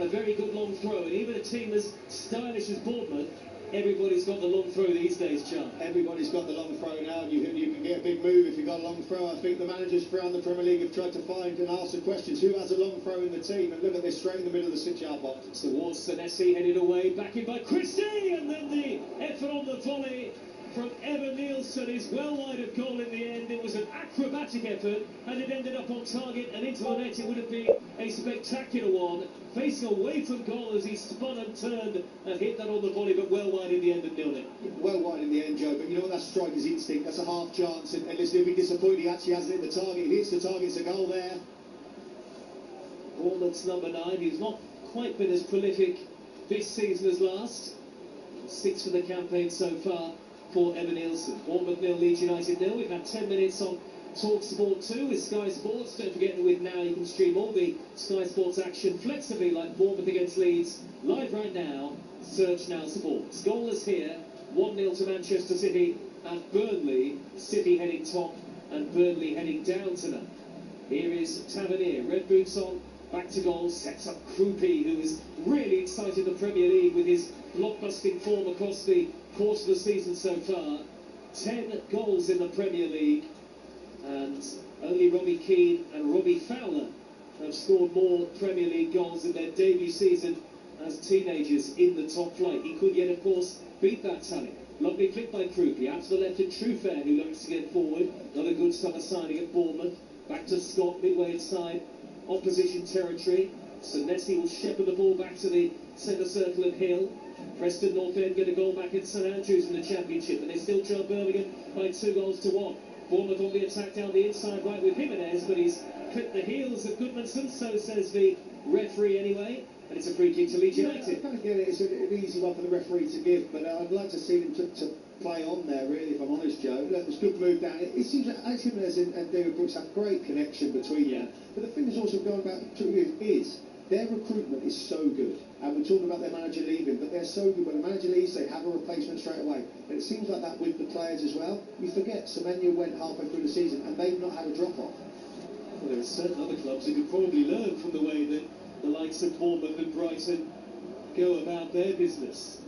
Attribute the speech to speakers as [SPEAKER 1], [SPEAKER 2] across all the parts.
[SPEAKER 1] a very good long throw. And even a team as stylish as Bournemouth, everybody's got the long throw these days, John.
[SPEAKER 2] Everybody's got the long throw now, and you can get a big move if you've got a long throw. I think the managers around the Premier League have tried to find and ask the questions, who has a long throw in the team? And look at this, straight in the middle of the 6-yard box.
[SPEAKER 1] Towards Senesi, headed away, back in by Christie, and then the effort on the volley from Evan Nielsen is well wide of goal in the end. It was an acrobatic effort, and it ended up on target and into the net. It would have been a spectacular one, facing away from goal as he spun and turned and hit that on the volley, but well wide in the end and 0-0.
[SPEAKER 2] Well wide in the end, Joe, but you know what, that's striker's instinct. That's a half chance, and listen, he'll be disappointed he actually hasn't hit the target. He hits the target, it's a goal there.
[SPEAKER 1] Bournemouth's number 9, he's not quite been as prolific this season as last. 6 for the campaign so far for Evan Nielsen. Bournemouth 0, Leeds United 0. We've had 10 minutes on talkSPORT 2 with Sky Sports. Don't forget that with now you can stream all the Sky Sports action flexibly, like Bournemouth against Leeds, live right now. Search Now Sports. Goalless here, 1-0 to Manchester City at Burnley. City heading top and Burnley heading down tonight. Here is Tavernier, red boots on, back to goal, sets up Krupi, who is really excited the Premier League with his blockbusting form across the course of the season so far. 10 goals in the Premier League, and only Robbie Keane and Robbie Fowler have scored more Premier League goals in their debut season as teenagers in the top flight. He could yet, of course, beat that tally. Lovely flick by Krupi, out to the left of Trufair, who looks to get forward. Another good summer signing at Bournemouth. Back to Scott, midway inside opposition territory. Senesi will shepherd the ball back to the centre circle of Hill. Preston North End get a goal back at St Andrews in the Championship, and they still trail Birmingham by 2-1. Bournemouth on the attack down the inside right with Jimenez, but he's clipped the heels of Goodmanson, so says the referee anyway, and it's a free kick to Leeds United.
[SPEAKER 2] I kind of get it, it's an easy one for the referee to give, but I'd like to see him to play on there, really, if I'm honest, Joe. Look, it's a good move down. It seems like Alex Jimenez and David Brooks have great connection between them, but the thing that's also going about is their recruitment is so good, and we're talking about their manager leaving, but they're so good. When the manager leaves, they have a replacement straight away. And it seems like that with the players as well. You forget, Semenyo went halfway through the season, and they've not had a drop-off.
[SPEAKER 1] Well, there are certain other clubs who could probably learn from the way that the likes of Bournemouth and Brighton go about their business.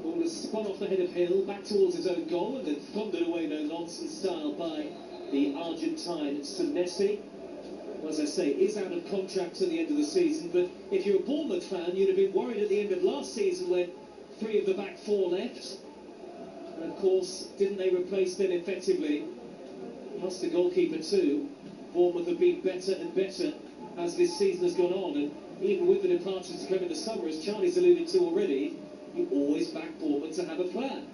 [SPEAKER 1] Ball is spun off the head of Hill, back towards his own goal, and then thundered away no-nonsense style by the Argentine Senesi. As I say, is out of contract to the end of the season, but if you're a Bournemouth fan, you'd have been worried at the end of last season when 3 of the back 4 left. And of course, didn't they replace them effectively? Plus the goalkeeper too. Bournemouth have been better and better as this season has gone on, and even with the departures to come in the summer, as Charlie's alluded to already, you always back Bournemouth to have a plan.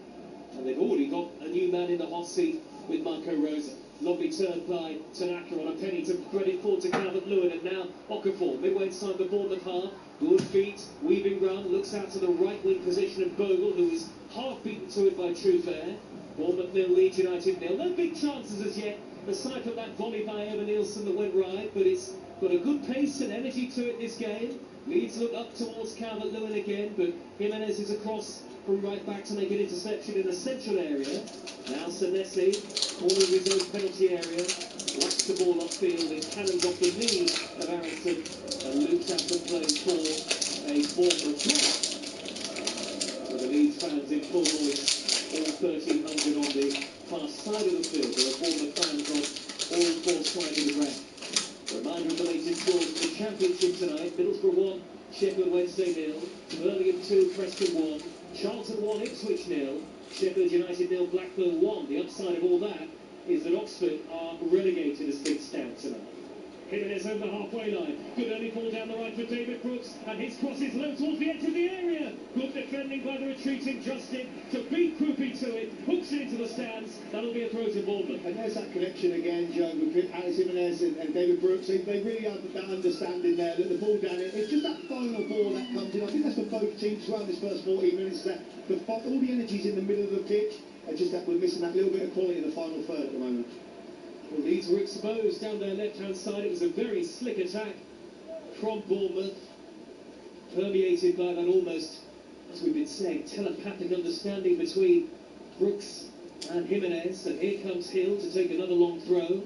[SPEAKER 1] And they've already got a new man in the hot seat with Marco Rosa. Lovely turn by Tanaka on a penny to spread it forward to Calvert-Lewin, and now Okafor, midway inside the Bournemouth half. Good feet, weaving run, looks out to the right wing position of Bogle, who is half beaten to it by Trufair. Bournemouth 0, Leeds United 0. No big chances as yet, aside from that volley by Evan Nielsen that went right, but it's got a good pace and energy to it this game. Leeds look up towards Calvert-Lewin again, but Jimenez is across from right back to make an interception in the central area. Now Senesi, corner of his own penalty area, whacks the ball upfield and cannons off the knee of Arrington and loops out the play for a Bournemouth goal. With the Leeds fans in full noise, all 1,300 on the far side of the field. There are Bournemouth fans on all 4 sides of the ground. Reminder of the latest scores in the Championship tonight. Middlesbrough 1, Sheffield Wednesday 0, Birmingham 2, Preston 1, Charlton 1, Ipswich 0, Sheffield United 0, Blackburn 1. The upside of all that is that Oxford are relegated as things stand tonight. Jimenez over the halfway line. Good early ball down the right for David Brooks, and his cross is low towards the edge of the area. Good defending by the retreating Justin to beat Krupi to it. Hooks it into the stands. That'll be a throw to Bournemouth.
[SPEAKER 2] And there's that connection again, Joe, with Alex Jimenez and David Brooks. They really have that understanding there. Look, the ball down it. It's just that final ball that comes in. I think that's for both teams throughout this first 14 minutes. That all the energy's in the middle of the pitch. And just that we're missing that little bit of quality in the final third at the moment.
[SPEAKER 1] Well, Leeds were exposed down their left-hand side. It was a very slick attack from Bournemouth, permeated by that almost, as we've been saying, telepathic understanding between Brooks and Jimenez. And here comes Hill to take another long throw.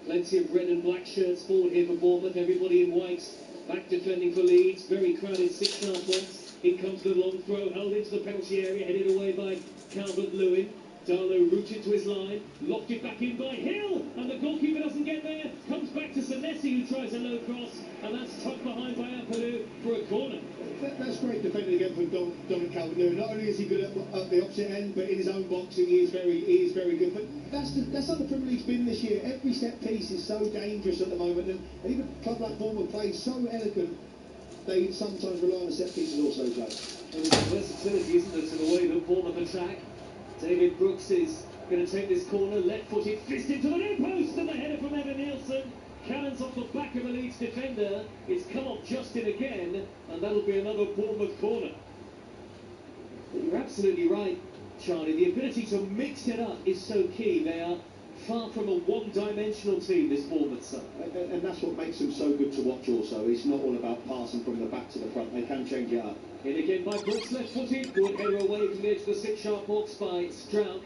[SPEAKER 1] Plenty of red and black shirts forward here for Bournemouth. Everybody in white Back defending for Leeds, very crowded 6.5 box. In comes the long throw, held into the penalty area, headed away by Calvert-Lewin. Darlow rooted to his line, locked it back in by Hill, and the goalkeeper doesn't get there. Comes back to Senesi, who tries a low cross, and that's tucked behind by Apollo for a corner.
[SPEAKER 2] That's great defending again from Dominic Calvert-Lewin. Not only is he good at the opposite end, but in his own box he is very good. But that's how the Premier League's been this year. Every set piece is so dangerous at the moment, and even a club like Bournemouth plays so elegant. They sometimes rely on set pieces also, Joe.
[SPEAKER 1] Well, there's versatility, isn't there, to the way that Bournemouth attack. David Brooks is going to take this corner, left-footed, fist into the near post, and the header from Evan Nielsen. Cannons off the back of a Leeds defender. It's come off Justin again, and that'll be another Bournemouth corner. But you're absolutely right, Charlie. The ability to mix it up is so key. They are far from a one-dimensional team, this Bournemouth side.
[SPEAKER 2] And that's what makes them so good to watch also. It's not all about passing from the back to the front. They can change it up.
[SPEAKER 1] In again by Brooks, left-footed. Good header away from the edge of the 6-sharp box by Stroud.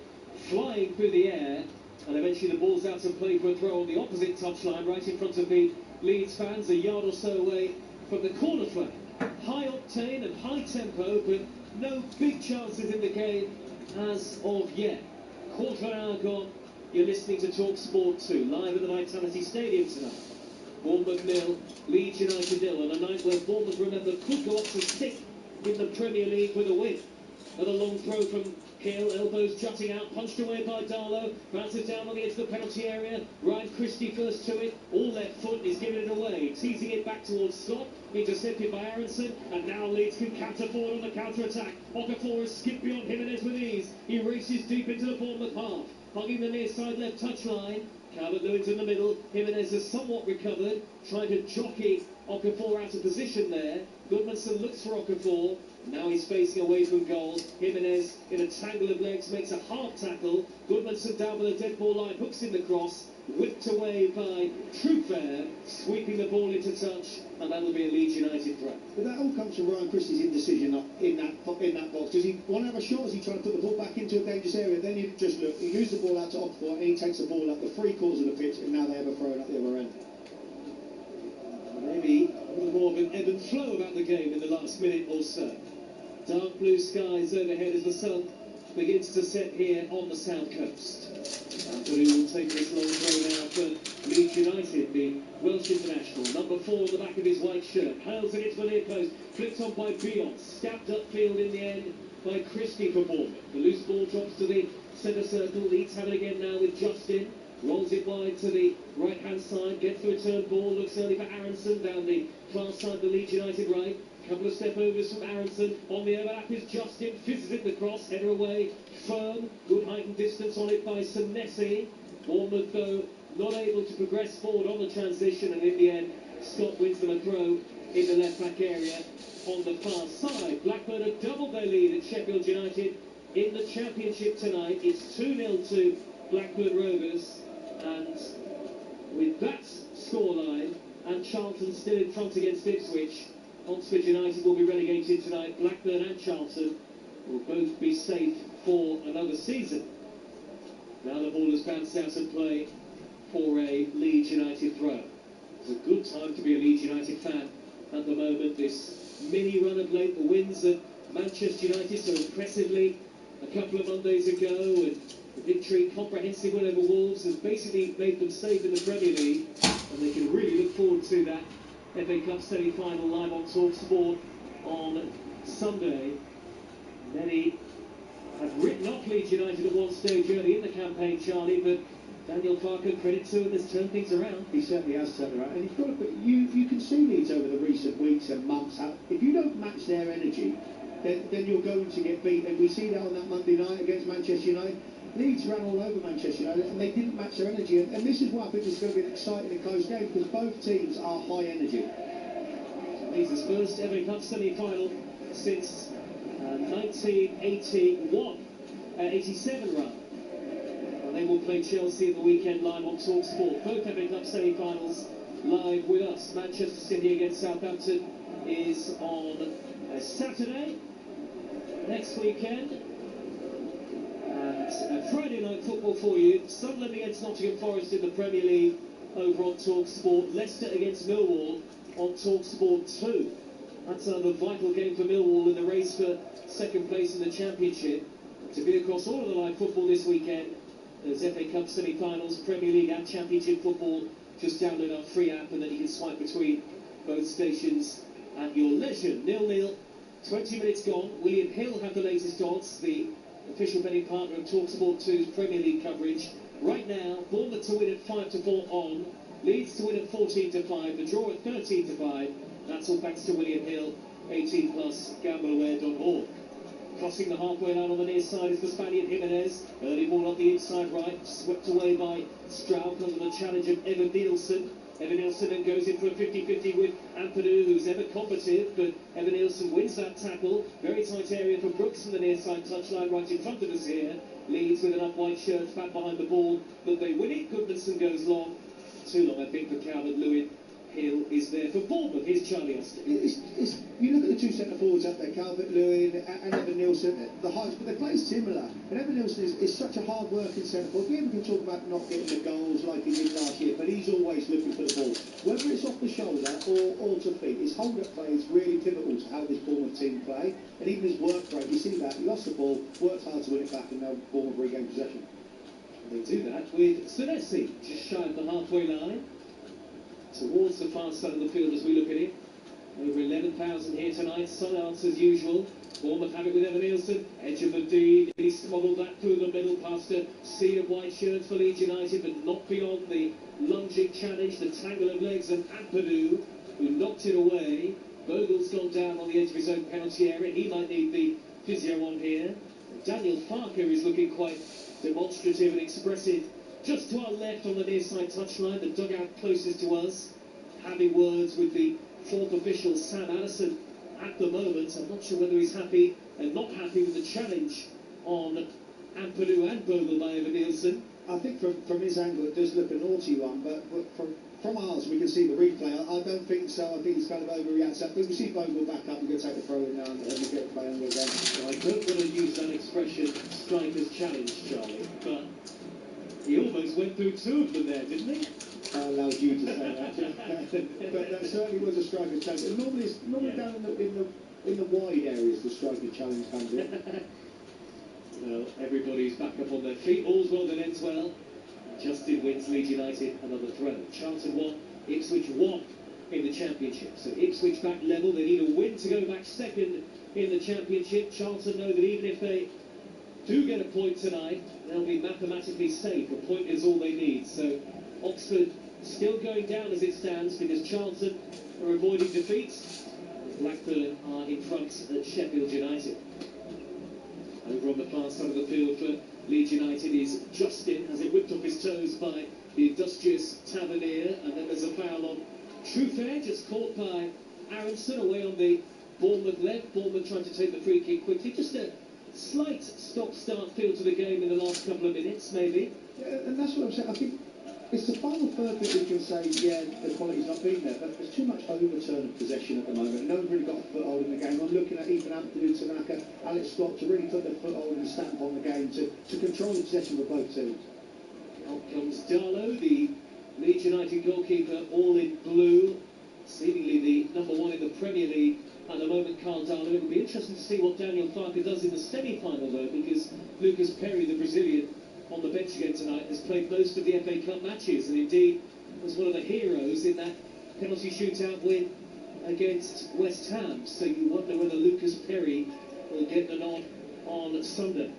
[SPEAKER 1] Flying through the air. And eventually the ball's out of play for a throw on the opposite touchline, right in front of the Leeds fans, a yard or so away from the corner flag. High octane and high tempo, but no big chances in the game as of yet. Quarter of an hour gone. You're listening to talkSPORT 2, live at the Vitality Stadium tonight. Bournemouth 0, Leeds United 0, on a night where Bournemouth, remember, could go up to 6th in the Premier League with a win. And a long throw from Hill, elbows jutting out, punched away by Darlow, bounces down on the edge of the penalty area. Ryan Christie first to it, all left foot, is giving it away, teasing it back towards Scott, intercepted by Aronson, and now Leeds can counter forward on the counter-attack. Okafor has skipped beyond Jimenez with ease, he races deep into the Bournemouth half, hugging the near side left touchline. Calvert-Lewin's in the middle, Jimenez has somewhat recovered, trying to jockey Okafor out of position there. Goodmanson looks for Okafor. Now he's facing away from goal. Jimenez, in a tangle of legs, makes a half tackle. Goodmanson down by the dead ball line, hooks in the cross, whipped away by Trufair, sweeping the ball into touch, and that'll be a Leeds United threat.
[SPEAKER 2] But that all comes from Ryan Christie's indecision in that box. Does he want to have a shot? Is he trying to put the ball back into a dangerous area? Then you just look, he moves the ball out to Okafor, and he takes the ball up the 3 quarters of the pitch, and now they have a throw up the other end.
[SPEAKER 1] Maybe a little more of an ebb and flow about the game in the last minute or so. Dark blue skies overhead as the sun begins to set here on the south coast. Anthony will take this long throw now for Leeds United, the Welsh international. Number 4 on the back of his white shirt. Hails it into the near post. Flicked on by Beyond. Stabbed upfield in the end by Christie for Bournemouth. The loose ball drops to the centre circle. Leeds have it again now with Justin. Rolls it wide to the right-hand side. Gets the return ball. Looks early for Aronson down the far side of the Leeds United right. Couple of step overs from Aronson. On the overlap is Justin. Fizzes it the cross. Header away. Firm. Good height and distance on it by Senesi. Bournemouth, though, not able to progress forward on the transition. And in the end, Scott wins them a throw in the left-back area on the far side. Blackburn have doubled their lead at Sheffield United in the Championship tonight. It's 2-0 to Blackburn Rovers. And with that scoreline and Charlton still in front against Ipswich, Oxford United will be relegated tonight. Blackburn and Charlton will both be safe for another season. Now the ball has bounced out of play for a Leeds United throw. It's a good time to be a Leeds United fan at the moment. This mini run of late, the wins at Manchester United so impressively a couple of Mondays ago, and the victory, comprehensive win over Wolves, has basically made them safe in the Premier League, and they can really look forward to that FA Cup semi-final live on talkSPORT on Sunday. Many have written off Leeds United at one stage early in the campaign, Charlie, but Daniel Farker, credit to him, has turned things around.
[SPEAKER 2] He certainly has turned around, and you've got to put, you can see Leeds over the recent weeks and months. If you don't match their energy, then you're going to get beat, and we see that on that Monday night against Manchester United. Leeds ran all over Manchester United and they didn't match their energy, and this is why I think this is going to be an exciting and close game, because both teams are high energy.
[SPEAKER 1] Leeds' first FA Cup semi-final since 1981, 87 run. And they will play Chelsea at the weekend live on talkSPORT. Both FA Cup semi-finals live with us. Manchester City against Southampton is on Saturday next weekend. And Friday night football for you. Sunderland against Nottingham Forest in the Premier League over on talkSPORT. Leicester against Millwall on talkSPORT 2. That's another vital game for Millwall in the race for second place in the Championship. To be across all of the live football this weekend, there's FA Cup semi-finals, Premier League and Championship football. Just download our free app and then you can swipe between both stations at your leisure. 0-0, 20 minutes gone. William Hill have the latest odds, the official betting partner of talkSPORT 2's Premier League coverage. Right now, Bournemouth to win at 5-4 on, Leeds to win at 14-5, the draw at 13-5. That's all thanks to William Hill, 18 plus, gambleaware.org. Crossing the halfway line on the near side is the Spaniard Jimenez. Early ball on the inside right, swept away by Stroud under the challenge of Evan Nielsen. Evan Nielsen then goes in for a 50-50 with Ampadu, who's ever combative, but Evan Nielsen wins that tackle. Very tight area for Brooks from the near side touchline right in front of us here. Leeds with enough white shirts back behind the ball, but they win it. Goodmanson goes long. Too long, I think, for Calvert-Lewin. Hill is there for Bournemouth. Here's Charlie Austin.
[SPEAKER 2] You look at the two centre forwards up there, Calvert-Lewin and Evan Nielsen, the heights, but they play similar. And Evan Nielsen is such a hard-working centre forward. We can talk about not getting the goals like he did last year, but he's always looking for the ball. Whether it's off the shoulder or to feet, his hold-up play is really pivotal to how this Bournemouth team play. And even his work rate, you see that, he lost the ball, worked hard to win it back, and now Bournemouth regain possession.
[SPEAKER 1] They do that with Senesi, just shy of the halfway line, towards the far side of the field as we look at it. Over 11,000 here tonight, silence as usual. Bournemouth have it with Evan Nielsen, edge of the D. He smuggled that through the middle past a sea of white shirts for Leeds United, but not beyond the lunging challenge, the tangle of legs, and Ampadu, who knocked it away. Bogle's gone down on the edge of his own penalty area. He might need the physio on here. Daniel Farker is looking quite demonstrative and expressive. Just to our left on the near side touchline, the dugout closest to us. Having words with the fourth official, Sam Allison, at the moment. I'm not sure whether he's happy and not happy with the challenge on Ampadu and Bogle by Evan Nielsen.
[SPEAKER 2] I think from his angle it does look a naughty one, but from ours we can see the replay. I don't think so. I think he's kind of overreacted. But we see Bogle back up, we're going to take the throw in now and we get the play on again.
[SPEAKER 1] Well, I don't want to use that expression, striker's challenge, Charlie, but he almost went through two of them there, didn't he?
[SPEAKER 2] I allowed you to say that. But that certainly was a striker's challenge. And normally it's down in the wide areas the striker's challenge comes in.
[SPEAKER 1] Well, everybody's back up on their feet. All's well that ends well. Justin wins Leeds United another throw. Charlton 1, Ipswich 1 in the Championship. So Ipswich back level. They need a win to go back second in the Championship. Charlton know that even if they do get a point tonight, they'll be mathematically safe. A point is all they need. So Oxford still going down as it stands because Charlton are avoiding defeat. Blackburn are in front at Sheffield United. Over on the far side of the field for Leeds United is Justin, as it whipped off his toes by the industrious Tavernier, and then there's a foul on Trufair, just caught by Aronson away on the Bournemouth left. Bournemouth trying to take the free kick quickly. Just a slight stop-start feel to the game in the last couple of minutes, maybe.
[SPEAKER 2] Yeah, and that's what I'm saying. I think it's the final third that we can say, yeah, the quality's not been there, but there's too much overturn of possession at the moment. No one's really got a foothold in the game. I'm looking at Ethan Ampadu, Tanaka, Alex Scott to really put their foothold and stamp on the game to control the possession of both teams.
[SPEAKER 1] Out comes Darlow, the Leeds United goalkeeper, all in blue, seemingly the number one in the Premier League at the moment, Carl Darlow. It will be interesting to see what Daniel Farker does in the semi-final, though, because Lucas Perry, the Brazilian, on the bench again tonight, has played most of the FA Cup matches and indeed was one of the heroes in that penalty shootout win against West Ham. So you wonder whether Lucas Perry will get the nod on Sunday.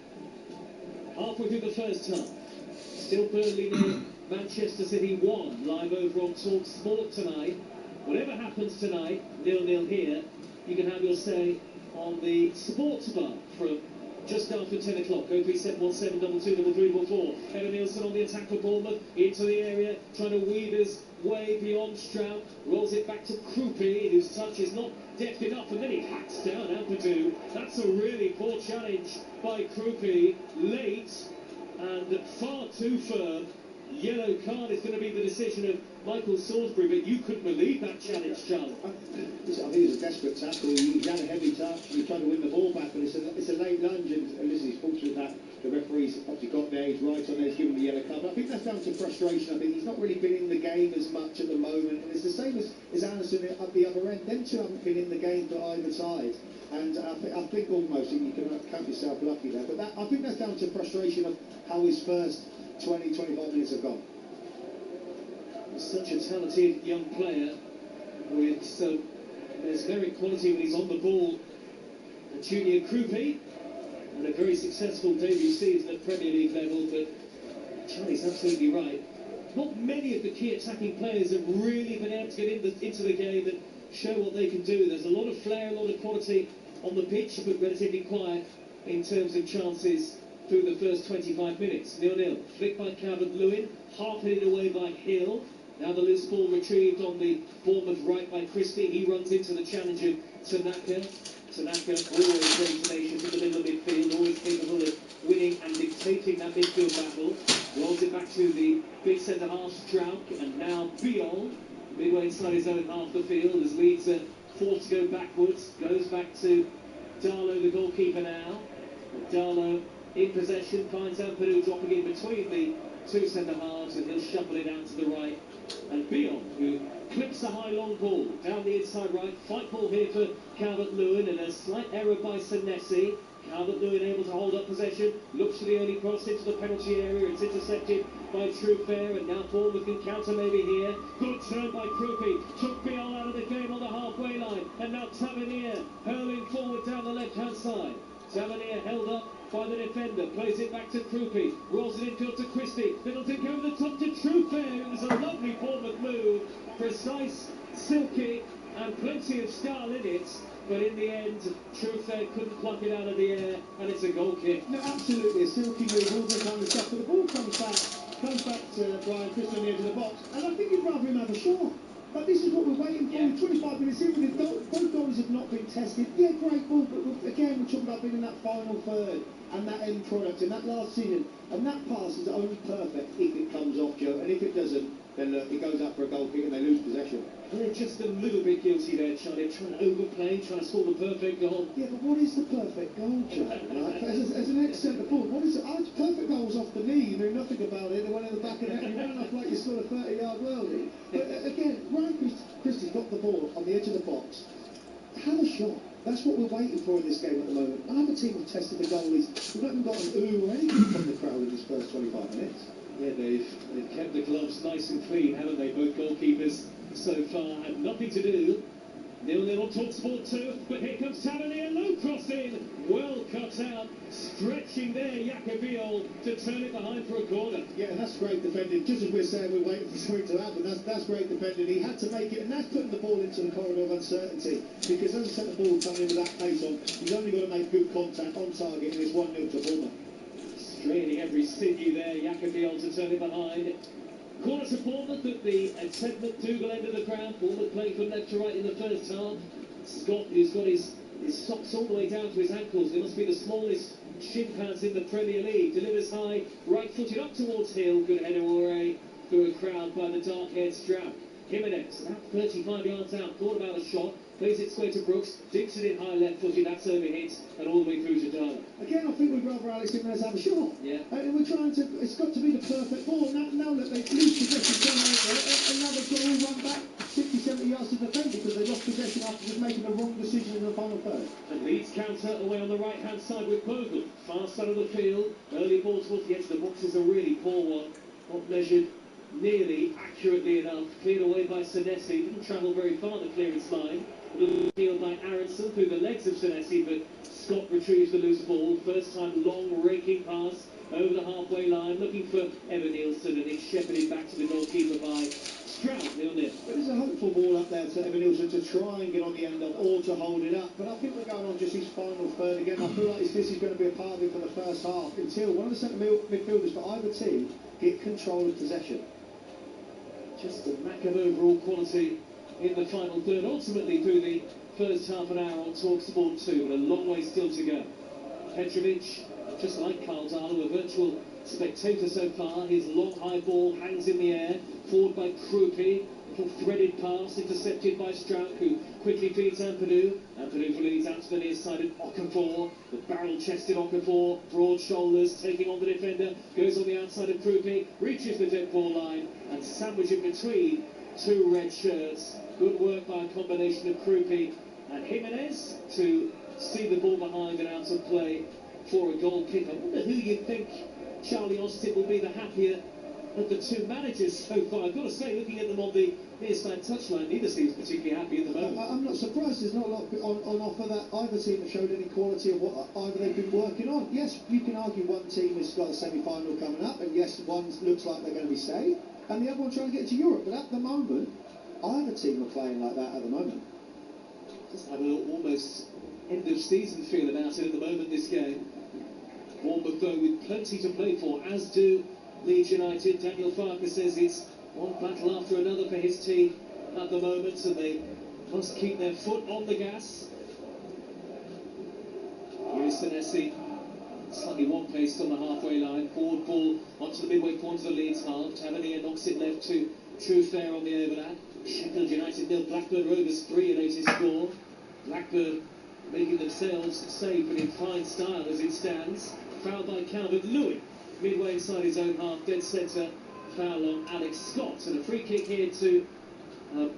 [SPEAKER 1] Halfway through the first half, still Burnley nil, Manchester City 1, live over on talkSPORT tonight. Whatever happens tonight, 0-0 here, you can have your say on the sports bar from just after 10 o'clock. 03717223344. Evan Nielsen on the attack for Bournemouth, into the area, trying to weave his way beyond Stroud, rolls it back to Krupi, whose touch is not deft enough, and then he hacks down Ampadu. That's a really poor challenge by Krupi, late and far too firm. Yellow card is going to be the decision of Michael Salisbury, but you couldn't believe that challenge, Charlie.
[SPEAKER 2] I think it was a desperate tackle. He had a heavy touch, and he tried to win the ball back, but it's a late lunge, and listen, he's fortunate that the referee's obviously got there, he's right on there, he's given the yellow card. But I think that's down to frustration. I think he's not really been in the game as much at the moment, and it's the same as Anderson at the other end. Them two haven't been in the game for either side, and I think almost you can count yourself lucky there. But I think that's down to frustration of how his first 20-25 minutes have gone.
[SPEAKER 1] Such a talented young player with there's very quality when he's on the ball. And Junior Krupi, and a very successful debut season at Premier League level, but Charlie's absolutely right. Not many of the key attacking players have really been able to get into the game and show what they can do. There's a lot of flair, a lot of quality on the pitch, but relatively quiet in terms of chances through the first 25 minutes. 0-0. Flicked by Calvert-Lewin, half headed away by Hill. Now the loose ball retrieved on the Bournemouth right by Christie. He runs into the challenger, Tanaka. Tanaka always very tenacious in the middle of midfield, always capable of winning and dictating that midfield battle. Rolls it back to the big centre-half, Strauk, and now Biol, midway inside his own half the field, as Leeds are forced to go backwards. Goes back to Darlow, the goalkeeper now. Darlow in possession, finds Ampadu dropping in between the two centre-halves, and he'll shuffle it out to the right. And Biol, who clips the high long ball down the inside right. Fight ball here for Calvert-Lewin, and a slight error by Senesi. Calvert-Lewin able to hold up possession, looks for the early cross into the penalty area. It's intercepted by Truefair, and now Bournemouth can counter maybe here. Good turn by Krupi, took Biol out of the game on the halfway line, and now Tavernier hurling forward down the left-hand side. Tavernier held up by the defender, plays it back to Krupi, rolls it infield to Christie, Middleton over the top to Truefair. It was a lovely Bournemouth move, precise, silky, and plenty of style in it, but in the end, Truefair couldn't pluck it out of the air, and it's a goal kick.
[SPEAKER 2] No, absolutely, a silky move, all that kind of stuff, but the ball comes back to Brian Christie on the edge of the box, and I think you'd rather him have a shot. But this is what we're waiting for. Yeah. 25 minutes in, both goals have not been tested. Yeah, great ball, but again, we're talking about being in that final third and that end product in that last season. And that pass is only perfect if it comes off, Joe. And if it doesn't, then it goes up for a goal kick and they lose possession.
[SPEAKER 1] They're just a little bit guilty there, Charlie. Trying to overplay, trying to score the perfect goal.
[SPEAKER 2] Yeah, but what is the perfect goal, Joe? Right? As an ex-centre forward, what is it? Oh, perfect goal was off the knee. You knew nothing about it. They went in the back of the net and you ran off like you scored a 30-yard worldie. But again, Ryan Christie's got the ball on the edge of the box. Have a shot. That's what we're waiting for in this game at the moment. Another team have tested the goalies. We've not even got an ooh or anything from the crowd in this first 25 minutes.
[SPEAKER 1] Yeah, they've kept the gloves nice and clean, haven't they? Both goalkeepers so far had nothing to do. 0-0 on talkSPORT 2, but here comes Tavernier, low cross in, well cut out, stretching there, Biol to turn it behind for a corner.
[SPEAKER 2] Yeah, and that's great defending. Just as we're saying we're waiting for something to happen, that's great defending. He had to make it, and that's putting the ball into the corridor of uncertainty, because as a centre ball coming in with that pace on, he's only got to make good contact on target, and it's 1-0 to Bournemouth.
[SPEAKER 1] Straining every sinew there, Biol to turn it behind. Corner to Bournemouth at the Ted McDougall end of the ground. Bournemouth playing from left to right in the first half. Scott, who's got his socks all the way down to his ankles. They must be the smallest shin pads in the Premier League. Delivers high, right-footed up towards Hill. Good header away through a crowd by the dark-haired Straub. Jimenez, about 35 yards out, thought about a shot. Plays it square to Brooks, digs it in high left-footed, that's overhit, and all the way through to Darlow.
[SPEAKER 2] Again, I think we'd rather Alex Jimenez have a shot.
[SPEAKER 1] Yeah.
[SPEAKER 2] And we're trying to, it's got to be the perfect ball. Now that they lose possession, turn over, and now they've got to all run back 60, 70 yards to defend because they lost possession after just making the wrong decision in the final third.
[SPEAKER 1] And Leeds counter away on the right-hand side with Bogle. Far side of the field, early ball towards the edge of the box is a really poor one. Not measured nearly accurately enough. Cleared away by Senesi, didn't travel very far the clearance line. Field by Aronson through the legs of Senesi, but Scott retrieves the loose ball. First time long raking pass over the halfway line, looking for Evan Nielsen, and it's shepherded back to the goalkeeper by Stroud. 0-0.
[SPEAKER 2] There's a hopeful ball up there to Evan Nielsen to try and get on the end of or to hold it up, but I think we're going on just his final third again. I feel like this is going to be a part of it for the first half until one of the centre midfielders for either team get control of possession.
[SPEAKER 1] Just a lack of overall quality in the final third, ultimately through the first half an hour on talkSPORT 2, but a long way still to go. Petrovic, just like Carl Darlow, a virtual spectator so far. His long high ball hangs in the air, forward by Krupi. Little threaded pass intercepted by Strout, who quickly feeds Ampadu. Ampadu for Leeds out to the near side of Okafor. The barrel-chested Okafor, broad shoulders, taking on the defender, goes on the outside of Krupi, reaches the dead ball line, and sandwiching between two red shirts. Good work by a combination of Krupi and Jimenez to see the ball behind and out of play for a goal kick. I wonder who you'd think, Charlie Austin, will be the happier of the two managers so far. I've got to say, looking at them on the near side touchline, neither seems particularly happy at the moment.
[SPEAKER 2] I'm not surprised there's not a lot on offer that either team have showed any quality of what either they've been working on. Yes, you can argue one team has got a semi-final coming up, and yes, one looks like they're going to be safe, and the other one trying to get to Europe. But at the moment, either team are playing like that at the moment.
[SPEAKER 1] Just have a little almost end of season feel about it at the moment, this game. Bournemouth, though, with plenty to play for, as do Leeds United. Daniel Farker says it's one battle after another for his team at the moment, and they must keep their foot on the gas. Here's Senesi, slightly one-paced on the halfway line. Forward ball onto the midway point of the Leeds half. Tavernier knocks it left to Truefair on the overlap. Sheffield United 0, Blackburn Rovers 3 in latest score. Blackburn making themselves safe but in fine style as it stands. Foul by Calvert-Lewin, midway inside his own half, dead centre. Foul on Alex Scott, and a free kick here to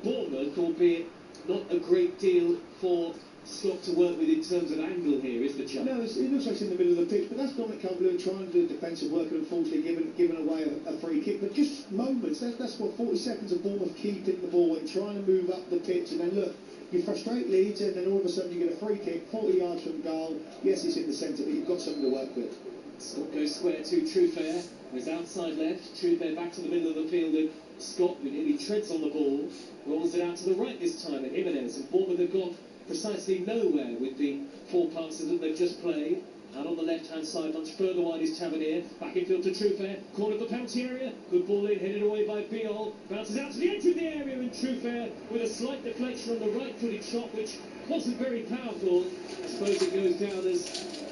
[SPEAKER 1] Bournemouth, albeit not a great deal for Scott to work with in terms of angle here, is the chance?
[SPEAKER 2] No, it looks like it's in the middle of the pitch, but that's Dominic Calvert-Lewin trying to do defensive work and unfortunately giving away a free kick. But just moments, that's what 40 seconds of Bournemouth keeping the ball and trying to move up the pitch, and then look, you frustrate Leeds, and then all of a sudden you get a free kick 40 yards from goal. Yes, it's in the centre, but you've got something to work with.
[SPEAKER 1] Scott goes square to Truefair. His outside left. Truefair back to the middle of the field, and Scott, who nearly treads on the ball, rolls it out to the right this time at Jimenez. And Bournemouth have gone precisely nowhere with the four passes that they've just played. And on the left-hand side, much further wide is Tavernier. Back in field to Truefair. Corner of the penalty area. Good ball in, headed away by Biol. Bounces out to the edge of the area, and Truefair with a slight deflection on the right-footed shot, which wasn't very powerful. I suppose it goes down as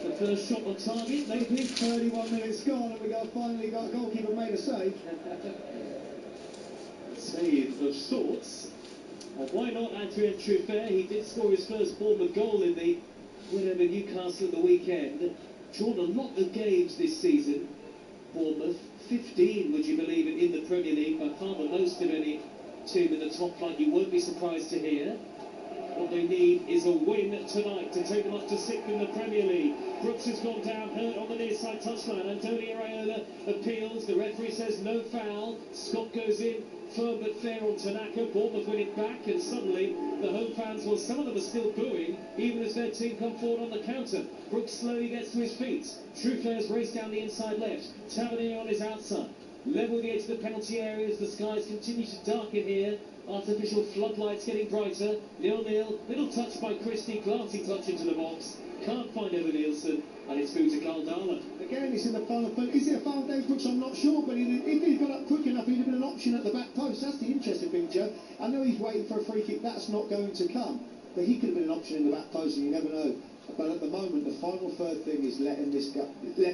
[SPEAKER 1] the first shot on target, maybe.
[SPEAKER 2] 31 minutes gone, and we finally got a goalkeeper made a save.
[SPEAKER 1] Save of sorts. And why not Adrien Truefair? He did score his first Bournemouth goal in the win over Newcastle at the weekend. Drawn a lot of games this season. Bournemouth, 15, would you believe it, in the Premier League, by far the most of any team in the top flight. You won't be surprised to hear. What they need is a win tonight to take them up to 6th in the Premier League. Brooks has gone down, hurt on the near side touchline. Antonio Raiola appeals. The referee says no foul. Scott goes in, firm but fair on Tanaka. Bournemouth win it back, and suddenly the home fans, well, some of them are still booing, even as their team come forward on the counter. Brooks slowly gets to his feet. Truefair's race down the inside left. Tavernier on his outside. Level the edge of the penalty area as the skies continue to darken here. Artificial floodlights getting brighter. 0-0. Little touch by Christie. Glancing touch into the box. Can't find Evan Nielsen. And it's through to Kaldala.
[SPEAKER 2] Again, it's in the final third. Is it a foul, Dave Brooks? I'm not sure, but if he'd got up quick enough, he'd have been an option at the back post. That's the interesting thing, Joe. I know he's waiting for a free kick. That's not going to come. But he could have been an option in the back post, and you never know. But at the moment, the final third thing is let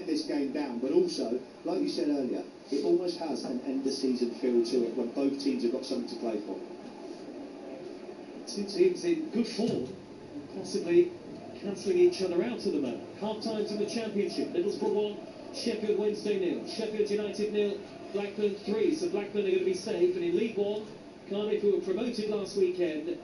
[SPEAKER 2] this game down. But also, like you said earlier, it almost has an end-of-season feel to it when both teams have got something to play for.
[SPEAKER 1] Two teams in good form, possibly cancelling each other out at the moment. Half-times in the Championship. Middlesbrough 1, Sheffield Wednesday 0. Sheffield United 0, Blackburn 3. So Blackburn are going to be safe. And in League 1, Cardiff, who were promoted last weekend,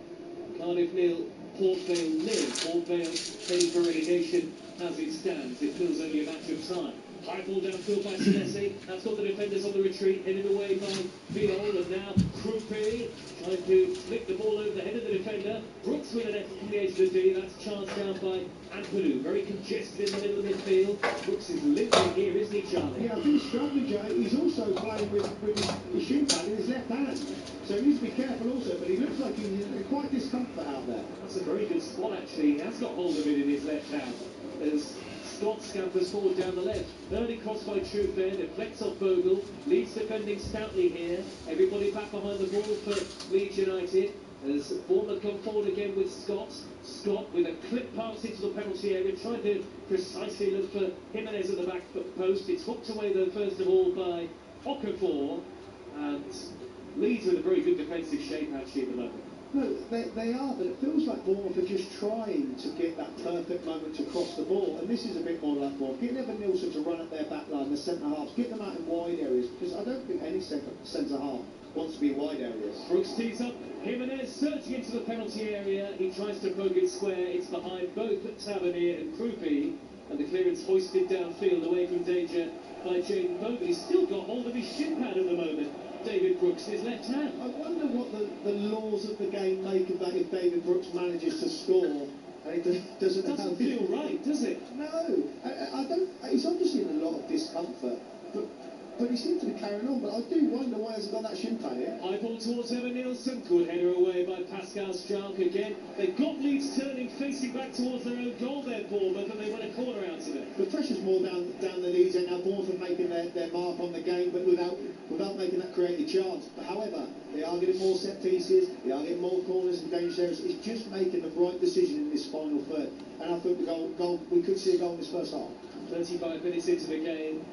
[SPEAKER 1] Cardiff 0, Port Vale 0. Port Vale heading for relegation as it stands. It feels only a matter of time. High ball downfield by Senesi. That's got the defenders on the retreat, headed away by Viol, and now Krupi trying to flick the ball over the head of the defender. Brooks with an effort from the edge of the D. That's charged down by Ampadu. Very congested in the middle of midfield. Brooks is limping here, isn't he, Charlie?
[SPEAKER 2] Yeah, I think he's struggling, Jay. He's also playing with his shin pad in his left hand. So he needs to be careful also, but he looks like he's in quite discomfort out there.
[SPEAKER 1] That's a very good spot, actually. He has got hold of it in his left hand. As Scott scampers forward down the left. Early cross by Truefair, deflects off Bogle. Leeds defending stoutly here. Everybody back behind the ball for Leeds United. As Bournemouth come forward again with Scott. Scott with a clip pass into the penalty area, trying to precisely look for Jimenez at the back post. It's hooked away though first of all by Okafor, and Leeds with a very good defensive shape actually at the moment.
[SPEAKER 2] No, they are, but it feels like Bournemouth are just trying to get that perfect moment to cross the ball, and this is a bit more like Bournemouth. Get Evan Nielsen to run up their back line, the centre-halves, get them out in wide areas, because I don't think any centre-half wants to be in wide areas.
[SPEAKER 1] Brooks tees up, Jimenez surging into the penalty area, he tries to poke it square, it's behind both Tavernier and Krupi, and the clearance hoisted downfield away from danger by Jaden Bogle. He's still got hold of his shin pad at the moment. David Brooks, his left hand.
[SPEAKER 2] I wonder what the laws of the game make of that if David Brooks manages to score and it doesn't
[SPEAKER 1] feel right, does it?
[SPEAKER 2] No, I don't. He's obviously in a lot of discomfort, but he seems to be carrying on. But I do wonder why he hasn't got that shin pad in.
[SPEAKER 1] High ball towards Evan Nielsen. Good header away by Pascal Stralk again. They've got Leeds turning, facing back towards their own goal there, Bournemouth, and they win a corner out of it.
[SPEAKER 2] The pressure's more down the Leeds end now. Bournemouth are making their mark on the game, but without making that creative chance. But however, they are getting more set pieces, they are getting more corners and dangerous areas. It's just making the right decision in this final third. And I think we could see a goal in this first half.
[SPEAKER 1] 35 minutes into the game,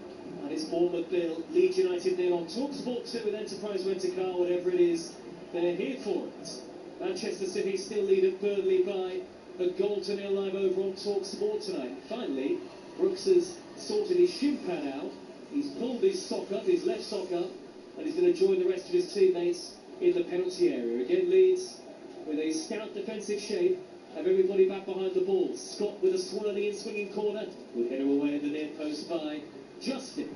[SPEAKER 1] and it's Bournemouth 0, Leeds United 0 on talkSPORT 2 with Enterprise Rent-A-Car, whatever it is, they're here for it. Manchester City still lead at Burnley by a goal to 0 live over on talkSPORT tonight. Finally, Brooks has sorted his shin pad out, he's pulled his sock up, his left sock up, and he's going to join the rest of his teammates in the penalty area. Again, Leeds with a stout defensive shape, have everybody back behind the ball. Scott with a swirly and swinging corner, with header away at the near post by Justin.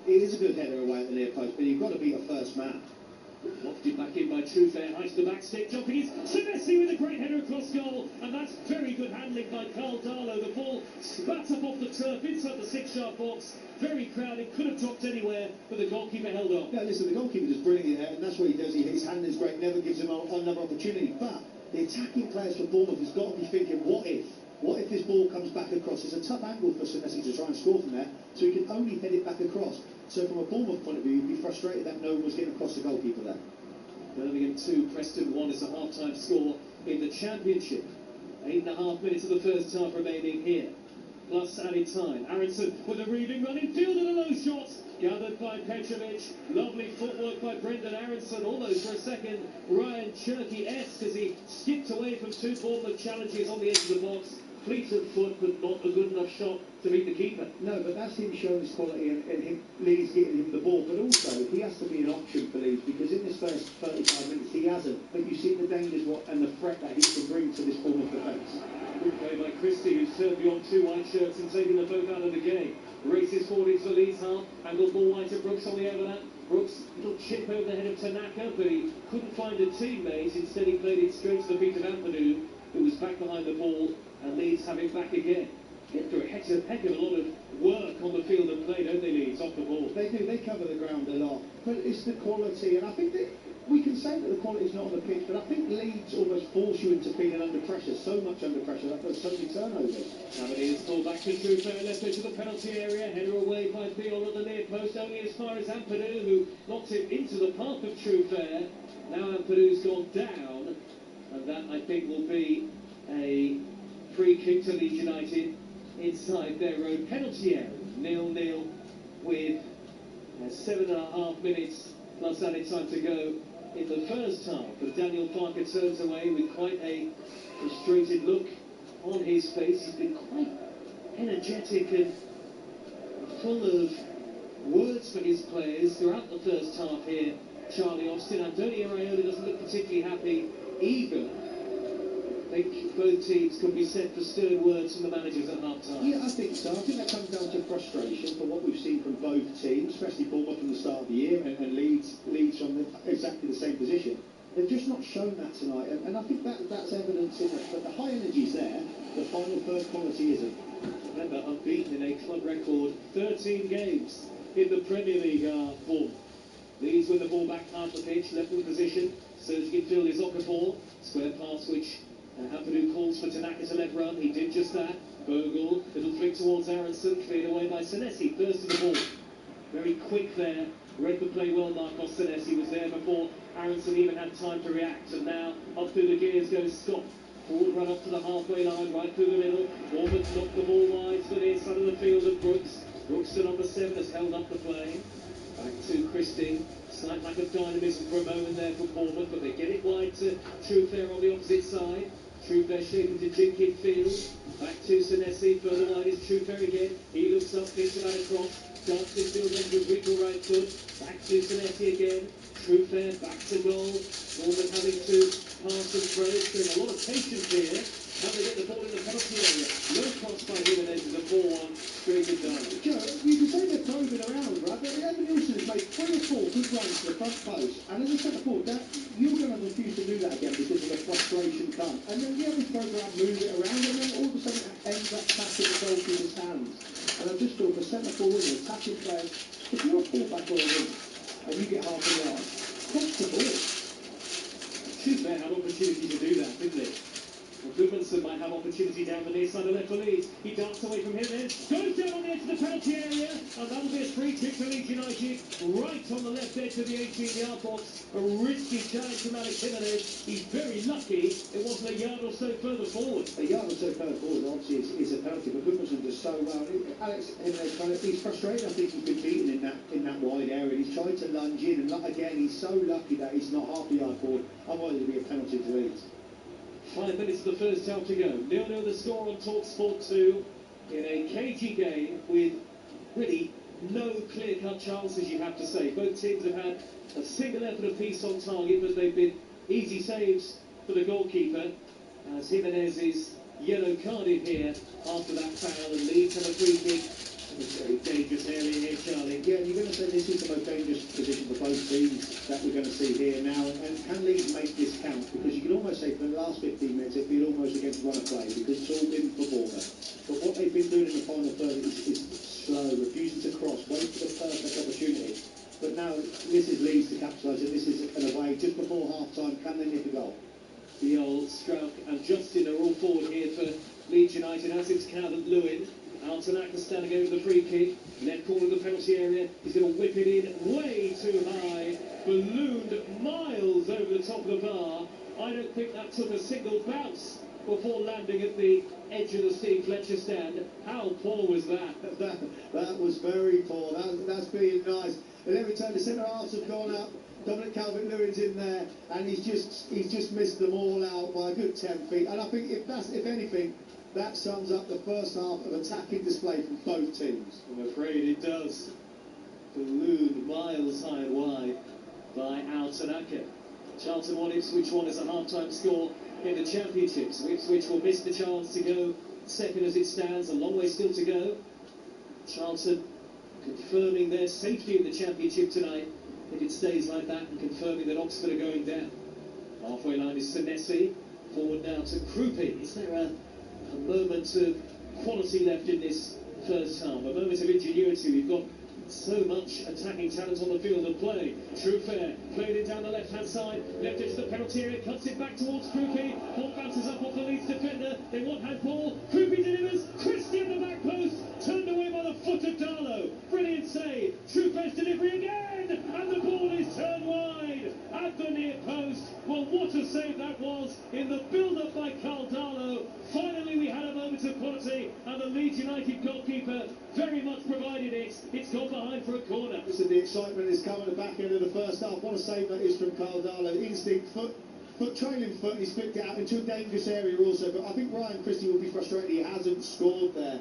[SPEAKER 2] It is a good header away at the near post, but you've got to beat a first man.
[SPEAKER 1] Lofted back in by Truefair, high to the back stick, jumping is Senesi with a great header across goal, and that's very good handling by Carl Darlow. The ball spat up off the turf inside the 6-yard box, very crowded, could have dropped anywhere, but the goalkeeper held on.
[SPEAKER 2] Yeah, listen, the goalkeeper does brilliant there, and that's what he does. His handling's great, never gives him another opportunity. But the attacking players for Bournemouth has got to be thinking, what if? What if this ball comes back across? It's a tough angle for Senesi to try and score from there, so he can only head it back across. So from a Bournemouth point of view, you'd be frustrated that no one was getting across the goalkeeper there.
[SPEAKER 1] Birmingham 2, Preston 1 is the half-time score in the Championship. 8.5 minutes of the first half remaining here, plus added time. Aronson with a reading run in field and a low shot, gathered by Petrovic. Lovely footwork by Brendan Aronson, almost for a second Ryan Cherky-esque as he skipped away from two Bournemouth challenges on the edge of the box. Fleet of foot, but not a good enough shot to beat the keeper.
[SPEAKER 2] No, but that's him showing his quality and him, Leeds getting him the ball. But also, he has to be an option for Leeds, because in this first 35 minutes, he hasn't. But you see the dangers and the threat that he can bring to this Bournemouth defence.
[SPEAKER 1] Good play by Christie, who's turned beyond two white shirts and taken them both out of the game. Races forward into the Leeds half, angled ball wide to Brooks on the overlap. Brooks, little chip over the head of Tanaka, but he couldn't find a teammate. Instead, he played it straight to the feet of Ampadu, who was back behind the ball, and Leeds have it back again. Get through a heck of a lot of work on the field of play, don't they, Leeds, off the ball?
[SPEAKER 2] They do, they cover the ground a lot. But it's the quality, and I think that we can say that the quality is not on the pitch, but I think Leeds almost force you into feeling under pressure, so much under pressure, that there's so many turnovers.
[SPEAKER 1] Tavernier is pulled back to Truefair, left into the penalty area, header away by Beale at the near post, only as far as Ampadu, who knocks it into the path of Truefair. Now Ampadu's gone down, and that, I think, will be a free kick to Leeds United inside their own penalty area. 0-0 with 7.5 minutes plus added time to go in the first half. But Daniel Parker turns away with quite a frustrated look on his face. He's been quite energetic and full of words for his players throughout the first half here. Charlie Austin. Antonio Raiola doesn't look particularly happy either. I think both teams could be set for stern words from the managers at half-time.
[SPEAKER 2] Yeah, I think so. I think that comes down to frustration for what we've seen from both teams, especially Bournemouth from the start of the year, and Leeds from exactly the same position. They've just not shown that tonight, and I think that's evidence in it. But the high energy's there, the final third quality isn't.
[SPEAKER 1] Remember, unbeaten in a club record 13 games in the Premier League are Bournemouth. Leeds win the ball back half the pitch, left wing position, surging in field is Okafor, square pass which Ampadu calls for Tanaka to let run. He did just that. Bogle, little flick towards Aronson, cleared away by Senesi. First to the ball. Very quick there. Read the play well, Marcos Senesi was there before Aronson even had time to react. And now up through the gears goes Scott. Forward run up to the halfway line, right through the middle. Bournemouth knocked the ball wide to the near side of the field of Brooks. Brooks, the number 7, has held up the play. Back to Christie. Slight lack of dynamism for a moment there for Bournemouth, but they get it wide to Truefair on the opposite side. Truefair shaping to Jinkin Field. Back to Senesi, further wide is Truefair again. He looks up, thinks about a cross. Darts in field then with wiggle right foot. Back to Senesi again. Truefair back to goal. Bournemouth having to pass and throw. Showing a lot of patience here. How they get the ball in the penalty area. No cross by Jimenez is a 4-1. Straight and done.
[SPEAKER 2] Joe, you can say they're probing around, right? But Evan Nielsen has made 3 or 4 good runs to the front post. And as I said before, you're going to refuse to do that again because of the frustration come. And then, yeah, we throw around, move it around, and then all of a sudden it ends up back in the goalkeeper's hands. And I just thought for centre forward and attacking players, if you're a fullback or a wing and you get half a yard, cross the ball.
[SPEAKER 1] Truefair had opportunity to do that, didn't he? Well, Goodmanson might have opportunity down the near side of left for Leeds. He darts away from him then, goes down on the edge of the penalty area, and that'll be a free kick for Leeds United, right on the left edge of the 18-yard box. A risky challenge from Alex Jimenez. He's very lucky it wasn't a yard or so further forward.
[SPEAKER 2] A yard or so further forward, obviously, is a penalty, but Goodmanson does so well. Alex Jimenez, he's frustrated. I think he's been beaten in that wide area. He's tried to lunge in, and again, he's so lucky that he's not half a yard forward. Otherwise, it'll be a penalty to Leeds.
[SPEAKER 1] 5 minutes of the first half to go. 0-0 the score on talkSPORT 2 in a cagey game with really no clear-cut chances, you have to say. Both teams have had a single effort apiece on target, but they've been easy saves for the goalkeeper as Jimenez is yellow carded here after that foul, and Leeds have a free kick. It's a very dangerous area here, Charlie.
[SPEAKER 2] Yeah, you're going to say this is the most dangerous position for both teams that we're going to see here now. And can Leeds make this count? Because you can almost say for the last 15 minutes it'd be almost against run of play because it's all been for Bournemouth. But what they've been doing in the final third is slow, refusing to cross, wait for the perfect opportunity. But now this is Leeds to capitalise, and this is an away just before half-time. Can they nick a goal?
[SPEAKER 1] The old Strauch and Justin are all forward here for Leeds United, as it's Calvert-Lewin. Altanaka standing over the free kick, left corner of the penalty area. He's going to whip it in way too high, ballooned miles over the top of the bar. I don't think that took a single bounce before landing at the edge of the Steve Fletcher stand. How poor was that?
[SPEAKER 2] That was very poor. That's being nice. And every time the centre halves have gone up, Dominic Calvert-Lewin's in there, and he's just missed them all out by a good 10 feet. And I think if anything, that sums up the first half of attacking display from both teams.
[SPEAKER 1] I'm afraid it does. Ballooned miles high and wide by Altanaka. Charlton won Ipswich won as a half-time score in the Championships. Ipswich will miss the chance to go second as it stands. A long way still to go. Charlton confirming their safety in the Championship tonight if it stays like that, and confirming that Oxford are going down. Halfway line is Senesi. Forward now to Krupi. Is there a moment of quality left in this first half? A moment of ingenuity. We've got so much attacking talent on the field of play. Truefair played it down the left-hand side, left edge of the penalty area, cuts it back towards Krupi. Ball bounces up off the Leeds defender. They want handball. Krupi delivers. Christie at the back post, turned away by the foot of Darlow. Brilliant save. Truefair's delivery again, and the ball is turned wide at the near post. Well, what a save that was in the build-up by Carl Darlow. Finally, we had a moment of quality, and the Leeds United goalkeeper very much provided it. It's gone behind for a corner.
[SPEAKER 2] Listen, the excitement is coming at the back end of the first half. What a save that is from Carl Darlow. Instinct, foot trailing foot, and he's flicked it out into a dangerous area also. But I think Ryan Christie will be frustrated he hasn't scored there.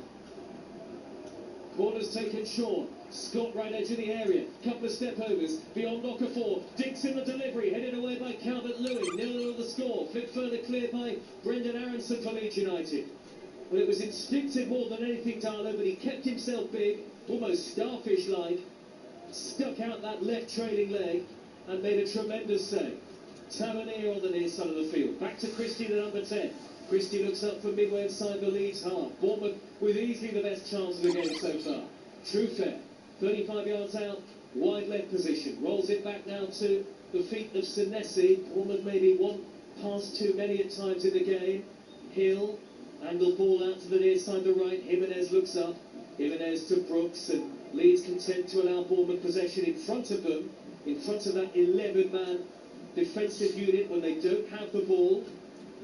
[SPEAKER 1] Corner's taken short. Scott right edge of the area. Couple of step overs. Beyond knocker 4. Dinks in the delivery. Headed away by Calvert-Lewin. 0-0 the score. Flicked further clear by Brendan Aronson for Leeds United. Well, it was instinctive more than anything, Darlow, but he kept himself big, almost starfish-like. Stuck out that left trailing leg and made a tremendous save. Tavernier on the near side of the field. Back to Christie, the number 10. Christie looks up from midway inside the Leeds half. Bournemouth with easily the best chance of the game so far. Truefair, 35 yards out, wide left position. Rolls it back now to the feet of Senesi. Bournemouth maybe one pass too many at times in the game. Hill, angled ball out to the near side, the right. Jimenez looks up. Jimenez to Brooks, and Leeds content to allow Bournemouth possession in front of them, in front of that 11-man defensive unit when they don't have the ball.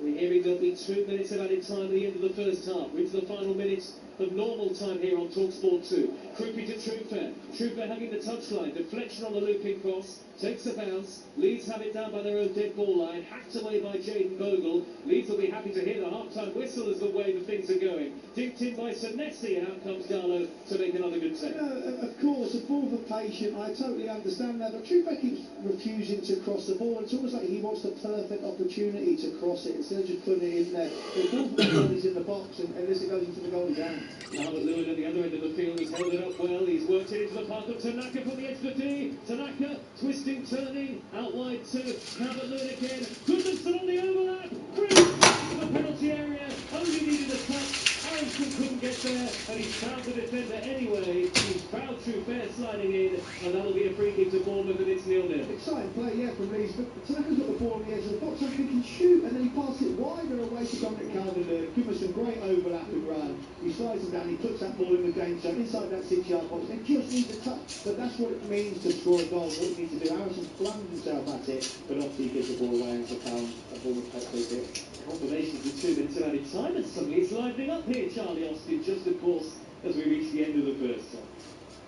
[SPEAKER 1] We're hearing there'll be 2 minutes of added time at the end of the first half. We're into the final minutes of normal time here on talkSPORT 2. Kruppi to Trooper. Trooper having the touchline. Deflection on the looping cross. Takes a bounce. Leeds have it down by their own dead ball line. Hacked away by Jaden Bogle. Leeds will be happy to hear the half-time whistle as the way the things are going. Dinked in by Senesi, and out comes Darlow to make another good save.
[SPEAKER 2] Of course, a ball for patient. I totally understand that. But Trooper keeps refusing to cross the ball. It's almost like he wants the perfect opportunity to cross it instead of just putting it in there. The ball for the is in the box, and as it goes into the goalie's hand.
[SPEAKER 1] Now that Lewin at the other end of the field has held it up well, he's worked it into the path of Tanaka from the edge of the D. Tanaka twisting, turning, out wide to Calvert-Lewin again. Goodmanson on the overlap. Great in the penalty area. Only needed a touch. Harrison couldn't get there, and he's found the defender anyway. He's fouled Truffert sliding in, and that'll be a free kick to Bournemouth, and it's 0-0.
[SPEAKER 2] Exciting play, yeah, from Leeds. But Tanaka's got the ball on the edge of the box. I think he can shoot, and then he passes it wider away to Dominic Calvert-Lewin. Give us some great overlapping run. He slides it down, he puts that ball in the game zone inside that 6-yard box. It just needs a touch, but that's what it means to score a goal. What he needs to do. Harrison flung himself at it, but obviously he gets the ball away and it's a ball with free kick.
[SPEAKER 1] Combinations with 2 minutes of added time, and suddenly it's livening up here, Charlie Austin, just of course as we reach the end of the first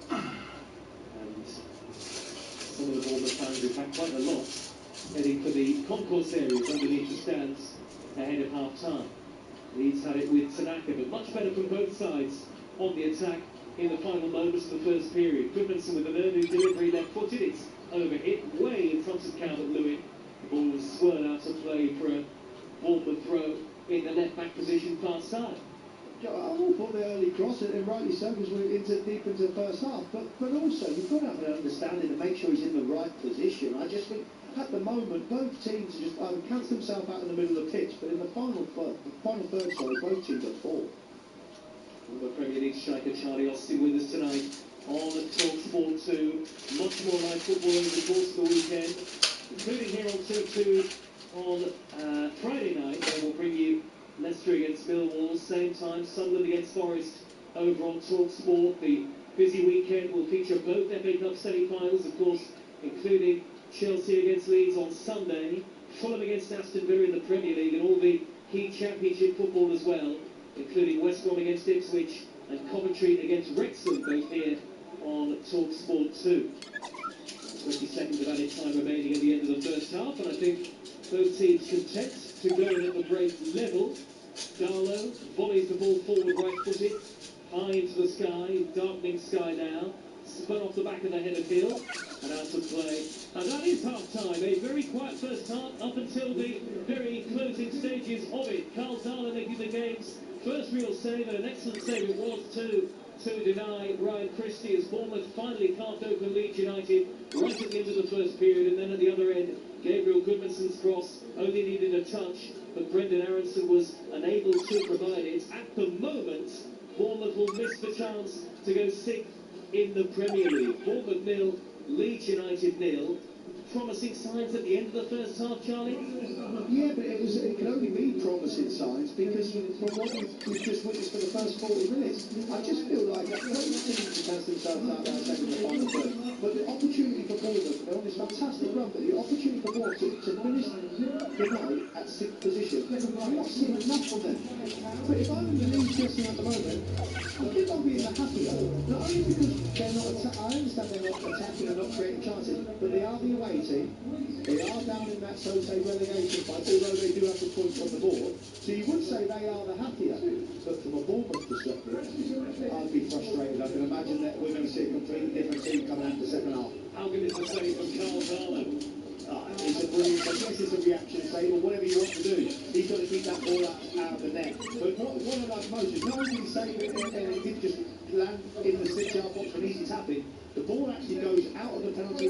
[SPEAKER 1] time. And some of the Bournemouth fans, in fact quite a lot, heading for the concourse areas underneath the stands ahead of half-time. Leeds had it with Tanaka, but much better from both sides on the attack in the final moments of the first period. Goodmanson with an early delivery left-footed, it's overhit way in front of Calvert-Lewin. The ball was swirled out to play for a Bournemouth throw in the left-back position far side.
[SPEAKER 2] I will put the early cross, and rightly so, because we're deep into the first half. But also, you've got to have an understanding and make sure he's in the right position. I just think, at the moment, both teams just cancel themselves out in the middle of the pitch. But in the final third, both teams are full.
[SPEAKER 1] The Premier League striker Charlie Austin with us tonight on talkSPORT 2. Much more live football over the course of the weekend, including here on 2-2 on Friday night, where we'll bring you Leicester against Millwall, same time, Sunderland against Forest over on talkSPORT. The busy weekend will feature both FA Cup semi-finals, of course, including Chelsea against Leeds on Sunday, Fulham against Aston Villa in the Premier League, and all the key Championship football as well, including West Brom against Ipswich and Coventry against Wrexham, both here on talkSPORT 2. 20 seconds of added time remaining at the end of the first half, and I think both teams content to go in at the break level. Darlow volleys the ball forward right-footed, high into the sky, darkening sky now, spun off the back of the header hill, and out to play. And that is half-time, a very quiet first half up until the very closing stages of it. Carl Darlow making the game's first real save, and an excellent save it was to deny Ryan Christie as Bournemouth finally carved open Leeds United right at the end of the first period. And then at the other end, Gabriel Goodmanson's cross only needed a touch, but Brendan Aronson was unable to provide it. At the moment, Bournemouth will miss the chance to go sixth in the Premier League. Bournemouth 0, Leeds United 0. Promising signs at the end of the first half, Charlie?
[SPEAKER 2] Yeah, but it can only be promising signs because from what we've just witnessed for the first 40 minutes, I just feel like both teams have themselves out there second the final third. But the opportunity for Bournemouth, they're on this fantastic run, but the opportunity for Bournemouth to finish the night at sixth position, I'm not seeing enough from them. But if I'm in the Leeds dressing at the moment, I think I'm being happier. Not only because they're not I understand they're not attacking and not creating chances, but they are the away team. They are down in that so-to-say relegation fight, although they do have the points on the board. So you would say they are the happier. But from a Bournemouth perspective, I'd be frustrated. I can imagine that we're going to see a completely different team coming out the second half.
[SPEAKER 1] How good is the save from Carl Darlow?
[SPEAKER 2] It's a brilliant, I guess it's a reaction save, or whatever you want to do. He's got to keep that ball out of the net. But what I like most is not only did he save it and it didn't just land in the 6-yard box for an easy tapping, the ball actually goes out of the penalty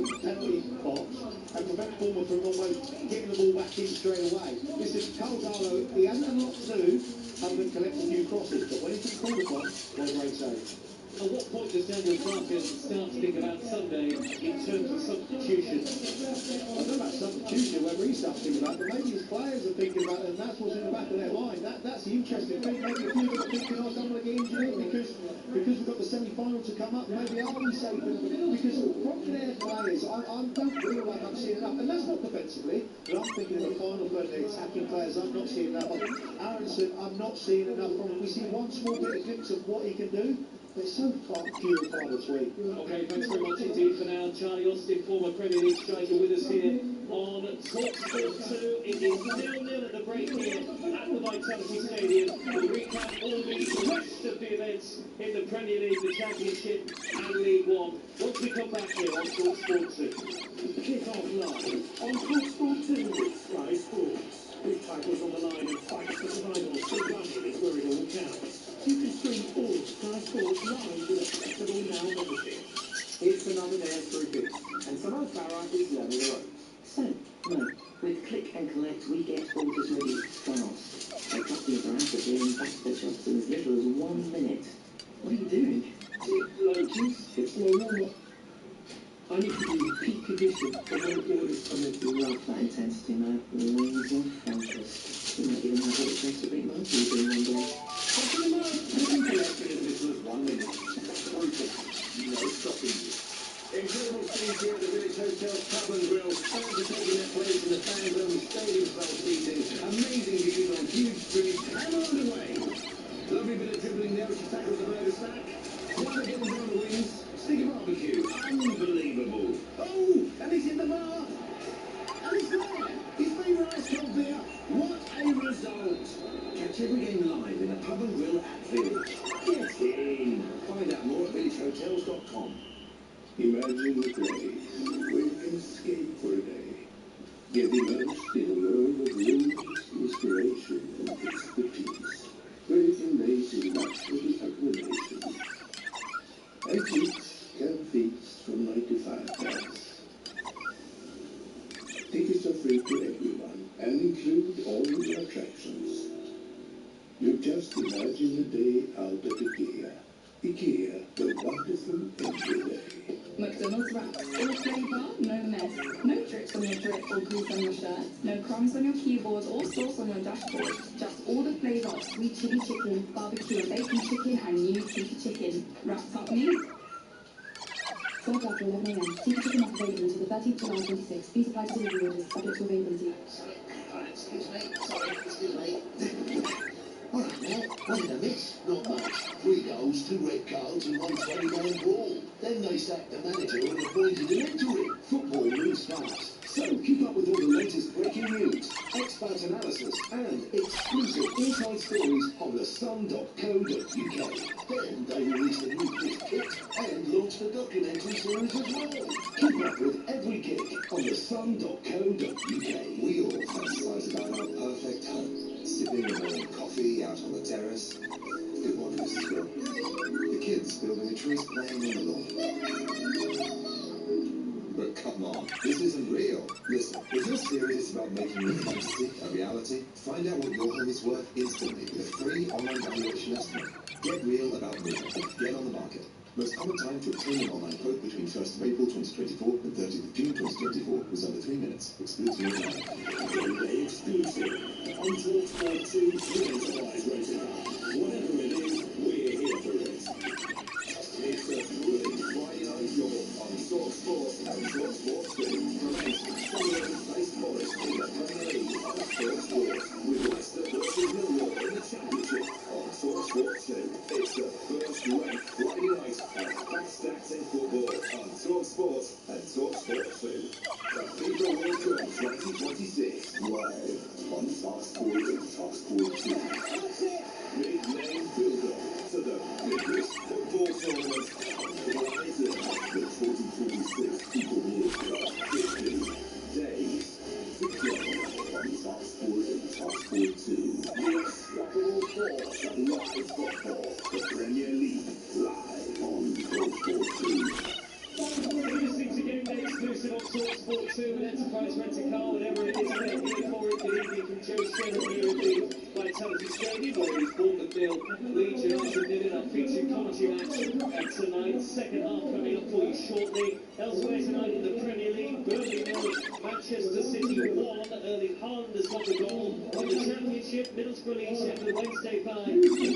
[SPEAKER 2] box and prevents Bournemouth from almost getting the ball back in straight away. Listen, Carl Darlow, he hasn't a lot to do other than collect a few crosses, but when he can call upon, what a great save.
[SPEAKER 1] At what point does Daniel Farfield start to think about Sunday in terms of substitution?
[SPEAKER 2] I don't know about substitution, whether he starts thinking about it, but maybe his players are thinking about it, and that's what's in the back of their mind. That's the interesting thing. Maybe a few of them are thinking, oh, I don't want to get injured because we've got the semi-final to come up. Maybe are we safe? Because from their players, I don't feel like I'm seeing enough, and that's not defensively, but I'm thinking of the final third, the attacking players. I'm not seeing enough. Aronson, I'm not seeing enough from him. We see one small bit of glimpse of what he can do. They're so few and far between.
[SPEAKER 1] Okay, thanks very much indeed for now. Charlie Austin, former Premier League striker, with us here on talkSPORT 2. It is 0-0 at the break here at the Vitality Stadium. We'll recap all the rest of the events in the Premier League, the Championship and League One once we come back here on talkSPORT 2.
[SPEAKER 3] Kick off live on talkSPORT 2 with Sky Sports. With titles on the line and fights for survival, so running is where it all counts. You can stream all of Sky Sports live with a flexible Now membership.
[SPEAKER 4] It's another day of throughput, and Samantha Farah is learning the ropes. So, no, with click and collect, we get orders ready fast. I cut these rapidly and back the shots in as little as 1 minute. What are you doing? It's my warm-up. I need to do peak edition, but when orders come in, you love that intensity, man. Laser focus. You might even have what it takes to beat most people in one day.
[SPEAKER 3] Open them up! You can collect it in as little as 1 minute. Throughput. No stopping you. Incredible scenes here at the Village Hotel Pub and Grill. Fans are taking their place in the fan zone with stadium-style seating. Amazing views on huge screens. Hammer underway. Lovely bit of dribbling there as she tackles the burger stack. One again down the wings. Sticky barbecue. Unbelievable. Oh, and he's in the bar. And he's there. His favourite ice cold beer. What a result. Catch every game live in the Pub and Grill at Village. Get in. Find out more at villagehotels.com.
[SPEAKER 5] Imagine the place where you can escape for a day. Get immersed in a world of rules, inspiration, and expertise, where you can raise in luxury accommodations. Antiques can feast from 9 to 5 pence. Tickets are free to everyone and include all the attractions. You just imagine a day out at IKEA. IKEA, the wonderful everyday.
[SPEAKER 6] McDonald's wraps. All flavour, no mess. No drips on your drip or grease on your shirt. No crumbs on your keyboard or sauce on your dashboard. Just all the flavour of sweet chili chicken, barbecue, bacon chicken, and new tiki chicken. Wrapped up meat.
[SPEAKER 7] Sold after 11 a.m. Tiki chicken not available until the 13th July 26. Please apply to delivery orders subject to availability.
[SPEAKER 8] Excuse me. All right, now, what did I miss? Not much. 3 goals, 2 red cards, and 1 20-man brawl. Then they sacked the manager and appointed an interim. Football moves fast. So keep up with all the latest breaking news, expert analysis, and exclusive inside stories on thesun.co.uk. Then they released a new gift kit and launched a documentary series as well. Keep up with every gig on thesun.co.uk. We all fantasize about our perfect home, sipping a morning coffee out on the terrace. Good morning, Mrs. Grill. The kids building a tree, playing on the lawn. But come on, this isn't real. Listen, if you're serious about making your fantasy a reality, find out what your home is worth instantly with a free online valuation estimate. Get real about moving. Get on the market. Most common time to obtain an online quote between 1st of April 2024 and 30th of June 2024 was under 3 minutes. Excludes your time.
[SPEAKER 3] Day exclusive. On talkSPORT 2 with Enterprise Rating. Whatever it is, we're here for it. It's a thrilling Friday night show on talkSPORT and talkSPORT 2. From 8 Sunderland faced Forest in the Premier League on talkSPORT. With Leicester versus Millwall in the Championship on talkSPORT 2. It's the first-ranked Friday night of fast acting football on talkSPORT and talkSPORT 2. The FIFA World Cup 2026 live on talkSPORT and talkSPORT 2. Big name build-up to the biggest football tournament on the horizon. The 2026 FIFA World Cup 50 days together on talkSPORT and talkSPORT 2. The unstoppable force of live football. The Premier League live on talkSPORT 2.
[SPEAKER 1] You're listening to Game Day exclusive on talkSPORT 2 with Enterprise Rent-A-Car, whatever it is, they're here for it. Good evening from Joe Shannon here at the Vitality Stadium, where he's Bournemouth 0. Leeds United did our featured commentary match tonight. Second half coming up for you shortly. Elsewhere tonight in the Premier League, Burnley 0, Manchester City 1. Erling Haaland has got the goal. In the Championship, Middlesbrough Leeds Sheffield Wednesday 5,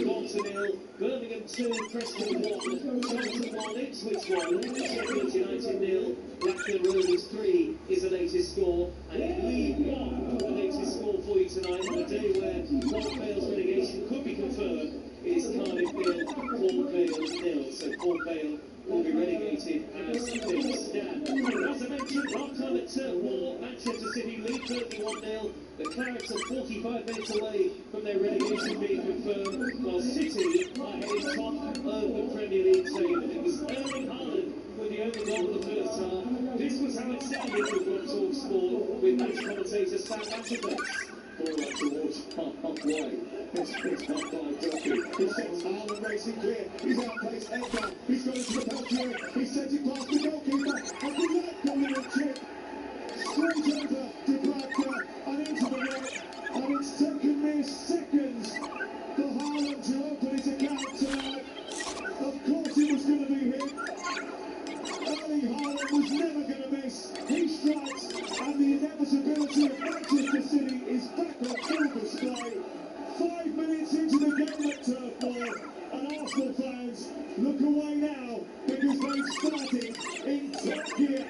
[SPEAKER 1] Bolton 0, Birmingham 2, Preston 1, Charlton 1, Ipswich 1, Sheffield United 0, Blackburn Rovers 3 is the latest score, and League 1 the latest score for you tonight on a day where Port Vale's relegation could be confirmed. It is Cardiff 0, Port Vale 0, so Port Vale will be relegated as things stand. As I mentioned, half-time at Turf Moor, Manchester City lead Burnley 1-0. The Clarets are 45 minutes away from their relegation being confirmed, while City are heading top of the Premier League table. It was Erling Haaland with the only goal of the first half. This was how it sounded from talkSPORT with match commentator Sam Matterface.
[SPEAKER 2] Ball up towards halfway. It's picked up by Duffy. He sends Haaland racing clear. He's outplaced Edgar. He's gone into the penalty area. He sends it past the goalkeeper. And the left a little trick. Straight over to Bradker and into the net. And it's taken mere seconds for Haaland to open his account tonight. Of course it was going to be him. Erling Haaland was never going to miss. He strikes, and the inevitability of Manchester City is back on full display. 5 minutes into the game at Turf Moor, and Arsenal fans look away now because they've started in top gear.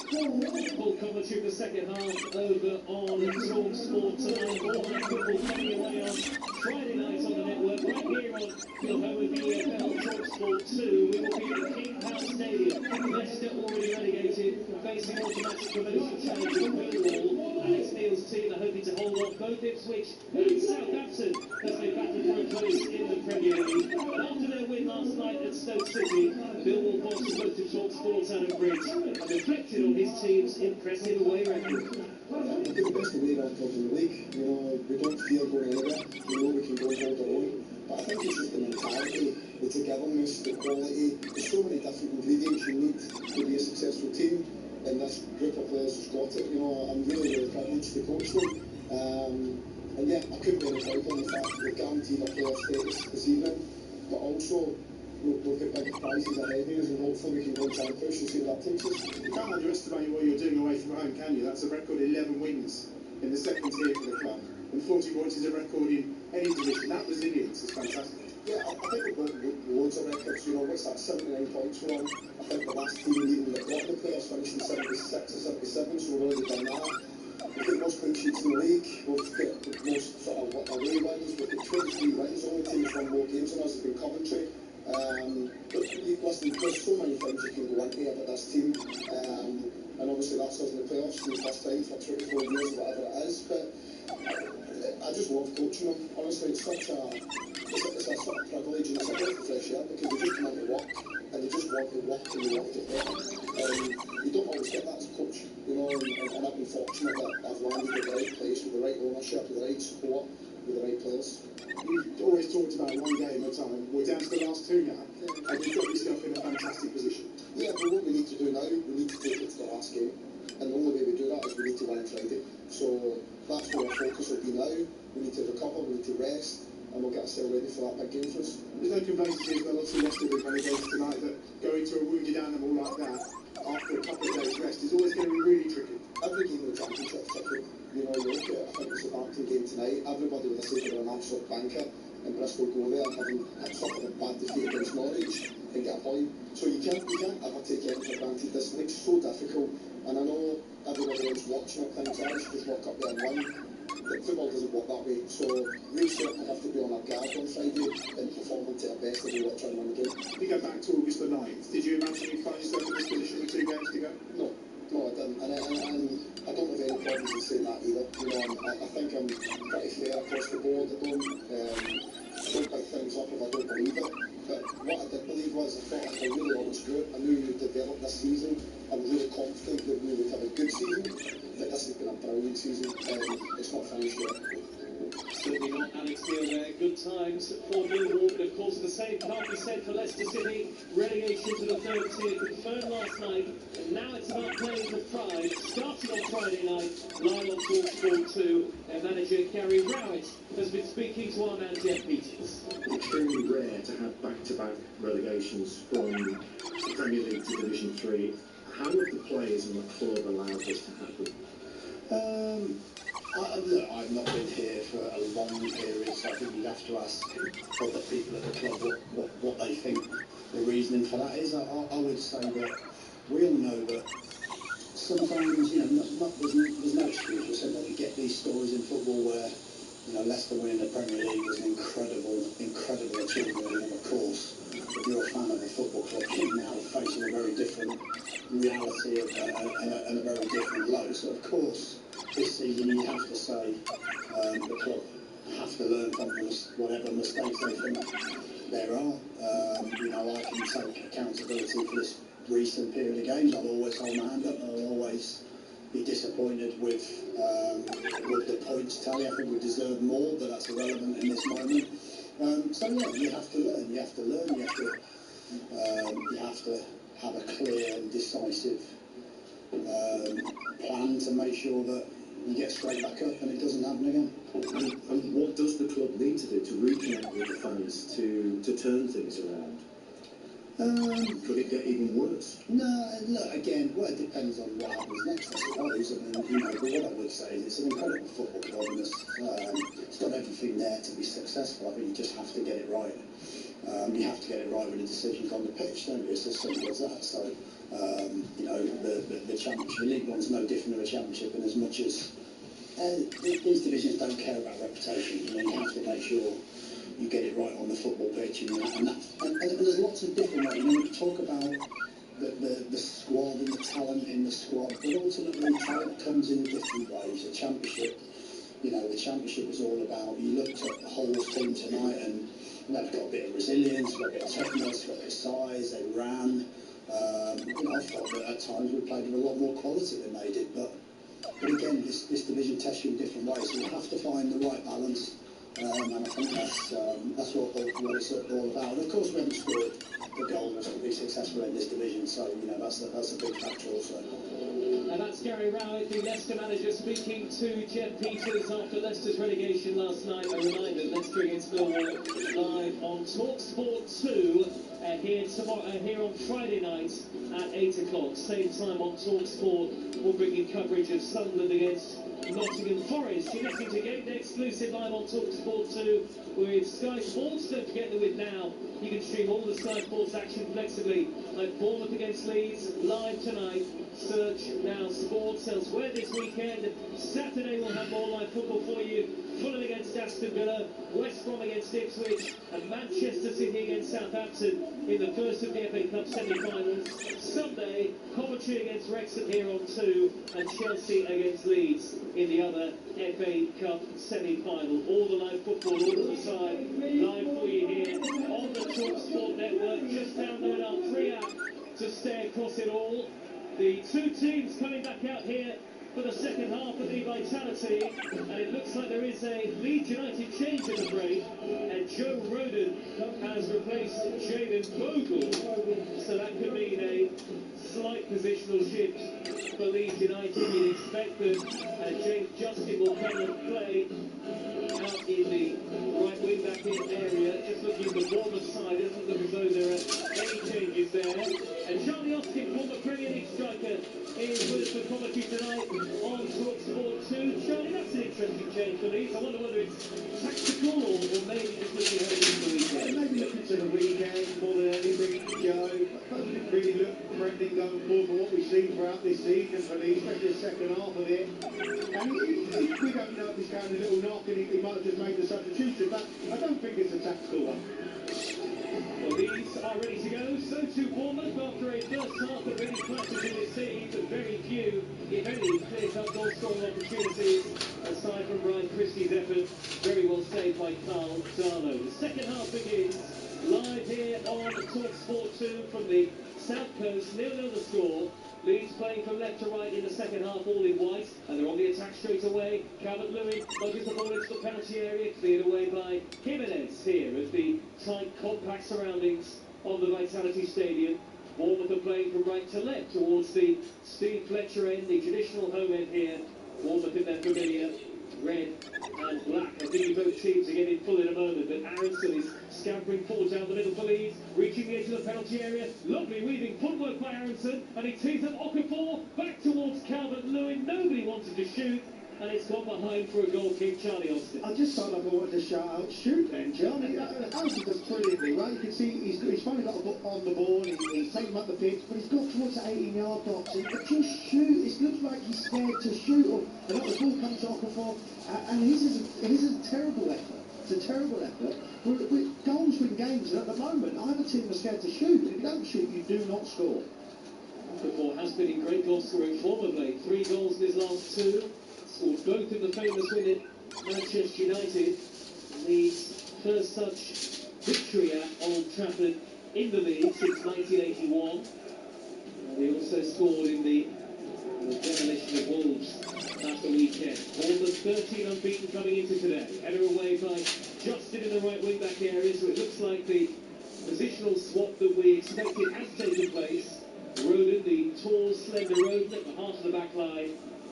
[SPEAKER 1] Full commentary for the second half over on talkSPORT tonight. All night football coming away on Friday night on the network, right here on your home of the EFL talkSPORT 2. We will be at the King Power Stadium. Leicester already relegated, facing automatic promotion challenge at Millwall. Alex Neil's team are hoping to hold off both Ipswich and Southampton as they battle for a place in the Premier League. And after their win last night at Stoke City, Millwall boss spoke to talkSPORT's Adam Bridge and reflected on his team's impressive away record.
[SPEAKER 9] We've got the best away record in the league. You know, we don't fear going anywhere. We know we can go and hold our own. But I think it's just the mentality, the togetherness, the quality. There's so many different ingredients you need to be a successful team, and this group of players has got it. You know, I'm really, really privileged to coach them. And yeah, I couldn't be any prouder on the fact that we're guaranteed our player status this evening, but also we've got bigger prizes ahead of us, and hopefully we can go and try and push and see where that takes us.
[SPEAKER 2] You can't underestimate what you're doing away from home, can you? That's a record 11 wins in the second tier for the club. And 40 points is a record in any division. That resilience is fantastic.
[SPEAKER 9] Yeah, I think we've got loads of records. You know, what's that, 79 points we're on? I think the last team even that got the players finished in 76 or 77, so we've already done that. We've got most clean sheets in the league. We've got the most sort of away wins. We've got 23 wins. The only team that's won more games than us has been Coventry. But listen, there's so many things you can go into about this team. And obviously that's us in the playoffs for the first time for 24 years or whatever it is. But I just love coaching them. Honestly, it's such a sort of privilege, and it's a breath of fresh air because they just come into work and they just want to work and they want to play. You don't always get that as a coach, you know, and I've been fortunate that I've landed at the right place with the right ownership, with the right support, with the right players.
[SPEAKER 2] You've always talked about one game at a time. We're down to the last two now, and you've got yourself in a fantastic position.
[SPEAKER 9] Yeah, but what we need to do now, we need to take it to the last game. And the only way we do that is we need to win Friday. So that's where our focus will be now. We need to recover, we need to rest, and we'll get ourselves ready for that big game for us.
[SPEAKER 2] There's no complacency as well. Obviously, Leicester with relegated tonight, but going to a wounded animal like that after a couple of days' rest is always going to be really tricky.
[SPEAKER 9] Every game in the Championship is tricky. You know, you look at, I think it's the Southampton game tonight, everybody would have said they were an absolute banker, and Bristol go there having suffered a bad defeat against Norwich and get a point. So you can't ever take anything for granted. This league's so difficult, and I know everybody else watching it thinks I should just walk up there and win. But football doesn't work that way, so we certainly have to be on our guard on Friday and perform to our best if we want to try and win the game.
[SPEAKER 2] If you go back to August the 9th, did you imagine you'd find yourself in this position with 2 games to go?
[SPEAKER 9] No, I didn't, and I don't have any problems in saying that either. You know, I think I'm pretty fair across the board. I don't pick things up if I don't believe it. But what I did believe was I thought I had a really honest group. I knew we would develop this season. I'm really confident that we would have a good season. But this has been a brilliant season. It's not finished yet.
[SPEAKER 1] Certainly not Alex Neil there. Good times for Millwall, but of course of the same can't be said for Leicester City. Relegation to the third tier confirmed last night, and now it's about playing for pride. Starting on Friday night, live on talkSPORT 2, their manager Gary Rowett has been speaking to our man Jeff Peters.
[SPEAKER 10] Extremely rare to have back-to-back relegations from Premier League to Division 3. How have the players and the club allowed this to happen?
[SPEAKER 9] Look, I've not been here for a long period, so I think you'd have to ask other people at the club what they think the reasoning for that is. I would say that we all know that sometimes, you know, there's no excuse for something. You get these stories in football where, you know, Leicester winning the Premier League was an incredible achievement, and of course, if you're a fan of a football club, you're now facing a very different reality and a very different low. So of course, this season you have to say the club have to learn from whatever mistakes they think there are. You know, I can take accountability for this recent period of games. I'll always hold my hand up. I'll always be disappointed with the points tally. I think we deserve more, but that's irrelevant in this moment. So yeah, you have to learn. You have to learn. You have to have a clear and decisive plan to make sure that you get straight back up and it doesn't happen again.
[SPEAKER 10] And what does the club need to do to reconnect with the fans to turn things around? Could it get even worse?
[SPEAKER 9] No, look, again, well, it depends on what happens next, I suppose. I mean, you know, but what I would say is it's an incredible football club, and it's got everything there to be successful. I think you just have to get it right. You have to get it right with the decisions on the pitch, don't you? It's as simple as that. So, you know, the Championship, League One's no different to a Championship, and as much as these divisions don't care about reputation, you know, you have to make sure you get it right on the football pitch, and there's lots of different ways. You know, we talk about the squad and the talent in the squad, but ultimately talent comes in different ways. The Championship, you know, the Championship was all about, you looked at the whole team tonight, and you know, they've got a bit of resilience, got a bit of toughness, got a bit of size, they ran. You know, I felt that at times we played with a lot more quality than they did, but again, this division tests you in different ways, so you have to find the right balance. And I think that's what it's all about. And of course, we haven't scored the goals to be successful in this division, so you know that's a big factor also.
[SPEAKER 1] And that's Gary Rowett, the Leicester manager, speaking to Jeff Peters after Leicester's relegation last night. A reminder, Leicester against Millwall live on talkSPORT 2 here on Friday night at 8 o'clock. Same time on talkSPORT. We'll bring you coverage of Sunderland against Nottingham Forest. You're listening to Game Day exclusive live on talkSPORT 2 with Sky Sports. Don't forget that with now you can stream all the Sky Sports action flexibly, like Bournemouth against Leeds live tonight. Search Now Sports. Elsewhere this weekend, Saturday we'll have more live football for you. Fulham against Aston Villa, West Brom against Ipswich, and Manchester City against Southampton in the first of the FA Cup semi-finals. Sunday, Coventry against Wrexham here on 2, and Chelsea against Leeds in the other FA Cup semi-final. All the live football all the time, live for you here on the talkSPORT network. Just download our free app to stay across it all. The two teams coming back out here for the second half of the Vitality, and it looks like there is a Leeds United change in the break, and Joe Rodon has replaced Jayden Bogle, so that could mean a slight positional shift for Leeds United. You'd expect that James Justin will come and play out in the right wing back in area. Just looking at the Bournemouth side, it doesn't look as though there are any changes there. And Charlie Austin, former Premier League striker, is with us for commentary tonight on talkSPORT 2. Charlie, that's an interesting change for Leeds. I wonder whether it's tactical or maybe just looking ahead to the weekend.
[SPEAKER 2] Maybe looking to the weekend more than anything, Joe. I don't really look threatening going forward for what we've seen throughout this season for Leeds, especially the second half of it. And we don't know if he's going a little knock and he might have just made the substitution, but I don't think it's a tactical one.
[SPEAKER 1] Well, Leeds are ready to go. So too Bournemouth after a first half of many flashes in this team, but very few, if any, clear-cut goal-scoring opportunities aside from Ryan Christie's effort. Very well saved by Carl Darlow. The second half begins live here on talkSPORT 2 from the South Coast. 0-0 the score. Leeds playing from left to right in the second half, all in white, and they're on the attack straight away. Calvert-Lewin nudges the ball into the penalty area, cleared away by Jimenez here at the tight, compact surroundings of the Vitality Stadium. Bournemouth are playing from right to left towards the Steve Fletcher end, the traditional home end here. Bournemouth in their familiar red and black. I think both teams are getting full in a moment, but Aronson is scampering forward down the middle for Leeds, reaching the edge of the penalty area. Lovely weaving footwork by Aronson, and he tees up Okafor back towards Calvert-Lewin. Nobody wanted to shoot, and it's gone behind for a goal kick. Charlie Austin.
[SPEAKER 2] I just felt like I wanted to shout out, shoot then, Johnny. Aronson does brilliantly, right? You can see he's finally got on the ball, he's taken up the pitch, but he's got towards the 18-yard box, and just shoot. It looks like he's scared to shoot, and the ball comes to Okafor, and his is a terrible effort. It's a terrible effort. Goals win games, and at the moment, either team are scared to shoot. If you don't shoot, you do not score.
[SPEAKER 1] Okafor has been in great goal scoring form of late. 3 goals in his last 2. Scored both in the famous win at Manchester United. Leeds' first such victory at Old Trafford in the league since 1981. And he also scored in the demolition of Wolves at the weekend. Bournemouth 13 unbeaten coming into today. Header away by Justin in the right wing back area, so it looks like the positional swap that we expected has taken place. Roden, the tall, slender Roden at the heart of the back line,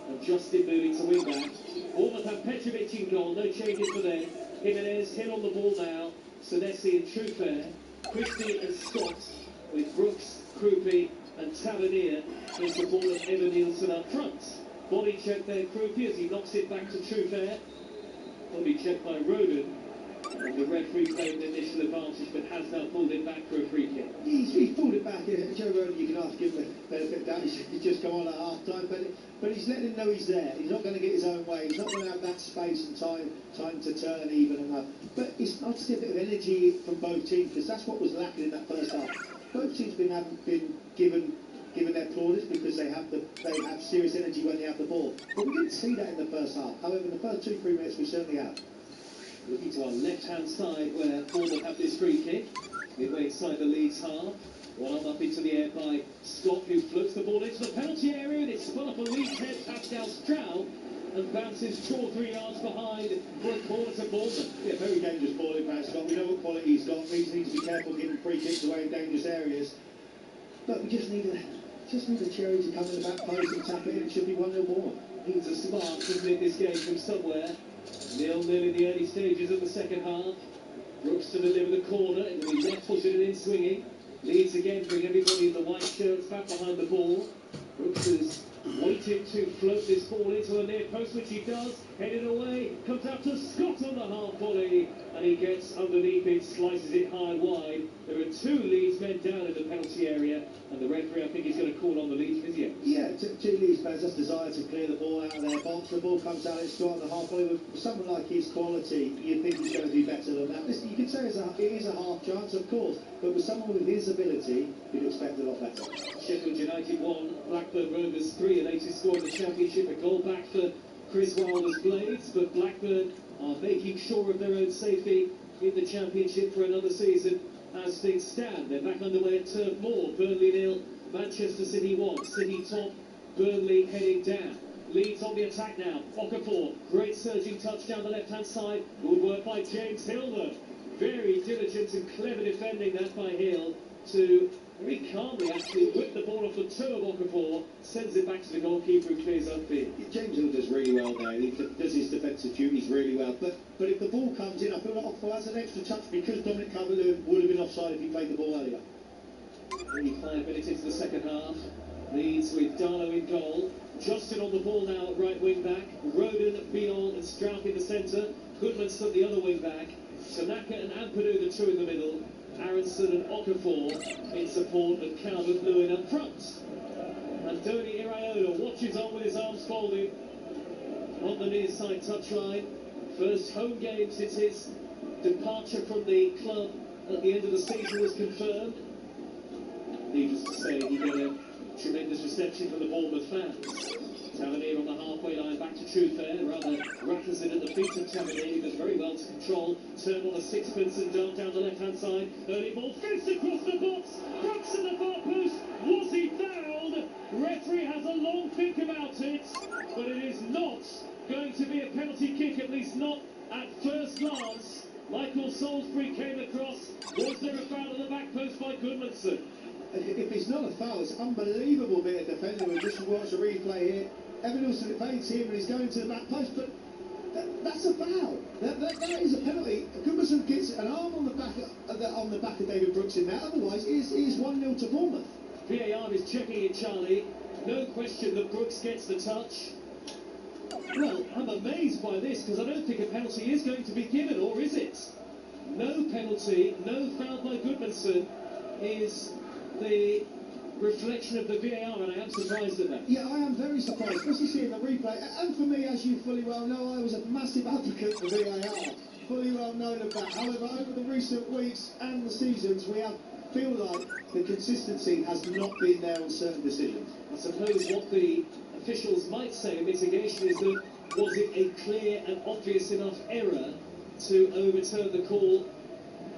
[SPEAKER 1] and Justin moving to wing back. Bournemouth have Petrovic in goal, no changes for them. Jimenez, Hill on the ball now. Senesi and Trufair, Christie and Scott, with Brooks, Krupi and Tavernier in support of Evan Nielsen up front. Body check there, Krupi, as he knocks it back to Trufair. Body check by Roden. And the referee claimed initial advantage, but has now pulled it back for a free kick.
[SPEAKER 2] He's pulled it back. Joe Roden, you can ask him the benefit of that. He's just come on at half time, but he's letting him know he's there. He's not going to get his own way. He's not going to have that space and time to turn even enough. But it's nice to see a bit of energy from both teams, because that's what was lacking in that first half. Both teams haven't been given their plaudits because they have serious energy when they have the ball. But we didn't see that in the first half. However, in the first 2-3 minutes we certainly have.
[SPEAKER 1] Looking to our left-hand side where Bournemouth have this free kick. Midway inside the Leeds half. One up into the air by Scott, who floats the ball into the penalty area, and it's spun off a Leeds head, Pascal Stroud, and bounces 2 or 3 yards behind for a corner to Bournemouth.
[SPEAKER 2] Yeah, very dangerous ball in by Scott. We know what quality he's got. We need to be careful giving free kicks away in dangerous areas. But we just need a cherry to come in the back post and tap it in. It should be 1-0 more.
[SPEAKER 1] Needs a spark, doesn't it, this game from somewhere. 0-0 in the early stages of the second half. Brooks to deliver the corner. It will be left-footed and in-swinging. Leeds again bring everybody in the white shirts back behind the ball. Brooks has waited to float this ball into a near post, which he does. Headed away, comes out to Scott on the half volley, and he gets underneath it, slices it high and wide. There are 2 Leeds men down in the penalty area, and the referee, I think, is going to call on the Leeds physio.
[SPEAKER 2] Yeah, 2 Leeds players just desire to clear the ball out of their box. The ball comes out, it's Scott on the half volley. With someone like his quality, you'd think he's going to do better than that. Listen, you could say it is a half chance, of course, but with someone with his ability, you'd expect a lot better.
[SPEAKER 1] Sheffield United 1, Blackburn Rovers 3, a latest score in the Championship. A goal back for Chris Wilder's Blades, but Blackburn are making sure of their own safety in the Championship for another season as things stand. They're back underway at Turf Moor. Burnley 0, Manchester City 1. City top, Burnley heading down. Leeds on the attack now. Okafor, great surging touch down the left-hand side. Good work by James Hill, though. Very diligent and clever defending that by Hill to very calmly actually whip the ball off the toe of Okafor, sends it back to the goalkeeper who clears upfield.
[SPEAKER 2] James Hill does really well there. He does his defensive duties really well. But if the ball comes in, I feel like Okafor has an extra touch because Dominic Calvert-Lewin would have been offside if he played the ball earlier.
[SPEAKER 1] 35 minutes into the second half. Leeds with Darlow in goal. Justin on the ball now at right wing back. Roden, Biol and Strauch in the centre. Goodmanson the other wing back. Tanaka and Ampadu the 2 in the middle. Aronson and Okafor in support of Calvert-Lewin up front. Andoni Iraola watches on with his arms folded on the near side touchline. First home game since his departure from the club at the end of the season was confirmed. Needless to say, he got a tremendous reception from the Bournemouth fans. Tavernier on the halfway line, back to Trufair, rather rattles it at the feet of Tavernier. He does very well to control, turn on a sixpence and dart down the left-hand side. Early ball, fizzed across the box, Brooks in the far post. Was he fouled? think about it, but it is not going to be a penalty kick, at least not at first glance. Michael Salisbury came across. Was there a foul at the back post by Goodmanson?
[SPEAKER 2] If it's not a foul, it's an unbelievable bit of defending. We just watch the replay here. Evan Wilson evades him and he's going to the back post, but that's a foul. That is a penalty. Goodmanson gets an arm on the back of David Brooks in that. Otherwise, it is 1-0 to Bournemouth.
[SPEAKER 1] VAR is checking it, Charlie. No question that Brooks gets the touch. Well, I'm amazed by this because I don't think a penalty is going to be given, or is it? No penalty, no foul by Goodmanson is the reflection of the VAR, and I am surprised at that.
[SPEAKER 2] Yeah, I am very surprised, especially seeing the replay. And for me, as you fully well know, I was a massive advocate for VAR. Fully well known of that. However, over the recent weeks and the seasons, we feel like the consistency has not been there on certain decisions.
[SPEAKER 1] I suppose what the officials might say in mitigation is that was it a clear and obvious enough error to overturn the call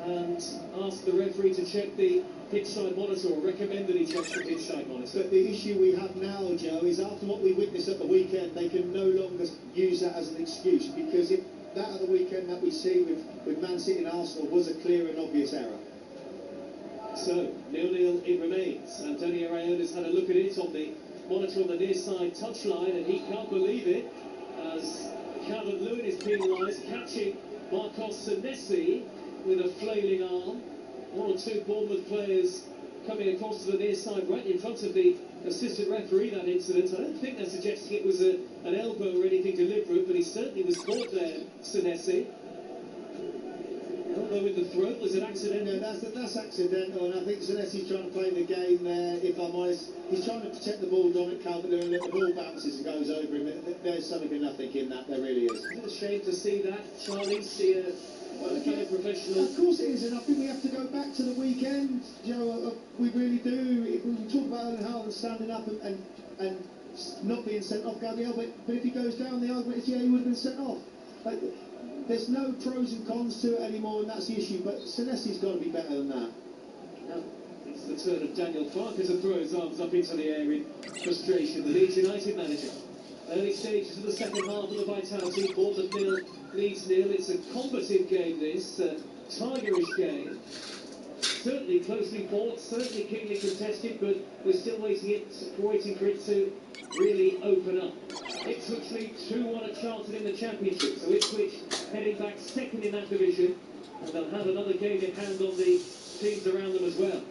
[SPEAKER 1] and ask the referee to check the pitch-side monitor, or recommend that he checks the pitch-side monitor.
[SPEAKER 2] But the issue we have now, Joe, is after what we witnessed at the weekend, they can no longer use that as an excuse, because if that at the weekend that we see with Man City and Arsenal was a clear and obvious error.
[SPEAKER 1] So, 0-0 it remains. Antonio Raiona's had a look at it on the monitor on the near side touchline, and he can't believe it as Calvert-Lewin is penalised, catching Marcos Senesi with a flailing arm. One or two Bournemouth players coming across to the near side right in front of the assistant referee, that incident. I don't think they're suggesting it was an elbow or anything deliberate, but he certainly was caught there, Senesi. Elbow in the throat, was it accidental?
[SPEAKER 2] No, that's accidental, and I think Senesi's trying to play the game there, if I'm honest. He's trying to protect the ball, Dominic Calvert-Lewin, and the ball bounces and goes over him. There's something and nothing in that, there really is.
[SPEAKER 1] It's a shame to see that, Charlie, see a fellow professional.
[SPEAKER 2] Of course it is, and I think we have to go back to the weekend, Joe. We really do. We talk about Erling Haaland standing up and not being sent off, Gabriel, but if he goes down, the argument is, yeah, he would have been sent off. There's no pros and cons to it anymore, and that's the issue, but Senesi's got to be better than that.
[SPEAKER 1] Now, it's the turn of Daniel Farke to throw his arms up into the air in frustration. The Leeds United manager. Early stages of the second half of the Vitality. Bournemouth 0, Leeds 0. It's a combative game, this. Tigerish game. Certainly closely fought, certainly keenly contested, but we're still waiting for it to really open up. Ipswich lead 2-1 at Charlton in the Championship, so Ipswich heading back second in that division, and they'll have another game in hand on the teams around them as well.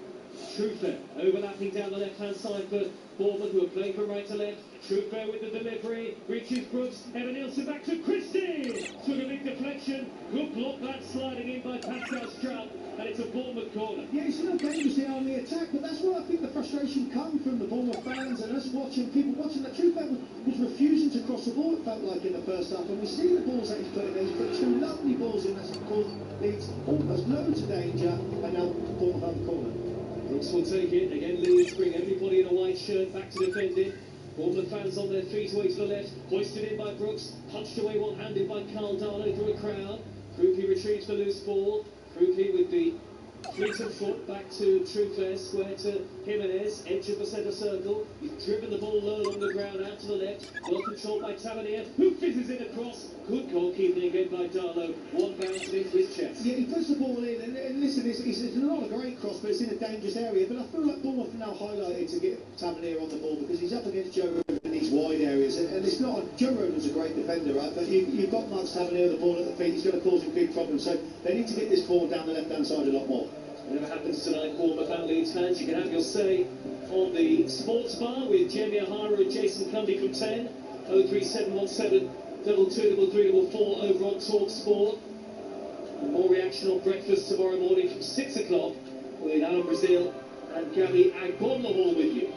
[SPEAKER 1] Truefair overlapping down the left-hand side for Bournemouth, who are playing from right to left. Truefair with the delivery, reaches Brooks, Evan Nielsen back to Christie! Took a big deflection, good block that sliding in by Pascal Strutt, and it's a Bournemouth corner.
[SPEAKER 2] Yeah, it's not dangerously on the attack, but that's where I think the frustration comes from the Bournemouth fans and us watching, people watching that. Truefair was refusing to cross the ball, it felt like, in the first half, and we see the balls that he's putting in. He's put two lovely balls in, that's caused Leeds almost loads of danger, and now Bournemouth have the corner.
[SPEAKER 1] Brooks will take it. Again, Leeds bring everybody in a white shirt back to defend it. Bournemouth fans on their feet away to the left. Hoisted in by Brooks. Punched away one-handed by Carl Darlow through a crowd. Kruki retrieves the loose ball. Kruki with the fleet of foot back to Truefair. Square to Jimenez. Edge of the centre circle. He's driven the ball low along the ground out to the left. Well controlled by Tavernier, who fizzes it across. Good goalkeeping again by Darlow. One bounce into his chest.
[SPEAKER 2] Yeah, he puts the ball in, and listen, it's not a great cross, but it's in a dangerous area. But I feel like Bournemouth now highlighted to get Tavernier on the ball because he's up against Joe Rodon in these wide areas, and it's not. Joe Rodon's a great defender, right? But you've got Max Tavernier with the ball at the feet. He's going to cause him big problems. So they need to get this ball down the left-hand side a lot more.
[SPEAKER 1] Whatever happens tonight, Bournemouth and Leeds fans, you can have your say on the sports bar with Jamie O'Hara and Jason Cundy from 10. 03717 22344 over on talkSPORT. And more reaction on breakfast tomorrow morning from 6 o'clock with Alan Brazil and Gabby Agbonlahor with you.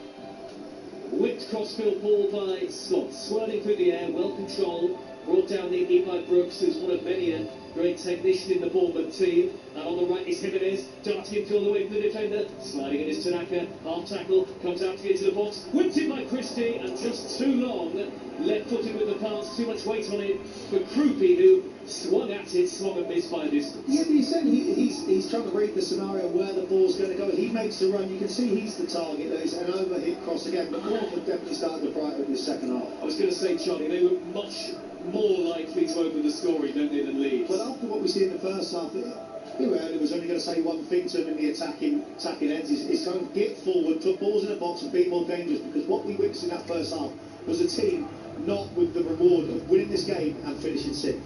[SPEAKER 1] Whipped crossfield ball by Scott, swirling through the air, well controlled, brought down neatly by Brooks, who's one of many great technician in the Bournemouth team. And on the right is Jimenez, darting infield away from the defender. Sliding in is Tanaka, half tackle, comes out to get to the box. Whipped in by Christie, and just too long. Left-footed with the pass, too much weight on it for Krupi, who swung at it, swung and missed by a distance.
[SPEAKER 2] Yeah, but you said he's trying to read the scenario where the ball's going to go. He makes the run. You can see he's the target. There's an overhit cross again. But Bournemouth definitely started to frighten in the second half.
[SPEAKER 1] I was going to say, Johnny, they were much more likely to open the scoring, don't they, than Leeds?
[SPEAKER 2] But after what we see in the first half, he was only going to say one thing to him in the attacking ends is trying to get forward, put balls in the box and be more dangerous, because what we witnessed in that first half was a team not with the reward of winning this game and finishing sixth.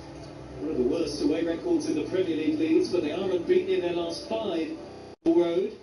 [SPEAKER 1] One of the worst away records in the Premier League, Leeds, but they are unbeaten in their last 5 road.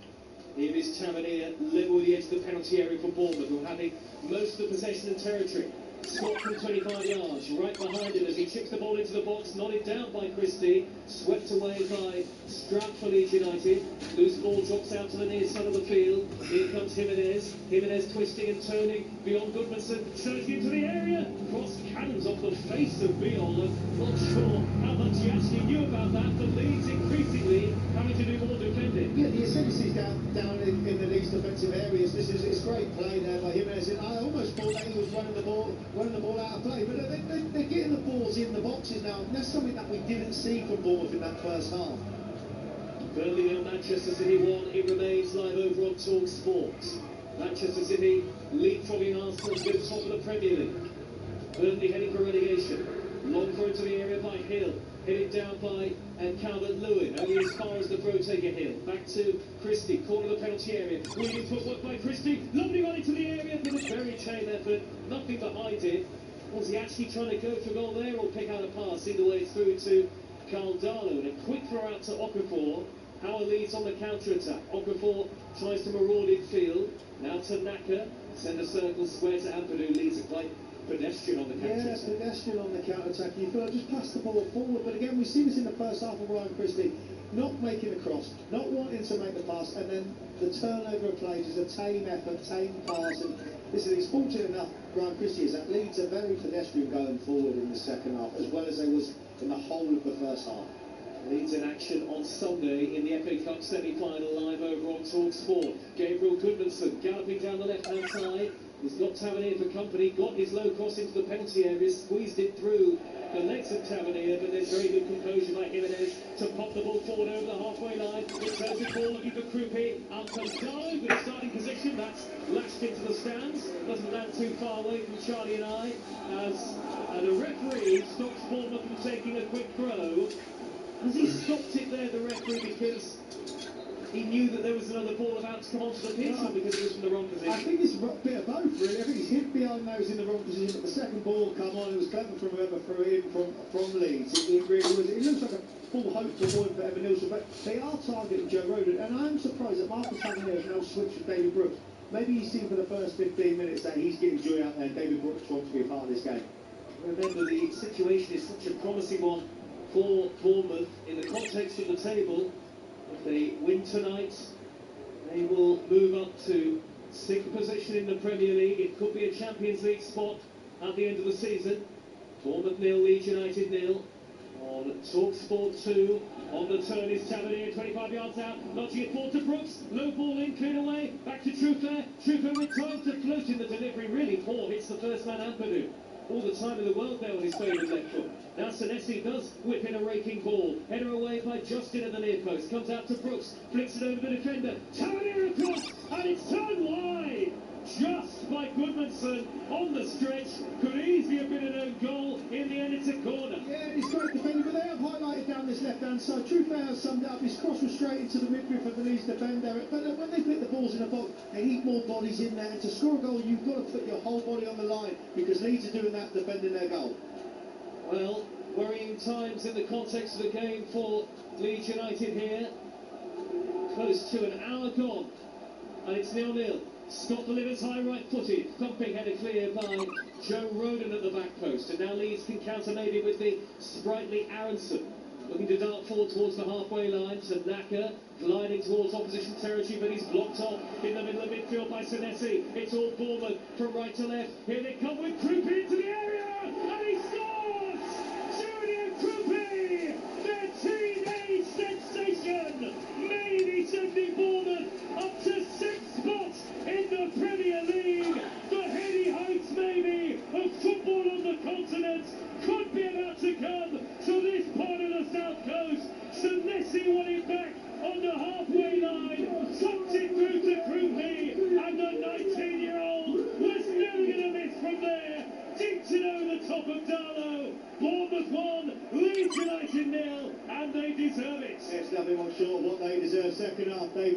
[SPEAKER 1] Here is Tavernier, level with the edge of the penalty area for Bournemouth, who are having most of the possession and territory. Scott from 25 yards, right behind him as he chips the ball into the box, nodded down by Christie, swept away by Stroud for Leeds United. Loose ball drops out to the near side of the field. Here comes Jimenez. Jimenez twisting and turning beyond Goodmanson, surging into the area. Cross cannons off the face of Beal. Not sure how much he actually knew about that, but Leeds increasingly having to do more defending.
[SPEAKER 2] Yeah, the ascendancy's down in the Leeds defensive areas. It's great play there by Jimenez. I almost thought that he was running the ball out of play, but they're getting the balls in the boxes now, and that's something that we didn't see from Bournemouth in that first half.
[SPEAKER 1] Burnley and Manchester City 1, it remains live over on talkSPORT. Manchester City leapfrogging Arsenal to the top of the Premier League. Burnley heading for relegation. Long throw into the area by Hill. Headed down by Calvert-Lewin, only as far as the throw taker Hill. Back to Christie, corner of the penalty area. Weaving footwork by Christie. Lovely run into the area, but a very chain effort. Nothing behind it. Was he actually trying to go for goal there or pick out a pass? Either way through to Caldalo. And a quick throw out to Okafor. How are Leeds on the counter-attack? Okafor tries to maraud in field. Now to Naka. Centre circle, square to Ampadu. Leeds are quite pedestrian on the counter-attack.
[SPEAKER 2] Yeah, pedestrian on the counter-attack. You feel just pass the ball forward. But again, we see this in the first half of Ryan Christie. Not making a cross, not wanting to make the pass, and then the turnover of plays is a tame effort, tame pass. And listen, he's fortunate enough, Ryan Christie, is that Leeds are very pedestrian going forward in the second half, as well as they was in the whole of the first half.
[SPEAKER 1] Leeds in action on Sunday in the FA Cup semi-final live over on talkSPORT. Gabriel Goodmanson galloping down the left-hand side. He's got Tavernier for company, got his low cross into the penalty area, squeezed it through the legs of Tavernier, but there's very good composure by Jimenez to pop the ball forward over the halfway line. It turns the ball looking for Krupi. Out comes Darlow, good starting position. That's lashed into the stands. Doesn't land too far away from Charlie and I. And a referee stops Bournemouth from taking a quick throw. Has he stopped it there, the referee, because he knew that there was another ball about to come onto the pitch, or because it was from the wrong position?
[SPEAKER 2] I think it's a bit of both, really. I think he's hit behind those in the wrong position, but the second ball come on, it was clever from whoever threw in from Leeds. It really was. It looks like a full hope for Evan Nielsen, but they are targeting Joe Rodon, and I'm surprised that Marcus Tavernier has now switched to David Brooks. Maybe he's seen for the first 15 minutes that he's getting joy out there, and David Brooks wants to be a part of this game.
[SPEAKER 1] Remember, the situation is such a promising one for Bournemouth in the context of the table. If they win tonight, they will move up to 6th position in the Premier League. It could be a Champions League spot at the end of the season. Bournemouth 0, Leeds United 0. On talkSPORT 2, on the turn is Tavernier, 25 yards out, notching it forward to Brooks. Low ball in, cleared away, back to Truffert. Truffert with time to float in the delivery, really poor. Hits the first man, Ampadu. All the time in the world there on his favourite left foot. Now Senesi does whip in a raking ball. Header away by Justin at the near post. Comes out to Brooks. Flicks it over the defender. Tavernier across. And it's turned wide. Just by Goodmanson on the stretch. Could easily have been an own goal. In the end, it's a corner.
[SPEAKER 2] Yeah, it's great defending, but they have highlighted down this left-hand side. Truffert has summed it up. His cross was straight into the midfield for the Leeds defender. But when they put the balls in the box, they need more bodies in there. And to score a goal, you've got to put your whole body on the line, because Leeds are doing that, defending their goal.
[SPEAKER 1] Well, worrying times in the context of the game for Leeds United here. Close to an hour gone, and it's 0-0. Scott delivers high right-footed, thumping header clear by Joe Rodon at the back post, and now Leeds can counter maybe with the sprightly Aronson. Looking to dart forward towards the halfway line, to Naka, gliding towards opposition territory, but he's blocked off in the middle of midfield by Senesi. It's all Bournemouth from right to left. Here they come with Krupi into the area, and he scores! Junior Krupi!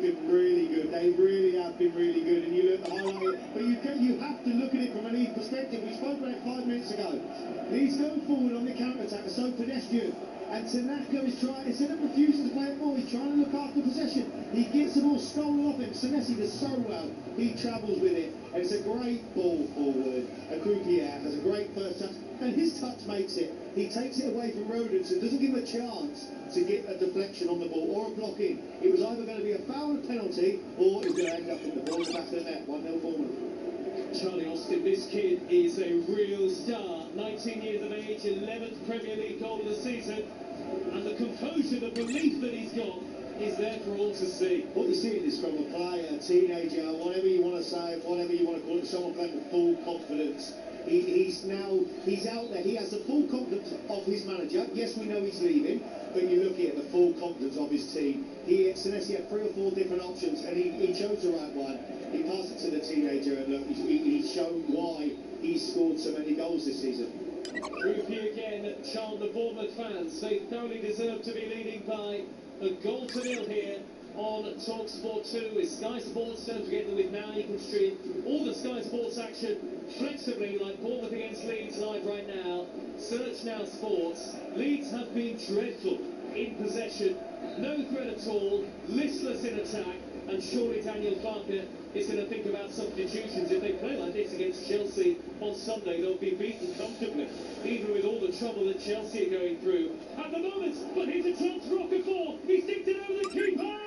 [SPEAKER 2] they've been really good. They really have been really good. And you look at the highlight, but you have to look at it from a Leeds perspective. We spoke about it 5 minutes ago. Leeds going forward on the counter-attack are so pedestrian. And Tanaka is trying, instead of refusing to play it more, he's trying to look after possession. He gets the ball stolen off him. Senesi does so well. He travels with it. And it's a great ball forward. Akrupier has a great first touch. And his touch makes it. He takes it away from Rodents and doesn't give him a chance to get a deflection on the ball or a block in. It was either going to be a foul and a penalty or it was going to end up in the ball in the back of the net. 1-0 Bournemouth.
[SPEAKER 1] Charlie Austin, this kid is a real star. 19 years of age, 11th Premier League goal of the season. And the composure, the belief that he's got is there for all to see.
[SPEAKER 2] What you're seeing is from a player, a teenager, whatever you want to say, whatever you want to call it, someone playing with full confidence. He's out there. He has the full confidence of his manager. Yes, we know he's leaving, but you look at the full confidence of his team. Senesi had 3 or 4 different options, and he chose the right one. He passed it to the teenager, and look, he's shown why he's scored so many goals this season.
[SPEAKER 1] Proof here again, Charles, the Bournemouth fans, they thoroughly deserve to be leading by a 1-0 here on talkSPORT 2 with Sky Sports. Don't forget that with now you can stream all the Sky Sports action flexibly, like Bournemouth against Leeds live right now. Search Now Sports. Leeds have been dreadful in possession, no threat at all, listless in attack, and surely Daniel Farker is going to think about substitutions. If they play like this against Chelsea on Sunday, they'll be beaten comfortably, even with all the trouble that Chelsea are going through at the moment. But here's a chance for Okafor. He's dipped it over the keeper.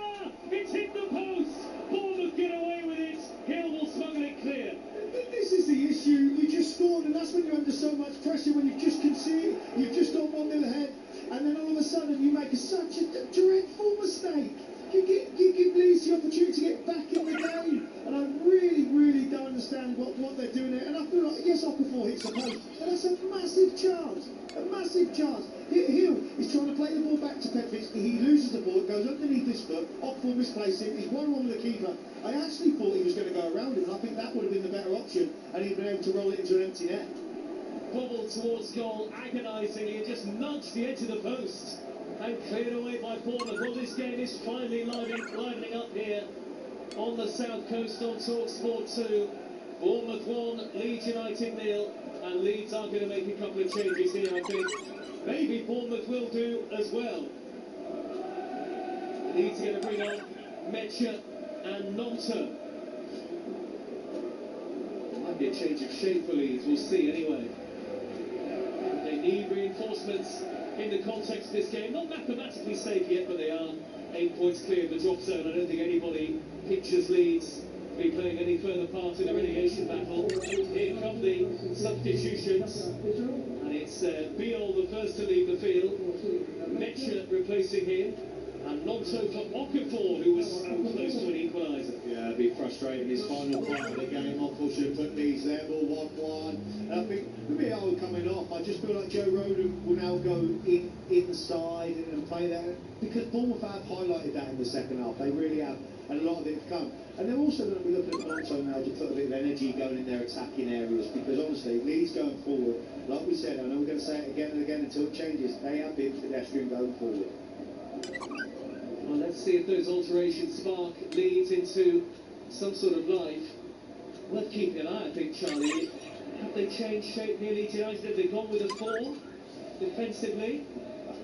[SPEAKER 1] It's hit the post. Bournemouth get away with it. Hill will smuggle it clear.
[SPEAKER 2] But this is the issue. You just scored, and that's when you're under so much pressure, when you've just conceded, you've just gone 1-0 ahead, and then all of a sudden you make such a dreadful mistake. You give Leeds the opportunity to get back in the game, and I really don't understand what they're doing there. And I feel like, yes, Okafor hits the post, but that's a massive chance. A massive chance. Hill is trying to play the ball back to Petrovic. He loses the ball, it goes underneath his foot. Okafor misplaces it. He's 1-1 with the keeper. I actually thought he was going to go around him, and I think that would have been the better option, and he'd been able to roll it into an empty net.
[SPEAKER 1] Bobble towards goal, agonisingly, and just nudged the edge of the post. And cleared away by Bournemouth. Well, this game is finally livening up here on the south coast on talkSPORT 2. Bournemouth 1, Leeds United 0, and Leeds are going to make a couple of changes here, I think. Maybe Bournemouth will do as well. Leeds are going to bring on Mecha and Nonto. Might be a change of shape for Leeds, we'll see anyway. They need reinforcements in the context of this game. Not mathematically safe yet, but they are 8 points clear of the drop zone. I don't think anybody pictures Leeds be playing any further part in the relegation battle. Here come the substitutions, and it's Beal the first to leave the field. Mecha replacing him, and Nonto for Okafor, who was so close to an equaliser.
[SPEAKER 2] Yeah, it'd be frustrating. His final part of the game, Okafor should have put Leeds level 1-1. And I think with Beal coming off, I just feel like Joe Rodon will now go inside and play that, because Bournemouth have highlighted that in the second half. They really have, and a lot of it have come. And they're also going to be looking at Nonto now to put a bit of energy going in their attacking areas, because honestly, Leeds going forward, like we said, I know we're going to say it again and again until it changes, they have been pedestrian going forward.
[SPEAKER 1] Well, let's see if those alterations spark Leeds into some sort of life. Worth keeping an eye, I think, Charlie. Have they changed shape here, Leeds United? Have they gone with a 4 defensively?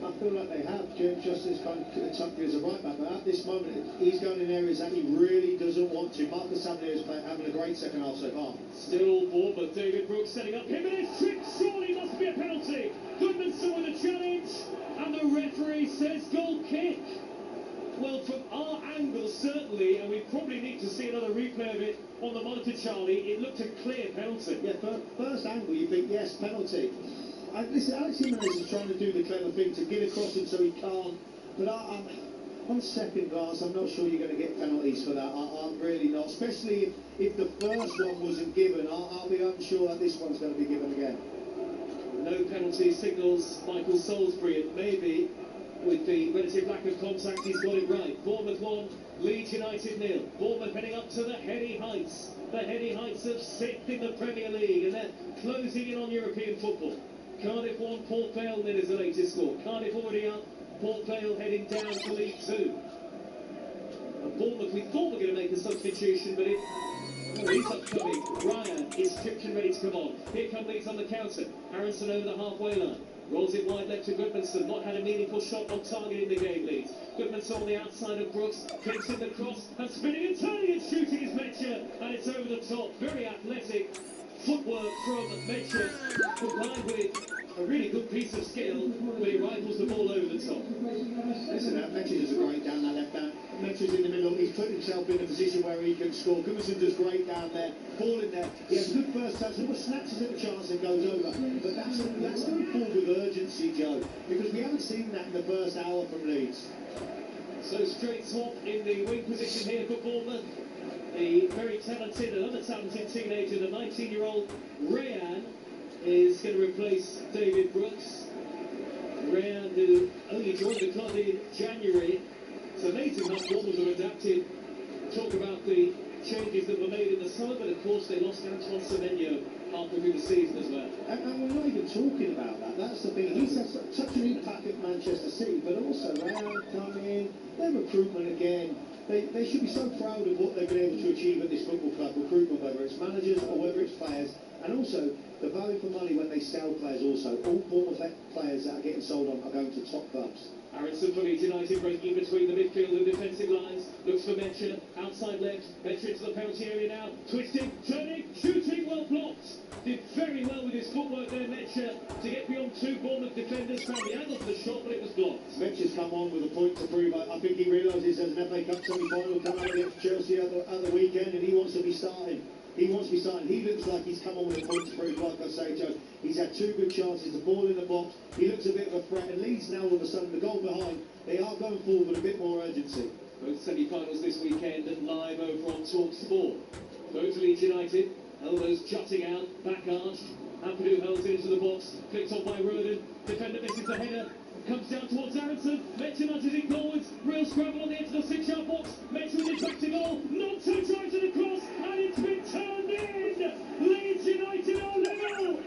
[SPEAKER 2] I feel like they have. Just as kind of tucked as a right back, but at this moment, he's going in areas that he really doesn't want to. Marcus Hamner is having a great second half so far.
[SPEAKER 1] Still Bournemouth. David Brooks setting up. Jimenez trips. Surely must be a penalty. Goodmanson with a challenge, and the referee says goal kick. Well, from our angle, certainly, and we probably need to see another replay of it on the monitor, Charlie, it looked a clear penalty.
[SPEAKER 2] Yeah, first angle, you think, yes, penalty. Listen, Alex Jimenez is trying to do the clever thing to get across him so he can't, but on second glance, I'm not sure you're going to get penalties for that. I'm really not, especially if the first one wasn't given. I'll be unsure that this one's going to be given again.
[SPEAKER 1] No penalty signals Michael Salisbury, and maybe with the relative lack of contact, he's got it right. Bournemouth 1, Leeds United 0. Bournemouth heading up to the heady heights of 6th in the Premier League, and they're closing in on European football. Cardiff 1, Port Vale 0 is the latest score. Cardiff already up, Port Vale heading down to League 2. A Bournemouth, we thought were going to make a substitution, but he's upcoming. Ryan is stripped and ready to come on. Here come Leeds on the counter. Aronson over the halfway line. Rolls it wide left to Goodmanson. Not had a meaningful shot on target in the game, Leeds. Goodmanson on the outside of Brooks. Flicks in the cross. And spinning and turning and shooting is Metcher. And it's over the top. Very athletic footwork from Metcher. Combined with a really good piece of skill, but he rifles the ball over the top.
[SPEAKER 2] Listen, Metcher does a great down that left hand. Metcher's in the middle. He's put himself in a position where he can score. Goodmanson does great down there. Ball in there. He has a good first touch. Little snatches at the chance and goes over. But that's going forward with urgency, Joe, because we haven't seen that in the first hour from Leeds.
[SPEAKER 1] So straight swap in the wing position here for Bournemouth. The very talented, another talented teenager, the 19-year-old Rayan, is going to replace David Brooks. Rayan, who only joined the club in January. So amazing how Bournemouth have adapted. Talk about the changes that were made in the summer, but of course they lost Antoine Semenyo halfway through the season as well.
[SPEAKER 2] And we're not even talking about that. That's the thing. He's had such an impact at Manchester City, but also Rayan coming in, their recruitment again. They should be so proud of what they've been able to achieve at this football club, recruitment, whether it's managers or whether it's players, and also the value for money when they sell players also. All Bournemouth players that are getting sold on are going to top clubs.
[SPEAKER 1] Aronson for Leeds United breaking between the midfield and defensive lines. Looks for Metcher, outside left. Metcher into the penalty area now. Twisting, turning, shooting, well blocked. Did very well with his footwork there, Metcher, to get beyond two Bournemouth defenders. Found the angle for the shot, but it was blocked.
[SPEAKER 2] Metcher's come on with a point to prove. I think he realises there's an FA Cup semi-final coming up against Chelsea at the weekend, and he wants to be starting. He wants to be starting. He looks like he's come on with a point to prove, like I say, Joe. He's had two good chances, the ball in the box. He looks a bit of a threat, and Leeds now all of a sudden, the goal behind, they are going forward with a bit more urgency.
[SPEAKER 1] Both semi-finals this weekend and live over on talkSPORT. Both Leeds United, elbows jutting out, back arched. Ampadu holds it into the box, clicked on by Roden. Defender misses the header, comes down towards Aronson. Metcher nudges it forwards, real scramble on the edge of the 6-yard box. Metcher with his back to goal, not so tries to the cross, and it's been turned in. Leeds United 0-0.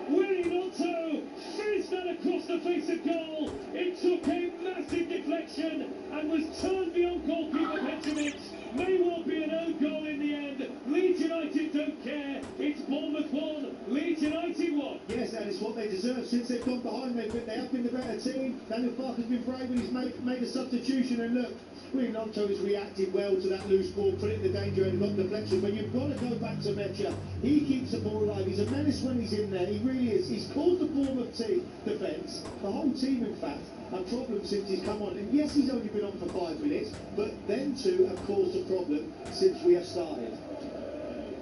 [SPEAKER 1] Willie Nonto fizzed that across the face of goal. It took a massive deflection and was turned beyond goalkeeper Petrovic. May well be an own goal in the end. Leeds United don't care. It's Bournemouth 1, Leeds United 1.
[SPEAKER 2] Yes, and it's what they deserve since they've gone behind. They have been the better team. Daniel Parker's been brave when he's made a substitution, and look, Willie Nonto has reacted well to that loose ball, put it in the danger and got deflection. But you've got to go back to Metcher. He keeps the ball alive. He's a menace when he's in there. He really is. He's caused the Bournemouth team defence, the whole team in fact, a problem since he's come on. And yes, he's only been on for 5 minutes, but them two have caused a problem since we have started.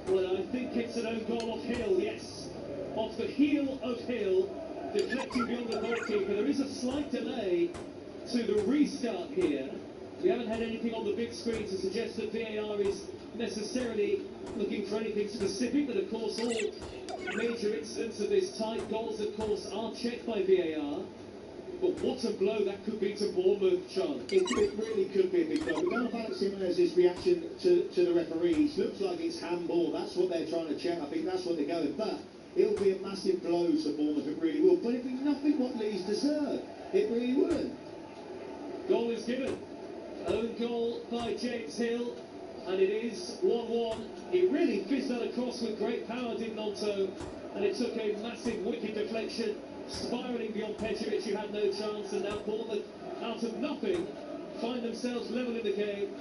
[SPEAKER 1] Well, I think it's an own goal off Hill, yes. Off the heel of Hill, deflecting beyond the goalkeeper. There is a slight delay to the restart here. We haven't had anything on the big screen to suggest that VAR is necessarily looking for anything specific, but of course all major incidents of this type, goals of course are checked by VAR. But what a blow that could be to Bournemouth, Sean.
[SPEAKER 2] It really could be a big blow. But now Alex Jimenez's reaction to the referees looks like it's handball. That's what they're trying to check. I think that's what they're going. But it'll be a massive blow to Bournemouth. It really will. But it'll be nothing what Leeds deserve. It really wouldn't.
[SPEAKER 1] Goal is given. Own goal by James Hill. And it is 1-1. He really fizzed that across with great power, did Nonto. And it took a massive wicked deflection. Spiralling beyond Petrovic, who had no chance, and now Bournemouth, out of nothing, find themselves level in the game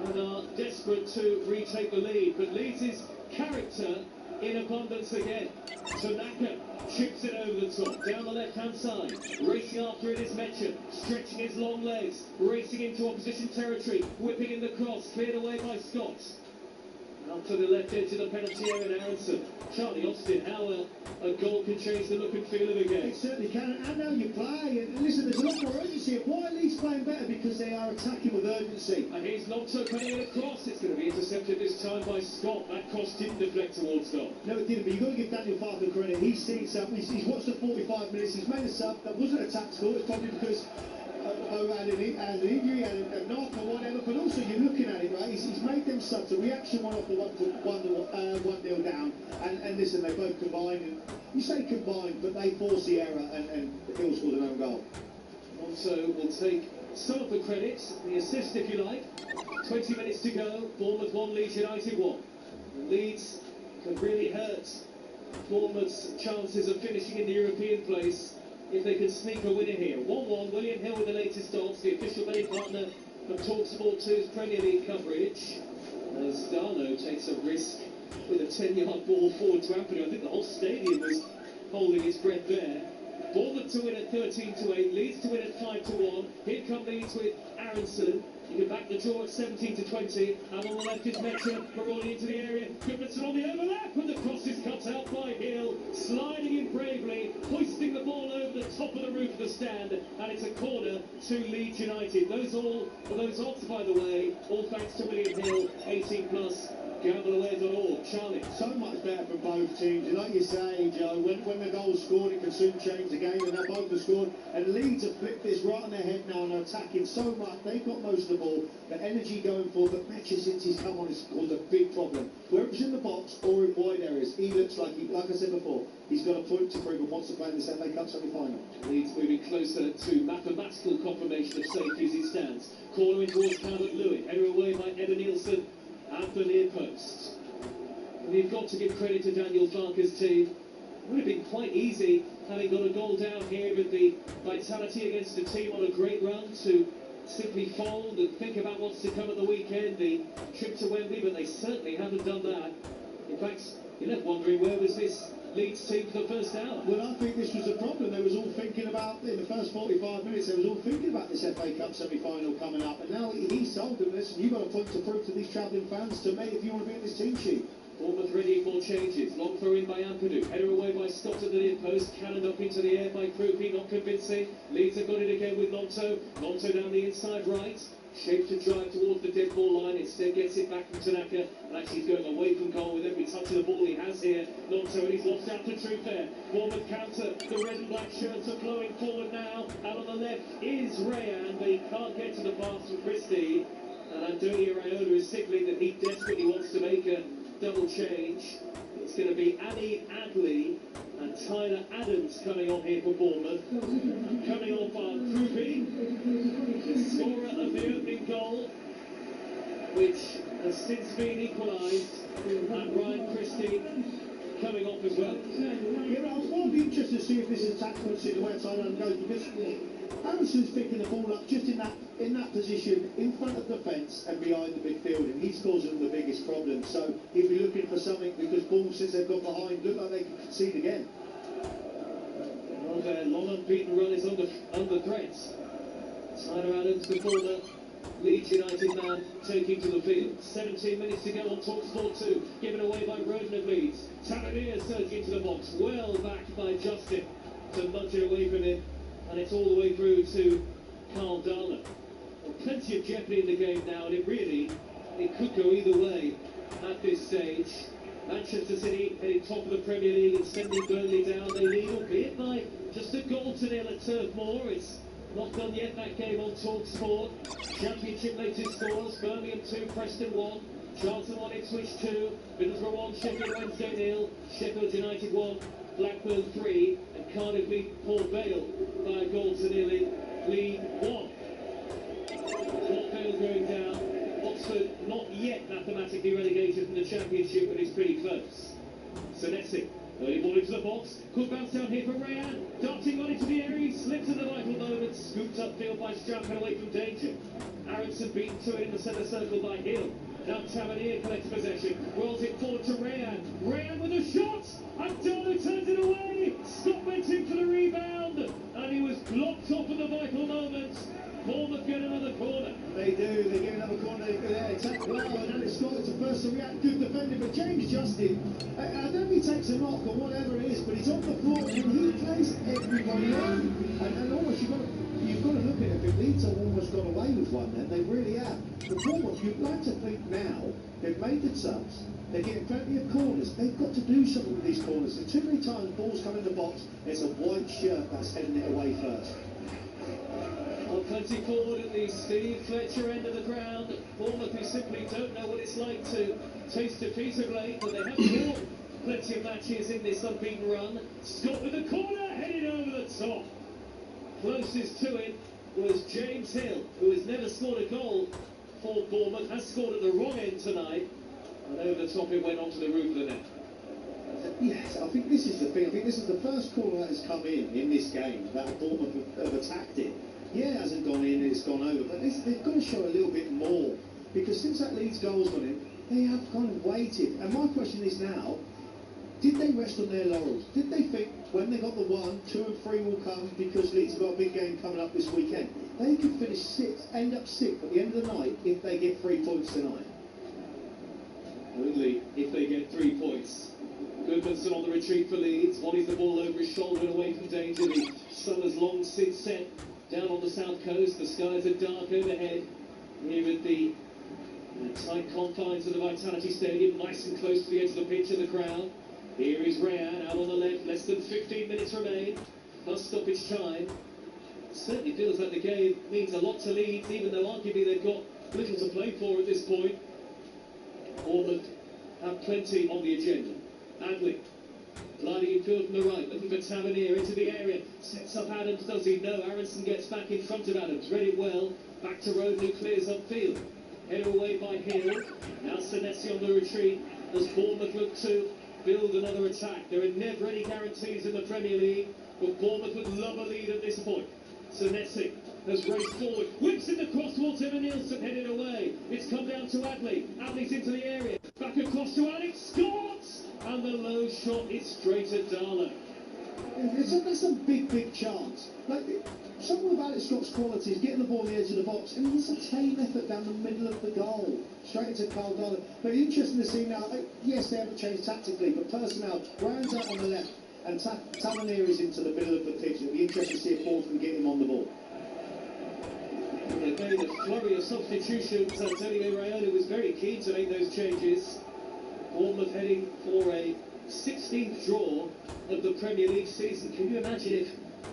[SPEAKER 1] and are desperate to retake the lead. But Leeds' character in abundance again. Tanaka chips it over the top, down the left-hand side. Racing after it is Metcher, stretching his long legs, racing into opposition territory, whipping in the cross, cleared away by Scott. Out to the left edge of the penalty area, and Aronson. Charlie Austin, how a goal can change the look and feel of a game.
[SPEAKER 2] It certainly can, and now you play. And listen, there's a lot more urgency. Why are Leeds playing better? Because they are attacking with urgency.
[SPEAKER 1] And here's Nonto coming in across. It's going to be intercepted this time by Scott. That cross didn't deflect towards goal.
[SPEAKER 2] No, it didn't, but you've got to give Daniel Parker credit. He's seen something. He's watched the 45 minutes. He's made a sub. That wasn't a tactical. It's probably because had an injury, had a knock or whatever, but also you're looking at it, right? He's made them subs. The reaction went off the 1-0 down, and listen, they both combined. And you say combined, but they forced the error, and Hill scored an own goal.
[SPEAKER 1] Monto will take some of the credit, the assist if you like. 20 minutes to go, Bournemouth 1, Leeds United 1. Leeds could really hurt Bournemouth's chances of finishing in the European place if they can sneak a winner here. 1-1, William Hill with the latest odds, the official betting partner of talkSPORT 2's Premier League coverage. As Darno takes a risk with a 10-yard ball forward to Anthony. I think the whole stadium was holding its breath there. Bournemouth to win at 13-8, Leeds to win at 5-1. Here come Leeds with Aronson. You can back the draw at 17-20. And on the left is Metcher, rolling into the area. Goodmanson on the overlap, and the cross is cut out by Hill, sliding in bravely, hoisting the ball over the top of the roof of the stand, and it's a corner to Leeds United. Those odds, by the way, all thanks to William Hill, 18+. Gambleaware.org. Charlie.
[SPEAKER 2] So much better for both teams. Like you say, Joe, when the goal's scored, it can soon change the game, and now both have scored. And Leeds have flipped this right on their head now and are attacking so much. They've got most of the ball, the energy going forward, but Metcher, since he's come on, has caused a big problem. Whether it's in the box or in wide areas, he looks like I said before, he's got a point to prove and wants to play in this FA Cup semi-final.
[SPEAKER 1] Leeds moving closer to mathematical confirmation of safety as it stands. Cornering towards Calvert-Lewin. Header away by Evan Nielsen at the near post. And you've got to give credit to Daniel Farke's team. It would have been quite easy, having got a goal down here with the vitality against a team on a great run, to simply fold and think about what's to come at the weekend, the trip to Wembley, but they certainly haven't done that. In fact, you're left wondering, where was this Leeds team for the first hour?
[SPEAKER 2] Well, I think this was the problem. They was all thinking about, in the first 45 minutes, they was all thinking about this FA Cup semi-final coming up, and now he sold them this, and you've got a point to prove to these travelling fans to make if you want to be in this team sheet.
[SPEAKER 1] Bournemouth ready for changes. Long throw in by Ampadu. Header away by Scott at the near post. Cannoned up into the air by Krupi, not convincing. Leeds have got it again with Nonto. Nonto down the inside right. Shaped to drive towards the dead ball line. Instead gets it back from Tanaka. And actually he's going away from goal with every touch of the ball he has here. Nonto, and he's lost out to Trufair. Bournemouth counter. The red and black shirts are flowing forward now. And on the left is Rayan, but he can't get to the pass from Christie. And Antonio Raiola is signaling that he desperately wants to make a double change. It's going to be Annie Adley and Tyler Adams coming on here for Bournemouth. Coming off on Krupi, the scorer of the opening goal, which has since been equalised, and Ryan Christie coming off as well.
[SPEAKER 2] Yeah, but I was more interested to see if this is a tactical see the way Tyler Adams goes, because Harrison's picking the ball up just in that position, in front of the fence and behind the midfield, and he's causing them the biggest problem. So he'll be looking for something, because Bournemouth, since they've got behind, look like they can concede again.
[SPEAKER 1] Well, their long unbeaten run is under threat. Tyler Adams, the former Leeds United man, taking to the field. 17 minutes to go on talkSPORT 2, given away by Roden of Leeds. Tavernier surging into the box, well backed by Justin to nudge it away from him, and it's all the way through to Carl Darler. Well, plenty of jeopardy in the game now, and it could go either way at this stage. Manchester City heading top of the Premier League and sending Burnley down. They lead, albeit by just a goal to nil at Turf Moor. It's not done yet, that game on talkSPORT. Championship latest scores: Birmingham 2, Preston 1, Charlton 1, Ipswich 2, Middlesbrough 1, Sheffield Wednesday 0, Sheffield United 1, Blackburn 3, and Cardiff lead Port Vale by a goal to nil in League 1. Port Vale going down. Oxford not yet mathematically relegated from the Championship, but it's pretty close. Senesi, early ball into the box, could bounce down here for Rayan, darting on into the area, he slips at the vital moment, scooped upfield by Strauchan away from danger. Aronson beaten to it in the centre circle by Hill. Now Tavernier collects possession, rolls it forward to Rayan. Rayan with a shot, and Darno turns it away. Scott went in for the rebound, and he was blocked off at the vital moment. Bournemouth get another corner.
[SPEAKER 2] They do, they get another corner, they attack well, and Alex Scott is the first to react, good defender, but James Justin, I don't know if he takes a knock or whatever it is, but he's on the floor and he plays everybody on, and almost you've got to look at it, if Leeds have almost got away with one then, they really have. The Bournemouth, you'd like to think now, they've made the subs, they're getting plenty of corners, they've got to do something with these corners, and too many times balls come in the box, it's a white shirt that's heading it away first.
[SPEAKER 1] Well, plenty forward at the Steve Fletcher end of the ground. Bournemouth, who simply don't know what it's like to taste defeat of late, but they have won plenty of matches in this unbeaten run. Scott with the corner, headed over the top. Closest to it was James Hill, who has never scored a goal for Bournemouth, has scored at the wrong end tonight, and over the top it went onto the roof of the net.
[SPEAKER 2] Yes, I think this is the thing. I think this is the first corner that has come in this game that Bournemouth have attacked it. Yeah, it hasn't gone in, it's gone over, but they've got to show a little bit more, because since that Leeds goal's gone in, they have kind of waited. And my question is now, did they rest on their laurels? Did they think when they got the 1, 2 and 3 will come because Leeds have got a big game coming up this weekend? They could finish 6th, end up 6th at the end of the night if they get 3 points tonight.
[SPEAKER 1] Only if they get 3 points. Goodmanson on the retreat for Leeds. Volleys the ball over his shoulder and away from danger. The sun has long since set down on the south coast. The skies are dark overhead here at the tight confines of the Vitality Stadium, nice and close to the edge of the pitch and the crowd. Here is Rayan out on the left. Less than 15 minutes remain. Plus stoppage time. It certainly feels like the game means a lot to Leeds, even though arguably they've got little to play for at this point. Bournemouth have plenty on the agenda. Adley, gliding infield from the right, looking for Tavernier into the area. Sets up Adams, does he? No, Aronson gets back in front of Adams. Read it well. Back to Roden, who clears upfield. Header away by Hill. Now Senesi on the retreat as Bournemouth look to build another attack. There are never any guarantees in the Premier League, but Bournemouth would love a lead at this point. Senesi has raced forward, whips in the cross towards Evan Nielsen, headed away. It's come down to Adley. Adley's into the area. Back across to Alex, scores! And the low shot is straight at Darlow.
[SPEAKER 2] That's a big chance. Like, something about it, Scott's quality is getting the ball on the edge of the box, and it's a tame effort down the middle of the goal, straight into Carl Darlow. But interesting to see now, yes, they haven't changed tactically, but personnel, Ryan's out on the left, and Tavernier is into the middle of the pitch. It'll be interesting to see if Bournemouth can get him on the ball.
[SPEAKER 1] They've made a flurry of substitutions. Antonio Raiola was very keen to make those changes. Bournemouth heading for a 16th draw of the Premier League season. Can you imagine if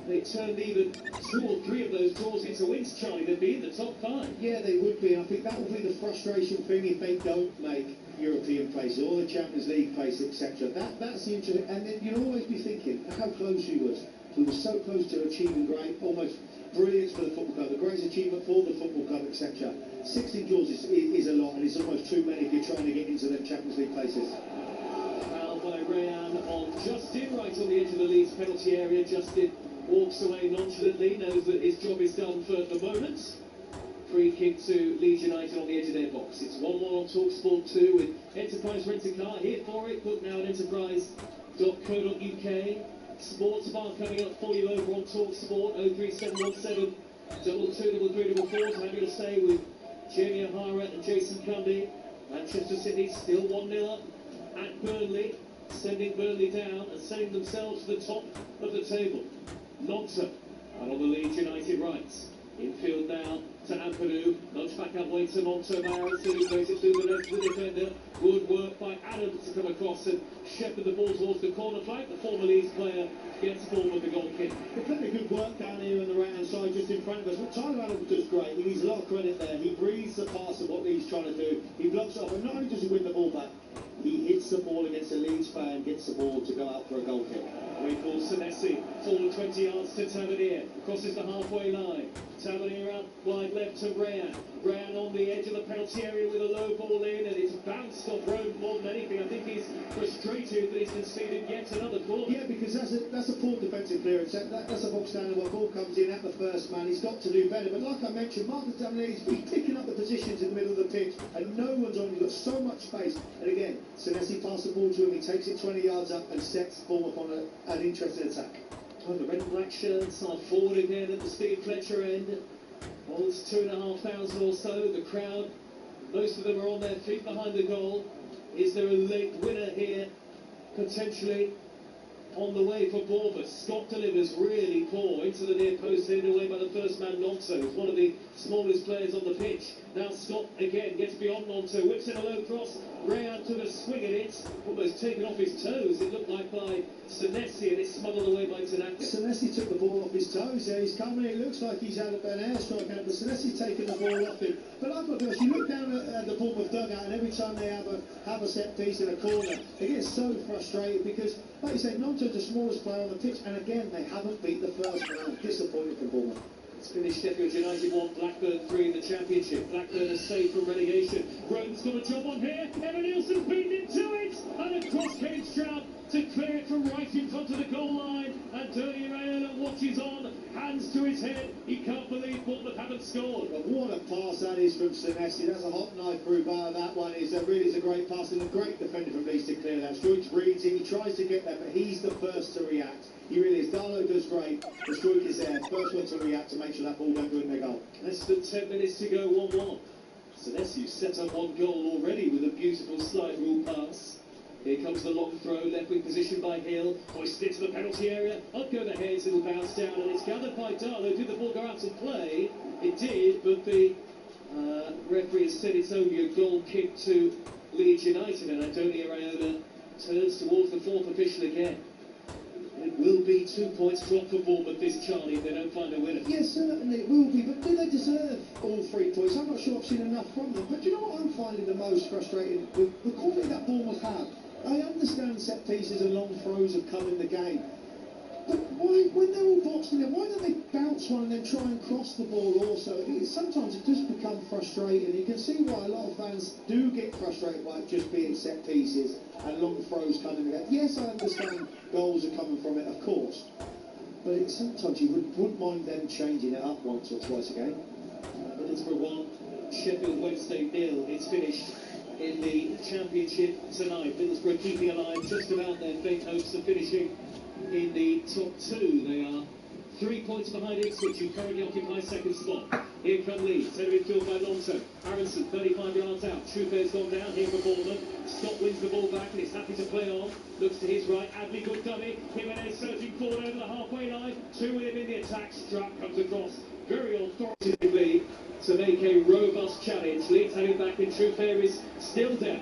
[SPEAKER 1] they turned even 2 or 3 of those draws into wins, Charlie? They'd be in the top 5.
[SPEAKER 2] Yeah, they would be. I think that will be the frustration thing if they don't make European places or the Champions League place, etc. That's the interesting. And then you'll always be thinking how close he was. He was so close to achieving great, almost brilliance for the football club, the greatest achievement for the football club, etc. 16 draws is a lot, and it's almost too many if you're trying to get into the Champions League places.
[SPEAKER 1] Foul by Rayan on Justin, right on the edge of the Leeds penalty area. Justin walks away nonchalantly, knows that his job is done for the moment. Free kick to Leeds United on the edge of their box. It's 1-1 on talkSPORT 2 with Enterprise Rent-A-Car. Here for it, book now at enterprise.co.uk. Sports Bar coming up for you over on talkSPORT. 03717 223344 to have your say with Jamie O'Hara and Jason Cundy. Manchester City still 1-0 up at Burnley, sending Burnley down and sending themselves to the top of the table. Nonto out on the Leeds United rights. Infield now to Ampadu. Nudge back up way to Nonto Aronson, who plays it through the left of the defender. Good work by Adams to come across and shepherd the ball towards the corner flag. The former Leeds player gets ball with the goal kick.
[SPEAKER 2] They're plenty of good work down here on the right-hand side, just in front of us. What Tyler Adams does great. He needs a lot of credit there. He reads the pass of what Leeds trying to do. He blocks it off, and not only does he win the ball back, he hits the ball against a Leeds player and gets the ball to go out for a goal kick.
[SPEAKER 1] Recalls Senesi, forward 20 yards to Tavernier, crosses the halfway line. Tavernier out wide left to Rayan. Rayan on the edge of the penalty area with a low ball in, and it's bounced off Roden more than anything. I think he's frustrated that he's conceded yet another corner.
[SPEAKER 2] Yeah, because that's a poor defensive clearance. That's a box standard where ball comes in at the first man. He's got to do better. But like I mentioned, Marcus Tavernier, he's picking up the positions in the middle of the pitch, and no one's on him. He's got so much space. And again, Senesi passes the ball to him. He takes it 20 yards up and sets Bournemouth on an interesting attack.
[SPEAKER 1] Oh, the red and black shirts are forward again at the Steve Fletcher end. Holds 2,500 or so. The crowd, most of them are on their feet behind the goal. Is there a late winner here? Potentially on the way for Bournemouth. Scott delivers really poor into the near post, hidden away by the first man, Nonto. He's one of the smallest players on the pitch. Now Scott again gets beyond Nonto, whips in a low cross. Rayan took a swing at it, almost taken off his toes, it looked like, by Senesi, and it's smuggled away by Tanaka.
[SPEAKER 2] Senesi took the ball off his toes there. He's coming, it looks like he's had an airstrike out, but Senesi's taken the ball off him. But I've got to be honest, you look down at the Bournemouth dugout, and every time they have a set piece in a corner, they get so frustrated because, like you say, Nonto's the smallest player on the pitch, and again, they haven't beat the first round. Disappointing for Bournemouth.
[SPEAKER 1] It's finished. Sheffield United 1, Blackburn 3 in the Championship. Blackburn is saved from relegation. Roden's got a job on here. Emma Nielsen beat him to it. And across came Stroud to clear it from right in front of the goal line. And Tony Raiola watches on, hands to his head. He can't believe Bournemouth haven't scored.
[SPEAKER 2] But what a pass that is from Senesi. That's a hot knife through bar. That one is really is a great pass and a great defender from Leeds to clear that. Struijk reads it. He tries to get there, but he's the first to react. He really is. Darlow does great. The Struijk is there. First one to react to make sure that ball don't go in their goal.
[SPEAKER 1] Less than 10 minutes to go, 1-1. Senesi set up one goal already with a beautiful slide rule pass. Here comes the long throw, left wing position by Hill. Hoisted into the penalty area. Up go the heads, it'll bounce down, and it's gathered by Darlow. Did the ball go out to play? It did, but the referee has said it's only a goal kick to Leeds United, and Antonio Raiola turns towards the fourth official again. It will be 2 points drop for Bournemouth this, Charlie, if they don't find a winner.
[SPEAKER 2] Yes, certainly it will be, but do they deserve all 3 points? I'm not sure I've seen enough from them, but do you know what I'm finding the most frustrating? With the quality that Bournemouth have. I understand set pieces and long throws have come in the game, but why, when they're all boxed in there, why don't they bounce one and then try and cross the ball also? Sometimes it does become frustrating. You can see why a lot of fans do get frustrated by it just being set pieces and long throws coming in the game. Yes, I understand goals are coming from it, of course, but sometimes you wouldn't mind them changing it up once or twice a game.
[SPEAKER 1] Middlesbrough 1, Sheffield Wednesday 0. It's finished in the Championship tonight. Middlesbrough keeping alive just about their faint hopes of finishing in the top 2. They are 3 points behind Ipswich, who currently occupy second spot. Here come Leeds, centre midfield by Lonto. Aronson, 35 yards out. Truffet's gone down here for Bournemouth. Scott wins the ball back and is happy to play on. Looks to his right, Adley, good dummy. Jimenez surging forward over the halfway line. 2 with him in the attack. Struck comes across very authoritatively to make a robust challenge. Leeds having back in Truffet is still down.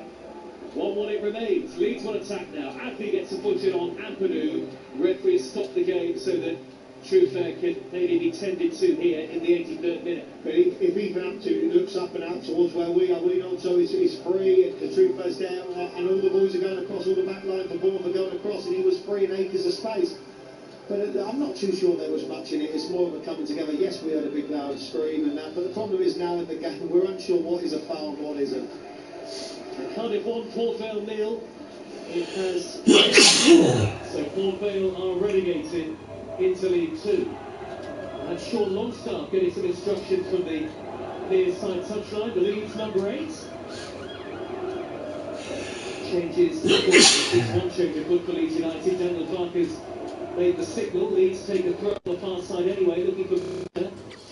[SPEAKER 1] 1-1 it remains. Leeds will attack now. Adley gets a foot in on Ampadu. Referee has stopped the game so that Truffet can maybe be tended to here in the 83rd minute.
[SPEAKER 2] But if even up to looks up and out towards where we are, we know so it's free, and the Truffet's down, and all the boys are going across, all the back line for Bournemouth are going across, and he was free in acres of space. But I'm not too sure there was much in it. It's more of a coming together. Yes, we heard a big loud scream and that, but the problem is now in the game, we're unsure what is a foul and what isn't.
[SPEAKER 1] Cardiff 1, Port Vale 0. It has so Port Vale are relegated into League 2. And Sean Longstaff getting some instructions from the near side touchline. The Leeds number 8 changes. One change of foot for Leeds United. Daniel Clark has made the signal. Leeds take a throw on the far side anyway, looking for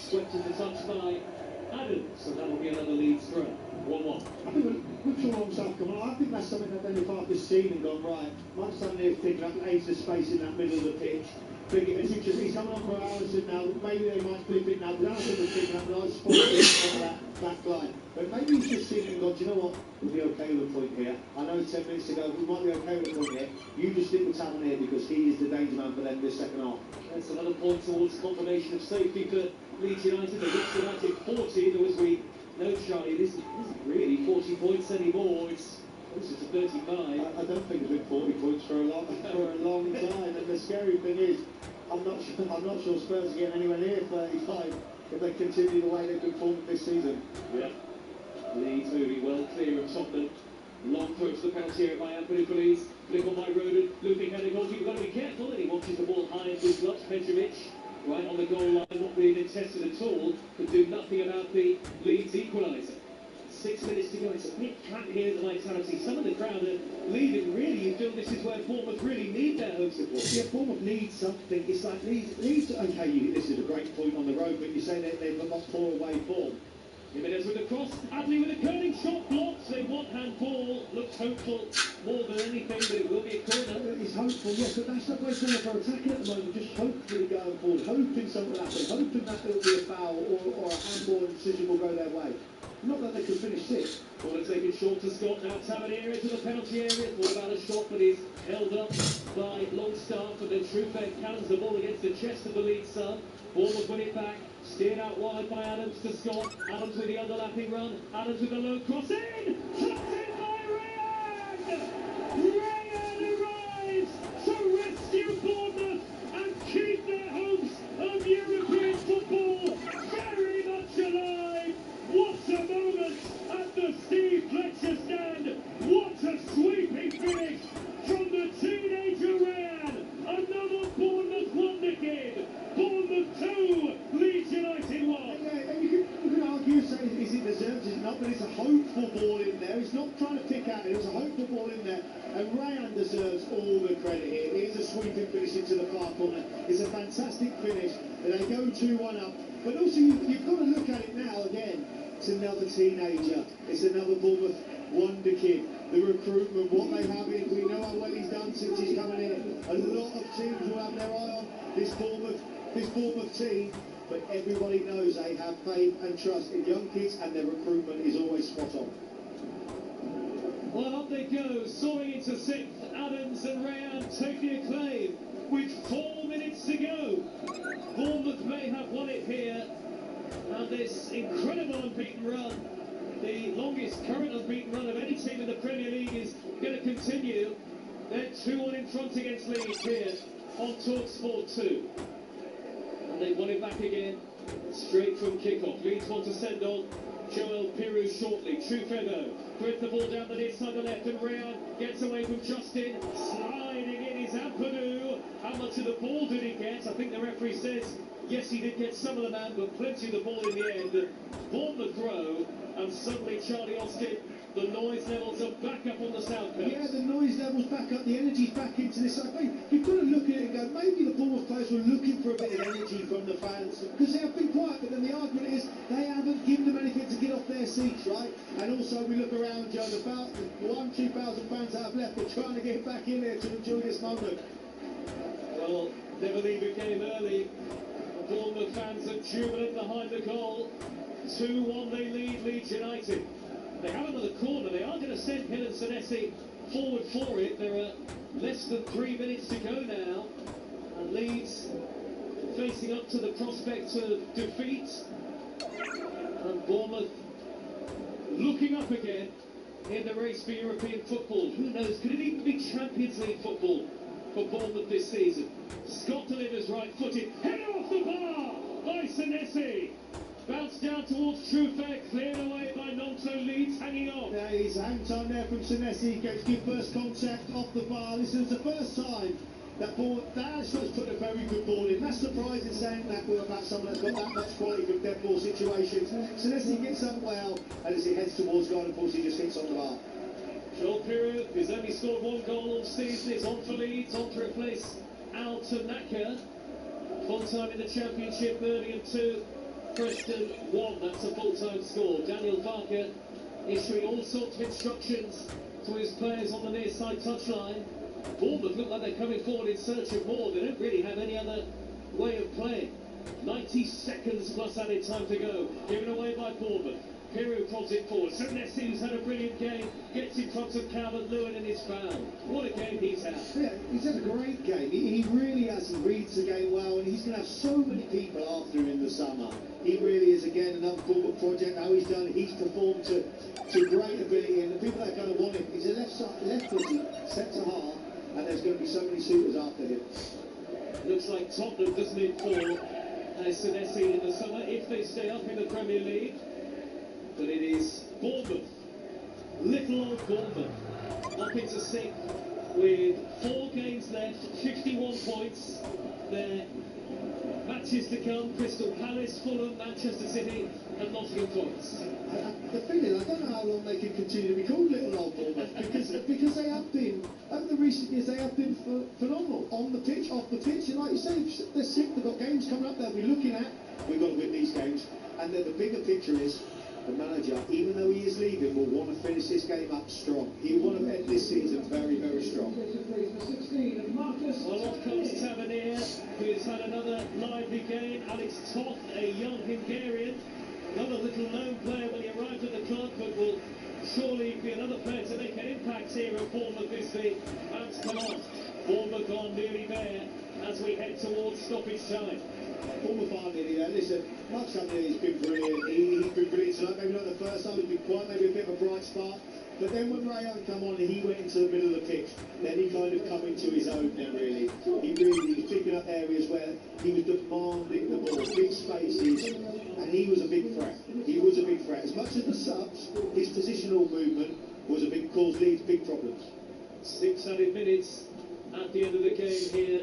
[SPEAKER 1] swept into touch by Adams, so that will be another Leeds throw. 1-1.
[SPEAKER 2] I think with Sean Longstaff coming on, I think that's something that Daniel Clark has seen and gone, right, might stand there picking up ace of space in that middle of the pitch. It's interesting, he's coming on for Aronson now, maybe they might flip it now, but Aronson was picking up a nice spot on that back line. But maybe he's just seen it and gone, do you know what, we'll be okay with a point here. I know 10 minutes ago, we might be okay with a point here. You just stick with Talon here because he is the danger man for them this second half.
[SPEAKER 1] That's another point towards confirmation of safety for Leeds United. The Leeds United 40, though as we know, Charlie, this isn't really 40 points anymore. It's closer to 35.
[SPEAKER 2] I don't think it's been 40 points for a long time. And the scary thing is, I'm not sure Spurs are getting anywhere near 35 if they continue the way they've been performing this season.
[SPEAKER 1] Yeah. Leeds moving well clear of Tottenham. Long throw to the penalty area by Anthony for Leeds. Flick on by Roden. Looping header goal. You've got to be careful. And he watches the ball high into his gloves. Petrovic right on the goal line, not really contested at all. Could do nothing about the Leeds equaliser. 6 minutes to go. It's a bit flat here, the vitality. Some of the crowd are leaving. Really, you feel this is where Bournemouth really need their home support.
[SPEAKER 2] Yeah, Bournemouth needs something. It's like Leeds okay, this is a great point on the road, but you say that they've got poor away form.
[SPEAKER 1] Jimenez with the cross, Adley with a curling shot blocked. They want handball. Looks hopeful more than anything, but it will be a corner.
[SPEAKER 2] It's hopeful, yes, but that's not where Bournemouth are attacking at the moment. Just hopefully going forward, hoping something will happen, hoping that it'll be a foul or a handball and decision will go their way. Not that they could finish sixth.
[SPEAKER 1] Corner taken short to Scott. Now Tavernier into the penalty area. Thought about a shot, but he's held up by Longstaff. And then Truffet cannons the ball against the chest of the Leeds sub. Bournemouth win it back. Steered out wide by Adams to Scott. Adams with the overlapping run. Adams with the low cross in. Shot in by Ryan! Ryan arrives to rescue Bournemouth and keep their hopes of European football very much alive. What a moment at the Steve Fletcher stand. What a sweeping finish from the teenager Ryan. Another Bournemouth wonder kid. Bournemouth 2, Leeds United 1.
[SPEAKER 2] Yeah, and you can argue, say, is it deserved, is it not, but it's a hopeful ball in there. He's not trying to pick out it, was a hopeful ball in there. And Ryan deserves all the credit here. It is a sweeping finish into the far corner. It's a fantastic finish. And they go 2-1 up. But also, you've got to look at it now again. It's another teenager. It's another Bournemouth wonder kid. The recruitment, what they have in. We know how well he's done since he's coming in. A lot of teams will have their eye on this Bournemouth team. But everybody knows they have faith and trust in young kids, and their recruitment is always spot on.
[SPEAKER 1] Well, up they go, soaring into 6th. Adams and Rayan take the acclaim with 4 minutes to go. Bournemouth may have won it here. And this incredible unbeaten run, the longest current unbeaten run of any team in the Premier League, is going to continue. They're 2-1 in front against Leeds here on talkSPORT 2. And they won it back again, straight from kickoff. Leeds want to send on Joel Pirouz shortly. Trufedo threads the ball down the near side of the left, and Rayan gets away from Justin. Sliding in is Ampadu. How much of the ball did he get? I think the referee says yes, he did get some of the man, but plenty of the ball in the end. Bournemouth throw, and suddenly Charlie Austin, the noise levels are back up on the south coast.
[SPEAKER 2] Yeah, the noise levels back up, the energy's back into this. I think you've got to look at it and go, maybe the Bournemouth players were looking for a bit of energy from the fans, because they have been quiet, but then the argument is they haven't given them anything to get off their seats, right? And also we look around, Joe, about 1,000-2,000 fans that have left, but trying to get back in there to enjoy this moment.
[SPEAKER 1] Well, never leave a game early. Bournemouth fans are jubilant behind the goal. 2-1 they lead Leeds United. They have another corner. They are going to send Hill and Senesi forward for it. There are less than 3 minutes to go now. And Leeds facing up to the prospect of defeat. And Bournemouth looking up again in the race for European football. Who knows? Could it even be Champions League football for Bournemouth this season? Scott delivers right-footed. Header off the bar by Senesi. Bounced down towards Trufek, cleared away by Nonto. Leeds hanging on.
[SPEAKER 2] Yeah, he's hang time there from Senesi, gets good first contact off the bar. This is the first time that Ashford's put a very good ball in. That's surprising saying that about someone that's got that much quality from dead ball situations. Senesi gets up well, and as he heads towards goal, unfortunately just hits on the bar.
[SPEAKER 1] Joel Pirouz, who's only scored 1 goal all season, is on for Leeds, on to replace Al Tanaka. Full-time in the Championship, Birmingham 2. Preston 1, that's a full-time score. Daniel Barker issuing all sorts of instructions to his players on the near side touchline. Bournemouth look like they're coming forward in search of more. They don't really have any other way of playing. 90 seconds plus added time to go. Given away by Bournemouth. Pirouz prods it forward. Senesi, who's had a brilliant game, gets in front of Calvert-Lewin and is fouled. What a game he's had.
[SPEAKER 2] Yeah, he's had a great game. He really has. He reads the game well, and he's going to have so many people after him in the summer. He really is, again, another Bournemouth project. How he's done it, he's performed to great ability, and the people that are going to want him, he's a left-footed centre-half, and there's going to be so many suitors after him.
[SPEAKER 1] Looks like Tottenham does need 4 as Senesi in the summer, if they stay up in the Premier League. But it is Bournemouth, little old Bournemouth, up into 6th with 4 games left, 51 points. Their matches to come: Crystal Palace, Fulham, Manchester City and Nottingham Forest.
[SPEAKER 2] The thing is, I don't know how long they can continue to be called little old Bournemouth, because they have been, over the recent years, they have been phenomenal on the pitch, off the pitch, and like you say, they're sick, they've got games coming up they'll be looking at. We've got to win these games, and then the bigger picture is the manager, even though he is leaving, will want to finish this game up strong. He will want to end this season very, very strong.
[SPEAKER 1] Well, off comes Tavernier, who's had another lively game. Alex Toth, a young Hungarian, another little known player when he arrived at the club, but will surely be another player to make an impact here at Bournemouth this week. That's come on. Bournemouth are nearly there as we head towards stoppage time.
[SPEAKER 2] Bournemouth are nearly there. Listen, Mark Sumner's been brilliant. He's been brilliant tonight. Maybe not the first time, he's been quiet, maybe a bit of a bright spark. But then when Rayon come on and he went into the middle of the pitch, then he kind of come into his own then really. He was picking up areas where he was demanding the ball, big spaces, and he was a big threat. He was a big threat. As much as the subs, his positional movement was a big cause Leeds big problems.
[SPEAKER 1] 600 minutes at the end of the game here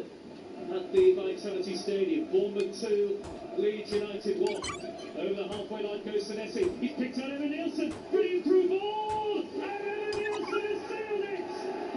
[SPEAKER 1] at the Vitality Stadium. Bournemouth 2, Leeds United 1. Over the halfway line goes Senesi. He's picked out Evan Nielsen. Brilliant through ball! And Evan Nielsen has sealed it!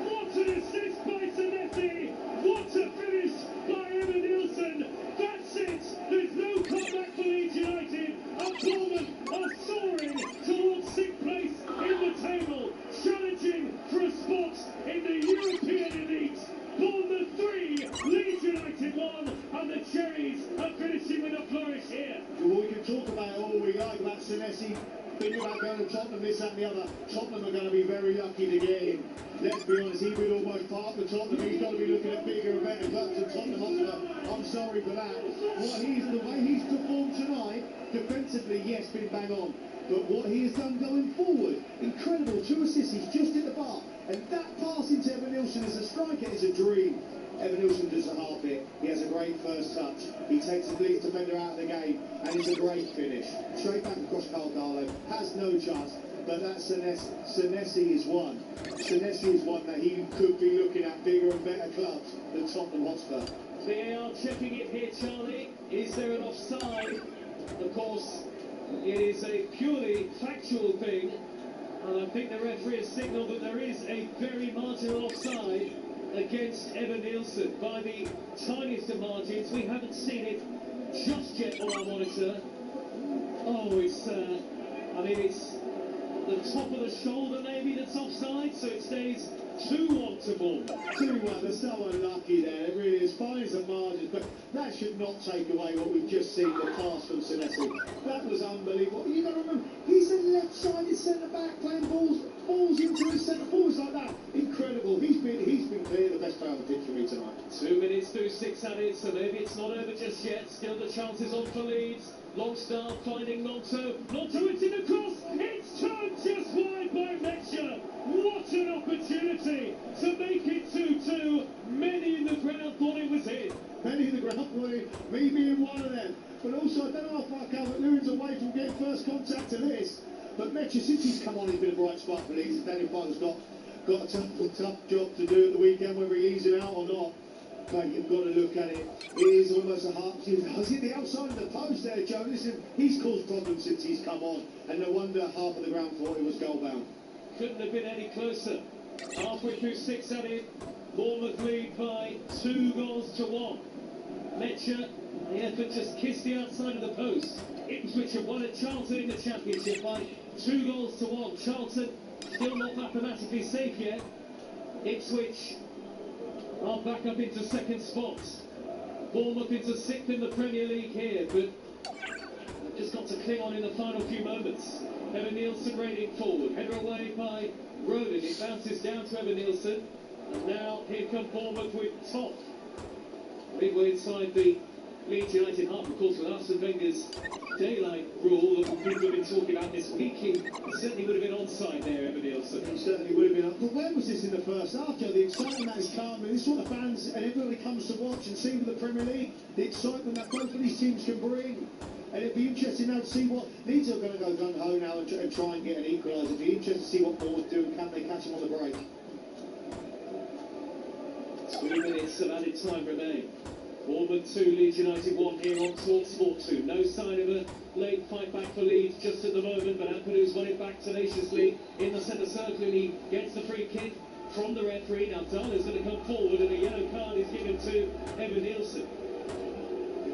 [SPEAKER 1] What an assist by Senesi! What a finish by Evan Nielsen! That's it! There's no comeback for Leeds United. And Bournemouth are soaring towards 6th place in the table, challenging for a spot in the European elite. Bournemouth 3, Leeds United 1, and the Cherries are finishing with a flourish here.
[SPEAKER 2] Well, we can talk about all we like about Senesi, thinking about going to Tottenham, this, that and the other. Tottenham are going to be very lucky to get him. Let's be honest, he would almost part the Tottenham. He's got to be looking at bigger and better clubs than Tottenham Hotspur. I'm sorry for that. The way he's performed tonight, defensively, yes, been bang on. But what he has done going forward, incredible. 2 assists, he's just hit the bar. And that pass into Evan Nielsen as a striker is a dream. Evan Nielsen does a half it. He has a great first touch. He takes the Leeds defender out of the game, and it's a great finish. Straight back across Carl Darlow. Has no chance. But that Senesi is one. Senesi is one that he could be looking at bigger and better clubs than Tottenham Hotspur.
[SPEAKER 1] VAR checking it here, Charlie. Is there an offside? Of course, it is a purely factual thing. And I think the referee has signalled that there is a very marginal offside against Evan Nielsen by the tiniest of margins. We haven't seen it just yet on our monitor. Oh, it's the top of the shoulder maybe that's offside, so it stays 2-1 to Bournemouth.
[SPEAKER 2] 2-1, they're so unlucky there. It really is fine as a margin, but that should not take away what we've just seen, the pass from Senesi. That was unbelievable. You've got to remember, he's a left-sided centre-back playing balls into his centre forwards like that. Incredible. He's been clear the best player on the pitch for me tonight.
[SPEAKER 1] 2 minutes through 6 added, so maybe it's not over just yet. Still the chances on for Leeds. Longstaff finding Nonto. Nonto it's in the cross. It's turned just wide by Metscher. What an opportunity to make it 2-2. Many in the ground thought it was in.
[SPEAKER 2] Many in the ground thought it, me being one of them. But also, I don't know how far Calvert-Lewin's away from getting first contact to this. But Metscher, since he's come on, he's been a bright spot for Leeds. Daniel Farmer's got a tough job to do at the weekend, whether he eases out or not. But you've got to look at it. It is almost a half. He's hit the outside of the post there, Joe. Listen, he's caused problems since he's come on. And no wonder half of the ground thought it was goal bound.
[SPEAKER 1] Couldn't have been any closer. Halfway through 6 added. Bournemouth lead by 2-1. Metscher, the effort just kissed the outside of the post. Ipswich have won at Charlton in the Championship by 2-1. Charlton still not mathematically safe yet. Ipswich are back up into 2nd spot. Bournemouth into 6th in the Premier League here, but they've just got to cling on in the final few moments. Evan Nielsen raining forward, header away by Roden. It bounces down to Evan Nielsen. And now here come Bournemouth with Top. Midway inside the Leeds United half, of course, with Arsene Wenger's daylight rule that people have been talking about this week. He certainly would have been onside there, Evan Nielsen.
[SPEAKER 2] He certainly would have been. But where was this in the first half, Joe? The excitement that is coming. This is what the fans and everybody comes to watch and see with the Premier League. The excitement that both of these teams can bring. And it'd be interesting now to see what Leeds are going to go gung-ho now and try and get an equaliser. It'd be interesting to see what Bournemouth do. Can they catch them on the break?
[SPEAKER 1] 2 minutes of added time remain. Bournemouth 2, Leeds United 1 here on talkSPORT 2. No sign of a late fight back for Leeds just at the moment, but Ampadu's won it back tenaciously in the centre circle, and he gets the free kick from the referee. Now Darlow's going to come forward, and a yellow card is given to Evan Nielsen.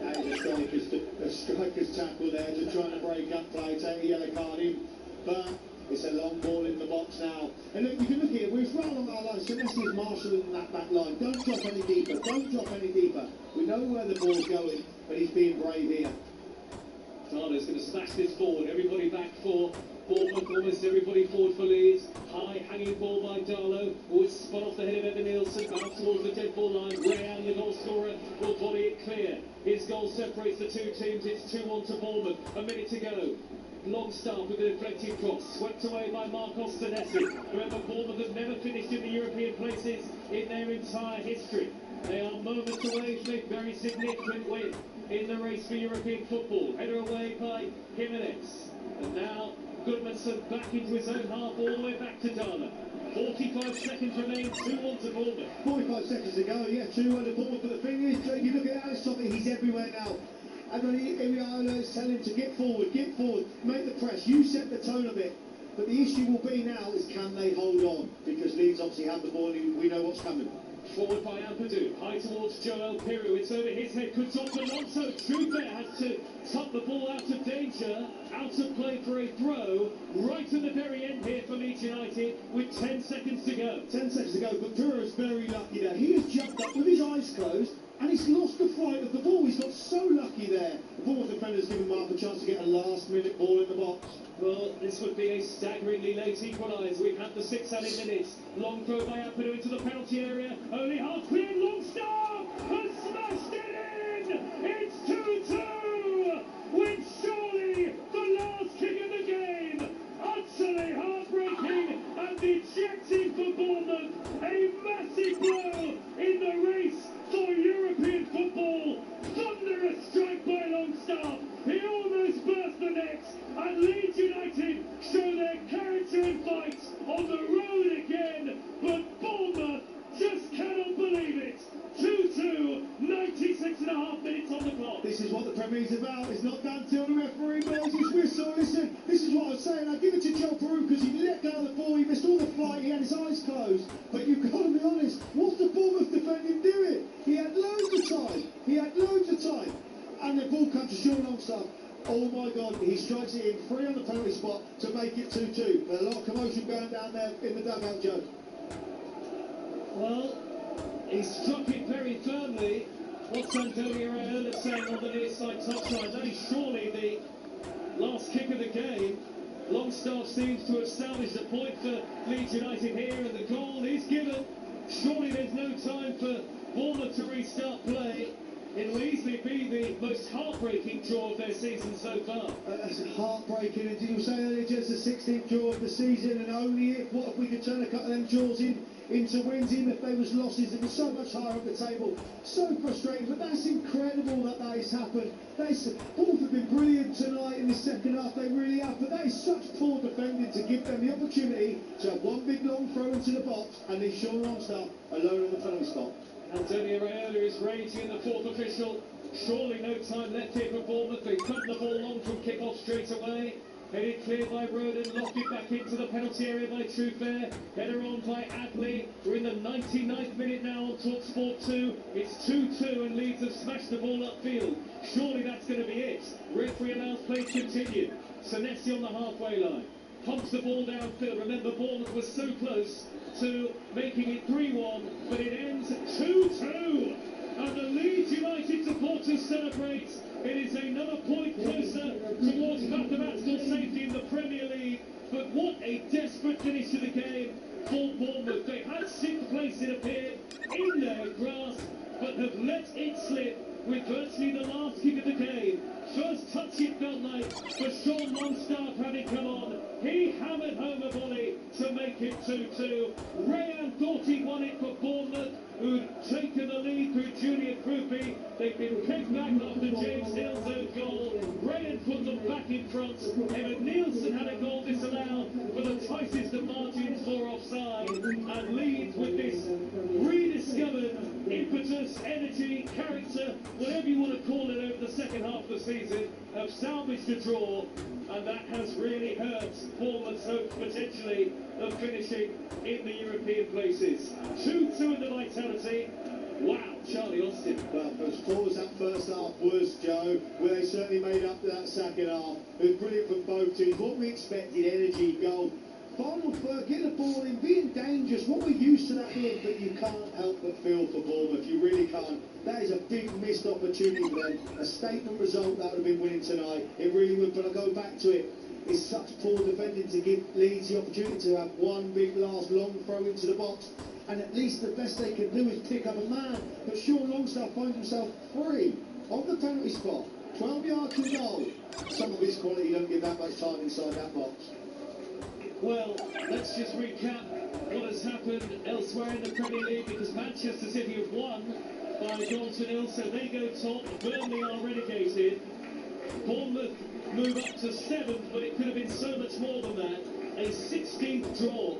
[SPEAKER 2] That is a striker's tackle there to try and break up play, take a yellow card in. But it's a long ball in the box now. And look, you can look here, we're right along our line. Senesi is marshalling that back line. Don't drop any deeper, don't drop any deeper. We know where the ball's going, but he's being brave here.
[SPEAKER 1] Darlow's going to smash this forward. Everybody back for Bournemouth, almost everybody forward for Leeds. High hanging ball by Darlow. Oh, it's spun off the head of Evan Nielsen. Goodmanson bounce towards the dead ball line. Real, the goal scorer, will volley it clear. His goal separates the two teams. It's 2-1 to Bournemouth. A minute to go. Longstaff with a deflected cross, swept away by Marcos Senesi. Remember, Bournemouth have never finished in the European places in their entire history. They are moments away from a very significant win in the race for European football. Header away by Jimenez. And now Goodmanson back into his own half, all the way back to Dana. 45 seconds remain, 2-1 to Bournemouth.
[SPEAKER 2] 45 seconds to go, yeah, 2-1 to Bournemouth. But the thing is, you look at Alex Topping, he's everywhere now. And Iriardo is telling him to get forward, make the press, you set the tone of it. But the issue will be now is can they hold on? Because Leeds obviously have the ball and we know what's coming.
[SPEAKER 1] Forward by Ampadu, high towards Joel Piru, it's over his head, could top Alonso. Trubear has to top the ball out of danger, out of play for a throw, right at the very end here for Leeds United, with 10 seconds to go.
[SPEAKER 2] 10 seconds to go, but Piru is very lucky there. He has jumped up with his eyes closed, and he's lost the flight of the ball. He's got so lucky there. The Bournemouth defenders giving Mark a chance to get a last-minute ball in the box.
[SPEAKER 1] Well, this would be a staggeringly late equaliser. We've had the 6 added minutes. Long throw by Ampadu into the penalty area. Only half cleared. Longstaff has smashed it in. It's 2-2. With surely the last kick of the game. Utterly heartbreaking and dejecting for Bournemouth. A massive blow in the race for European football. Thunderous strike by Longstaff. He almost burst the net. And Leeds United show their character and fight on the road again. But Bournemouth just cannot believe it. 2-2, 96.5 minutes on the clock.
[SPEAKER 2] This is what the Premier League's about. It's not done till the referee blows his whistle. Listen, this is what I was saying. I give it to Joe Peru because he let go of the ball. He missed all the flight. He had his eyes closed. But you've got to be honest. What's the Bournemouth defending doing? He had loads of time. And the ball comes to Sean Longstaff. Oh my God, he strikes it in free on the penalty spot to make it 2-2. But a lot of commotion going down there in the dugout, Joe.
[SPEAKER 1] Well, he struck it very firmly. What's Antonio Raiola saying on the near side top side? That is surely the last kick of the game. Longstaff seems to have salvaged a point for Leeds United here, and the goal is given. Surely there's no time for Bournemouth to restart play. It will easily be the most heartbreaking draw of their season so far.
[SPEAKER 2] That's heartbreaking, and did you say earlier just the 16th draw of the season, and only what if we could turn a couple of them draws into wins, even if they was losses, it was so much higher up the table. So frustrating, but that's incredible that has happened. Bournemouth have been brilliant tonight in the second half, they really have, but that is such poor defending to give them the opportunity to have one big long throw into the box and then Sean Longstaff alone on the penalty spot.
[SPEAKER 1] Antonio Raiola is raging in the fourth official. Surely no time left here for Bournemouth. They put the ball on from kick-off straight away. Headed clear by Roden, locked it back into the penalty area by Trubear. Header on by Adley. We're in the 99th minute now on talkSPORT 2. It's 2-2 and Leeds have smashed the ball upfield. Surely that's going to be it. Referee allows play to continue. Senesi on the halfway line. Pumps the ball downfield. Remember, Bournemouth was so close to making it 3-1, but it ends 2-2. And the Leeds United supporters celebrate. It is another point closer towards mathematical safety in the Premier League. But what a desperate finish to the game for Bournemouth. They had 6th place, it appeared, in their grasp, but have let it slip with virtually the last kick of the game. First touch it felt like for Sean Longstaff had it come on. He hammered home a volley to make it 2-2. Rayan thought he won it for Bournemouth, who'd taken the lead through Junior Krupi. They've been kicked back after James Hill's own goal. Rayan put them back in front. Evan Nielsen had a goal disallowed for the tightest of margins for offside. And Leeds, with this rediscovered impetus, energy, character, whatever you want to call it, over the second half of the season, have salvaged a draw, and that has really hurt Bournemouth's hopes potentially of finishing in the European places. 2-2 in the vitality. Wow, Charlie Austin.
[SPEAKER 2] But as poor as that first half was, Joe, well, they certainly made up to that second half. It was brilliant from both teams. What we expected, energy, goal. Final third, get the ball in, being dangerous, what we're used to that being, but you can't help but feel for Bournemouth, you really can't. That is a big missed opportunity for them. A statement result that would have been winning tonight, it really would, but I go back to it. It's such poor defending to give Leeds the opportunity to have one big last long throw into the box. And at least the best they can do is pick up a man. But Sean Longstaff finds himself free on the penalty spot. 12 yards from goal. Some of his quality don't give that much time inside that box.
[SPEAKER 1] Well, let's just recap what has happened elsewhere in the Premier League, because Manchester City have won by a goal to nil, so they go top. Burnley are relegated. Bournemouth move up to 7th, but it could have been so much more than that. A 16th draw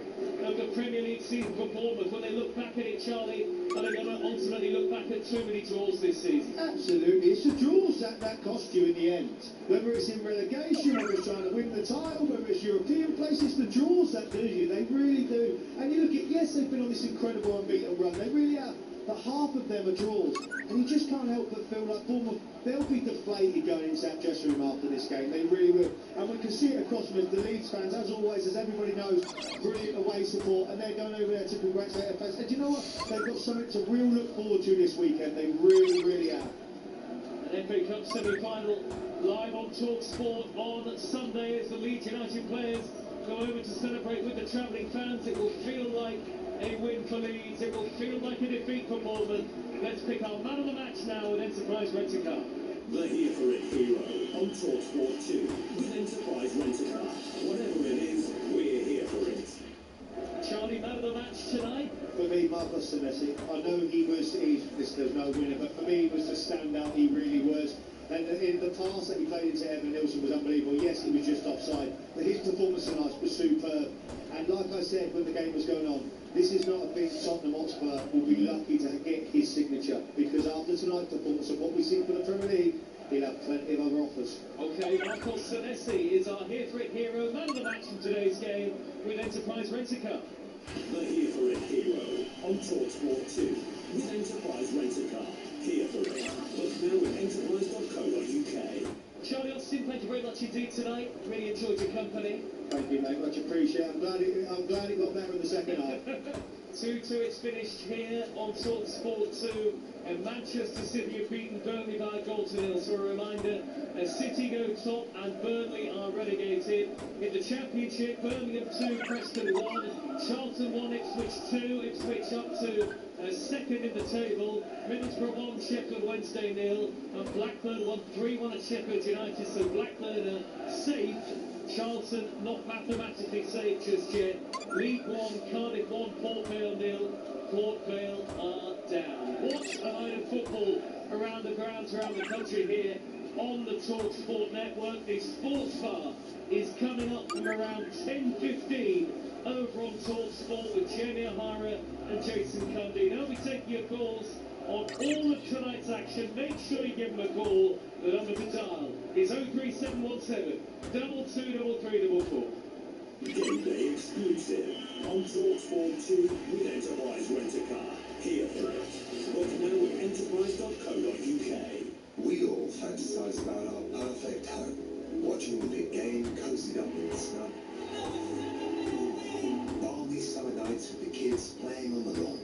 [SPEAKER 1] of the Premier League season for Bournemouth. When they look back at it, Charlie, are they going to ultimately look back at too many draws this season?
[SPEAKER 2] Absolutely. It's the draws that cost you in the end. Whether it's in relegation, whether it's trying to win the title, whether it's European place, it's the draws that do you. They really do. And you look at, yes, they've been on this incredible unbeaten run. They really have. But half of them are draws. And you just can't help but feel like Bournemouth, they'll be deflated going into that dressing room after this game. They really will. And we can see it across with the Leeds fans, as always, as everybody knows, brilliant away support. And they're going over there to congratulate their fans. And do you know what? They've got something to real look forward to this weekend. They really, really have.
[SPEAKER 1] An FA Cup semi-final live on talkSPORT on Sunday as the Leeds United players go over to celebrate with the travelling fans. It will feel like a win for Leeds. It will feel like a defeat for Bournemouth. Let's pick our man of the match now with Enterprise Rent-A-Car.
[SPEAKER 3] The Here For It hero on talkSPORT 2 with Enterprise Rent-A-Car. Whatever it is, we're here for it.
[SPEAKER 1] Charlie, man of the match tonight?
[SPEAKER 2] For me, Marcos Senesi. I know there's no winner, but for me, he was the standout. He really was. And in the pass that he played into Evan Nilsson was unbelievable. Yes, he was just offside, but his performance tonight was superb. And like I said when the game was going on, this is not a big Tottenham Hotspur will be lucky to get his signature, because after tonight's performance and what we see for the Premier League, he'll have plenty of other offers.
[SPEAKER 1] Okay, Marcos Senesi is our Here For It hero, man of the match in today's game with Enterprise Rent-A-Car.
[SPEAKER 3] The Here For It hero on talkSPORT 2 with Enterprise Rent-A-Car. Here For It. Look now at enterprise.co.uk.
[SPEAKER 1] Charlie Austin, thank you very much indeed tonight. Really enjoyed your company.
[SPEAKER 2] Thank you, mate. Much appreciated. I'm glad it got better in the second half.
[SPEAKER 1] 2-2 it's finished here on talkSPORT 2, and Manchester City have beaten Burnley by a goal to nil. So a reminder, City go top and Burnley are relegated. In the Championship, Birmingham 2, Preston 1, Charlton 1, Ipswich 2, Ipswich up to second in the table, Middlesbrough 1, Sheffield Wednesday 0, and Blackburn 1, 3-1 at Sheffield United. So Blackburn are safe. Charlton not mathematically safe just yet. League 1, Cardiff 1, Port Vale 0. Port Vale are down. Watch a night of football around the grounds around the country here on the talkSPORT network. The Sports Bar is coming up from around 10:15 over on talkSPORT with Jamie O'Hara and Jason Cundy. Now we take your calls on all of tonight's action. Make sure you give them a call. The number to dial is 03717 223344.
[SPEAKER 3] Game day exclusive on talkSPORT 2 with Enterprise Rent-A-Car. Here For It. Book now at enterprise.co.uk.
[SPEAKER 8] We all fantasize about our perfect home, watching the big game cozied up in the snow. Balmy summer nights with the kids playing on the lawn.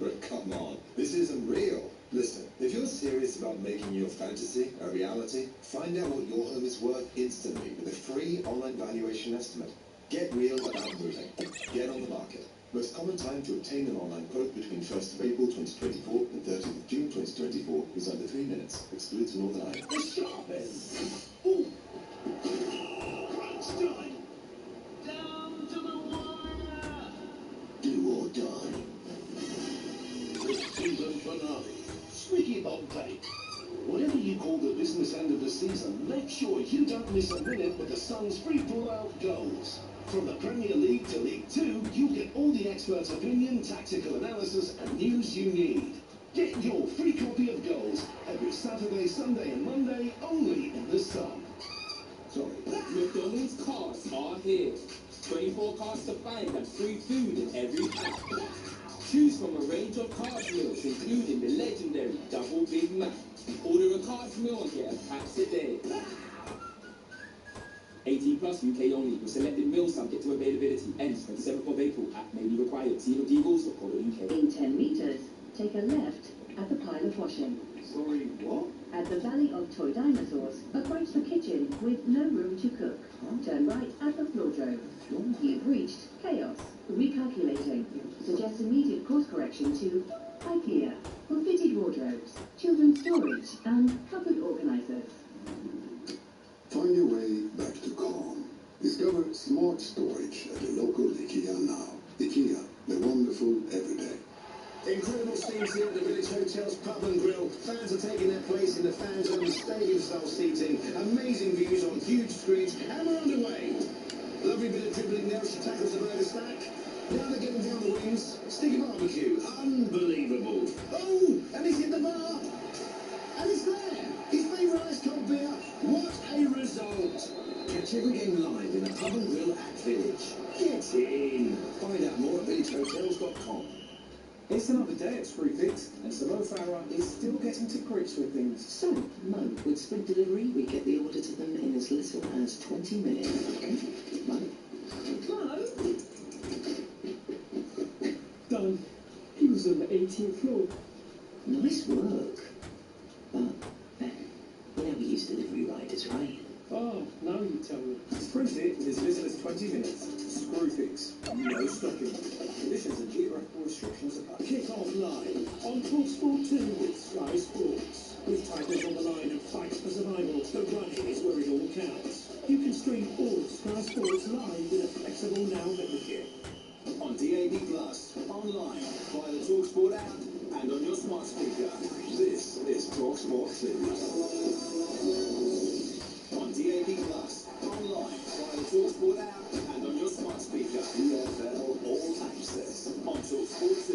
[SPEAKER 8] But come on, this isn't real. Listen, if you're serious about making your fantasy a reality, find out what your home is worth instantly with a free online valuation estimate. Get real about moving. Get on the market. Most common time to obtain an online quote between 1st of April 2024 and 30th of June 2024 is under 3 minutes. Excludes Northern Ireland.
[SPEAKER 3] The sharpest. Ooh. Crunch time. Down to the wire.
[SPEAKER 8] Do or die.
[SPEAKER 3] The season finale. Squeaky bum tape. Whatever you call the business end of the season, make sure you don't miss a minute with the Sun's free pull-out goals. From the Premier League to League 2, you'll get all the experts' opinion, tactical analysis, and news you need. Get your free copy of Goals every Saturday, Sunday, and Monday, only in the Sun. Sorry.
[SPEAKER 11] McDonald's cards are here. 24 cards to find and free food in every pack. Choose from a range of card meals, including the legendary Double Big Mac. Order a card meal and get a pack today. 18 plus UK only, with selected meals subject to availability. Ends 27th of April. App may be required. See the rules for UK.
[SPEAKER 12] In 10 meters, take a left at the pile of washing.
[SPEAKER 2] Sorry, what?
[SPEAKER 12] At the Valley of Toy Dinosaurs, approach the kitchen with no room to cook. Turn right at the floordrome. You've reached Chaos. Recalculating. Suggest immediate course correction to IKEA for fitted wardrobes, children's storage, and cupboard organisers.
[SPEAKER 5] Find your way back to calm. Discover smart storage at your local IKEA now. IKEA, the wonderful everyday.
[SPEAKER 8] Incredible scenes here at the Village Hotel's Pub and Grill. Fans are taking their place in the fan zone with stadium-style seating. Amazing views on huge screens, and we're underway. Lovely bit of dribbling there as she tackles the burger stack. Now they're getting down the wings. Sticky barbecue. Unbelievable. Oh, and he's hit the bar. And it's there. His favourite ice cold beer. What a result. Catch every game live in the Pub and Grill at Village. Get in. Find out more at villagehotels.com.
[SPEAKER 11] It's another day at Screwfix, and Samo Farah is still getting to grips with things.
[SPEAKER 4] So, Mo, with Sprint Delivery, we get the order to them in as little as 20 minutes. Mo?
[SPEAKER 1] Done. He was on the 18th floor.
[SPEAKER 4] Nice work. But, Ben, you know we use delivery riders, right?
[SPEAKER 1] Oh, now you tell me.
[SPEAKER 11] Sprint it in as little as 20 minutes. Screwfix. No stopping. Conditions and geographical restrictions apply.
[SPEAKER 1] Kick off live on talkSPORT 2 with Sky Sports. With titles on the line and fight for survival, the running is where it all counts. You can stream all Sky Sports live with a flexible Now membership.
[SPEAKER 8] On DAB+, online, via the talkSPORT app, and on your smart speaker. This is talkSPORT 2. On DAB+, online, via the talkSPORT app, and on your smart speaker. EFL All Access on talkSPORT 2.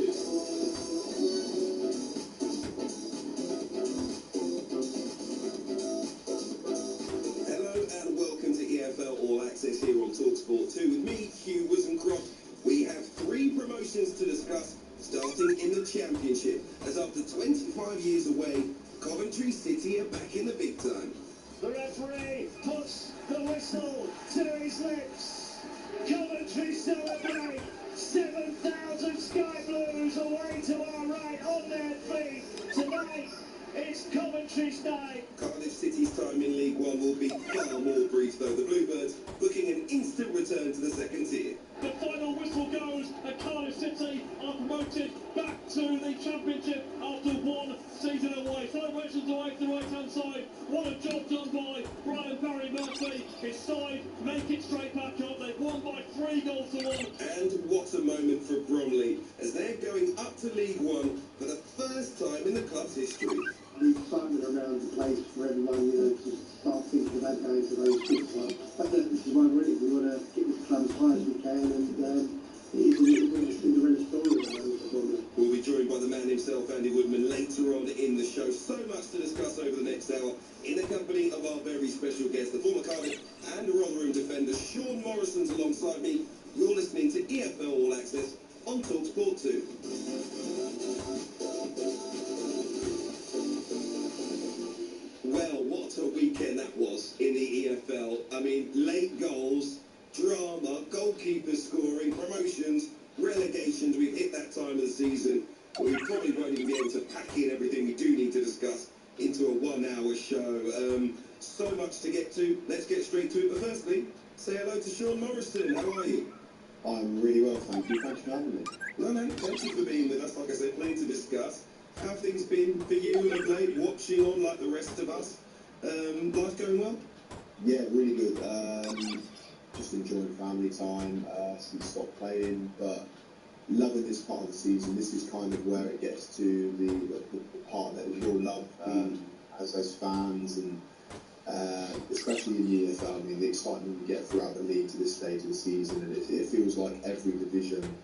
[SPEAKER 3] Hello and welcome to EFL All Access here on talkSPORT 2 with me, Hugh Wizencroft. We have 3 promotions to discuss, starting in the Championship, as after 25 years away, Coventry City are back in the big time.
[SPEAKER 1] The referee puts the whistle to his lips. Coventry celebrate. 7,000 Sky Blues away to our right on their feet. Tonight, it's Coventry's night.
[SPEAKER 3] Cardiff City's time in League One will be far more brief though. The Bluebirds booking an instant return to the second tier.
[SPEAKER 1] The final whistle goes and Cardiff City are promoted back to the Championship after one season away. Celebrations away to the right-hand side. What a job done by Brian Barry Murphy. His side make it straight back up. They've won by 3 goals to 1.
[SPEAKER 3] And what a moment for Bromley as they're going up to League One for the first time in the club's history.
[SPEAKER 9] The excitement around the place for everyone, to start thinking about going to those big clubs. But this is why really we want to get this club as high as we can, and it is a Cinderella story at the moment for Bournemouth.
[SPEAKER 3] We'll be joined by the man himself, Andy Woodman, later on in the show. So much to discuss over the next hour in the company of our very special guest, the former Cardiff and Rotherham defender, Sean Morrison's alongside me. You're listening to EFL All Access on talkSPORT 2. Well, what a weekend that was in the EFL. I mean, late goals, drama, goalkeepers scoring, promotions, relegations. We've hit that time of the season where we probably won't even be able to pack in everything we do need to discuss into a 1-hour show. So much to get to. Let's get straight to it. But firstly, say hello to Sean Morrison. How are you?
[SPEAKER 13] I'm really well, thank you. Thanks for having me.
[SPEAKER 3] No, thank you for being with us. Like I said, plenty to discuss. How have things been for you of late, watching on like the rest of us? Life going well?
[SPEAKER 13] Yeah, really good. Just enjoying family time since stopped playing, but loving this part of the season. This is kind of where it gets to the part that we all love as fans, and especially in the EFL. I mean, the excitement we get throughout the league to this stage of the season, and it feels like every division.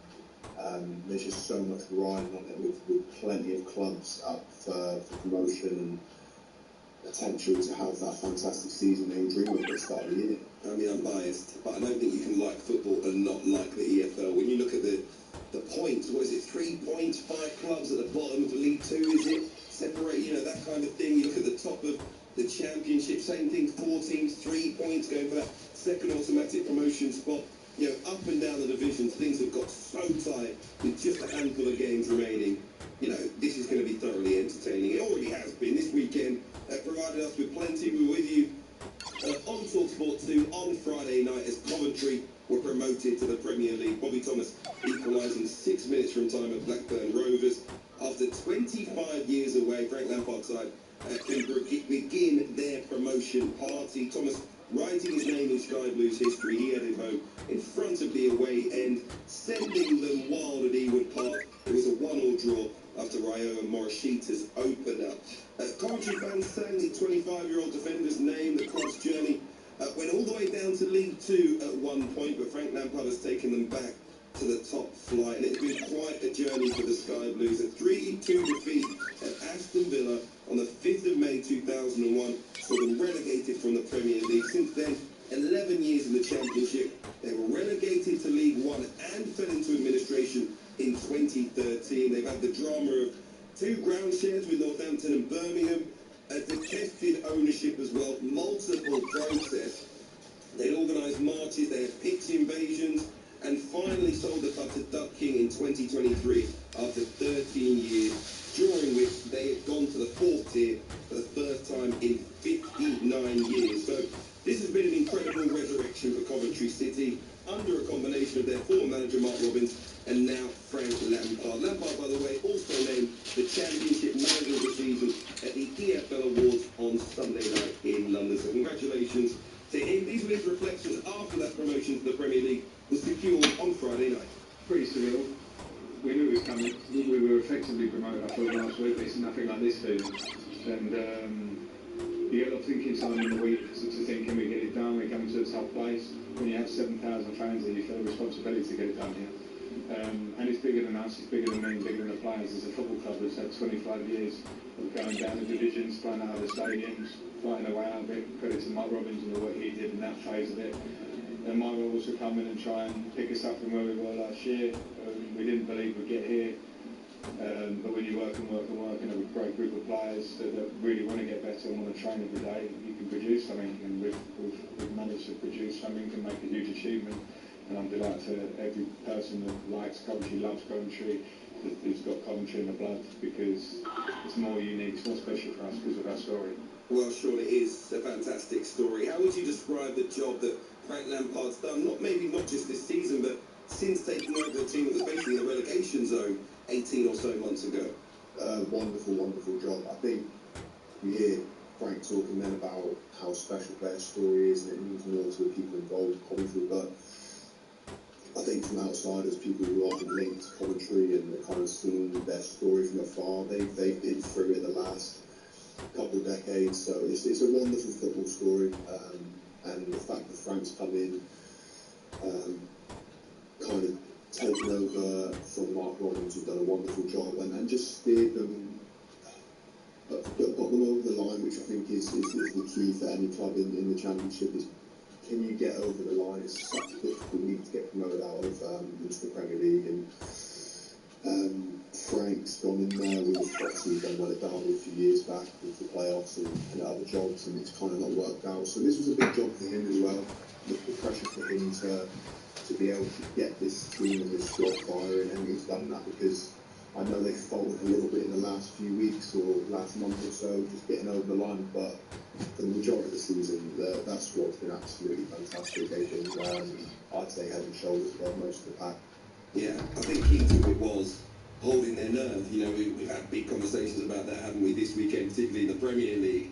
[SPEAKER 13] There's just so much riding on it with plenty of clubs up for promotion and potential to have that fantastic season they all dream of at the start of the year.
[SPEAKER 3] I mean, I'm biased, but I don't think you can like football and not like the EFL. When you look at the points, what is it, 3 points, 5 clubs at the bottom of League 2, is it? Separate, that kind of thing. You look at the top of the Championship, same thing, 4 teams, 3 points going for that second automatic promotion spot. Up and down the divisions, things have got so tight with just a handful of games remaining. This is going to be thoroughly entertaining. It already has been. This weekend at provided us with plenty. We were with you on talkSPORT 2 on Friday night as Coventry were promoted to the Premier League. Bobby Thomas equalising 6 minutes from time at Blackburn Rovers. After 25 years away, Frank Lampard's side can begin their promotion party. Thomas writing his name in Sky Blues history. He headed home in front of the away end, sending them wild at Ewood Park. It was a 1-1 draw after Rayo and Morishita's opener. Coventry fans sang the 25-year-old defender's name. The club's journey went all the way down to League Two at one point, but Frank Lampard has taken them back to the top flight, and it's been quite a journey for the Sky Blues. A 3-2 defeat at Aston Villa on the 5th of May 2001 saw them relegated from the Premier League. Since then, 11 years in the Championship. They were relegated to League One and fell into administration in 2013. They've had the drama of 2 ground shares with Northampton and Birmingham, a detested ownership as well, multiple protests. They'd organised marches, they had pitch invasions, and finally sold the club to Duck King in 2023 after 13 years, during which they had gone to the 4th tier for the first time in 59 years. So this has been an incredible resurrection for Coventry City under a combination of their former manager Mark Robins and now Frank Lampard. Lampard, by the way, also named the Championship Manager of the Season at the EFL Awards on Sunday night in London. So congratulations to him. These were his reflections after that promotion to the Premier League was secured on Friday night.
[SPEAKER 14] Pretty surreal. We knew it was coming. We were effectively promoted, I thought, last week. It's nothing like this feeling. And you get a lot of thinking time in the week to think, can we get it done? We're coming to a tough place. When you have 7,000 fans there, you feel a responsibility to get it done here. And it's bigger than us, it's bigger than me, bigger than the players. It's a football club that's had 25 years of going down the divisions, playing out of the stadiums, fighting away out of it. Credit to Mark Robins and the work he did in that phase of it. And my role was to come in and try and pick us up from where we were last year. We didn't believe we'd get here. But when you work and work and work and have a great group of players that really want to get better and want to train every day, you can produce something. And we've managed to produce something and make a huge achievement. And I'm delighted for every person that likes Coventry, loves Coventry, who's got Coventry in the blood, because it's more unique, it's more special for us because of our story.
[SPEAKER 3] Well, Sean, it is a fantastic story. How would you describe the job that Frank Lampard's done, not just this season, but since taking over a team that was basically in the relegation zone 18 or so months ago?
[SPEAKER 13] Wonderful, wonderful job. I think we hear Frank talking then about how special their story is, and it means more to the people involved in Coventry, but I think from outsiders, people who aren't linked to Coventry and kind of seeing their story from afar, they've been through it the last couple of decades, so it's a wonderful football story, and the fact that Frank's come in, kind of taken over from Mark Robins, who's done a wonderful job, and just steered them, got them over the line, which I think is the key for any club in the Championship. Is can you get over the line? It's such a difficult league to get promoted out of into the Premier League, and Frank's gone in there. We've obviously done well at Derby a few years back with the playoffs and other jobs, and it's kind of not worked out. So this was a big job for him as well. The pressure for him to be able to get this team and this squad firing, and he's done that because I know they faltered a little bit in the last few weeks or last month or so, just getting over the line, but for the majority of the season, that squad's been absolutely fantastic. They've been, I'd say, head and shoulders above most of the pack.
[SPEAKER 3] Yeah, I think key to it was holding their nerve. You know, we've had big conversations about that, haven't we, this weekend, particularly in the Premier League.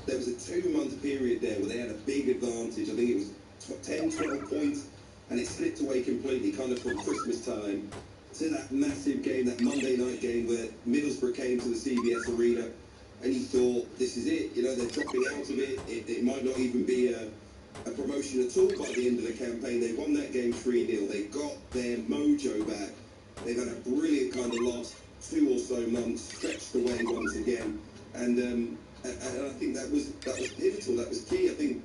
[SPEAKER 3] There was a 2-month period there where they had a big advantage. I think it was 10, 12 points, and it slipped away completely, kind of from Christmas time to that massive game, that Monday night game where Middlesbrough came to the CBS Arena, and you thought, this is it, you know, they're dropping out of it. It might not even be a promotion at all by the end of the campaign. They won that game 3-0. They got their mojo back. They've had a brilliant kind of last 2 or so months, stretched away once again, and I think that was pivotal. That was key. I think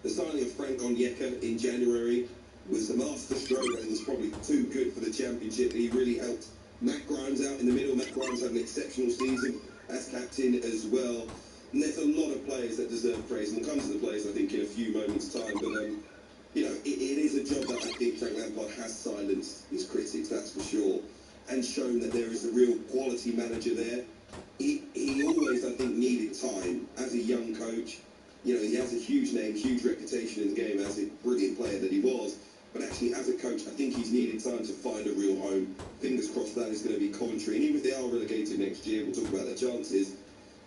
[SPEAKER 3] the signing of Frank Onyeka in January was the master stroke, and was probably too good for the Championship. He really helped Matt Grimes out in the middle. Matt Grimes had an exceptional season as captain as well. And there's a lot of players that deserve praise, and we'll come to the players, I think, in a few moments' time. But, you know, it is a job that I think Frank Lampard has silenced his critics, that's for sure, and shown that there is a real quality manager there. He
[SPEAKER 15] he always, I think, needed time as a young coach. You know, he has a huge name, huge reputation in the game as a brilliant player that he was. But actually, as a coach, I think he's needed time to find a real home. Fingers crossed that is going to be Coventry. And even if they are relegated next year, we'll talk about their chances.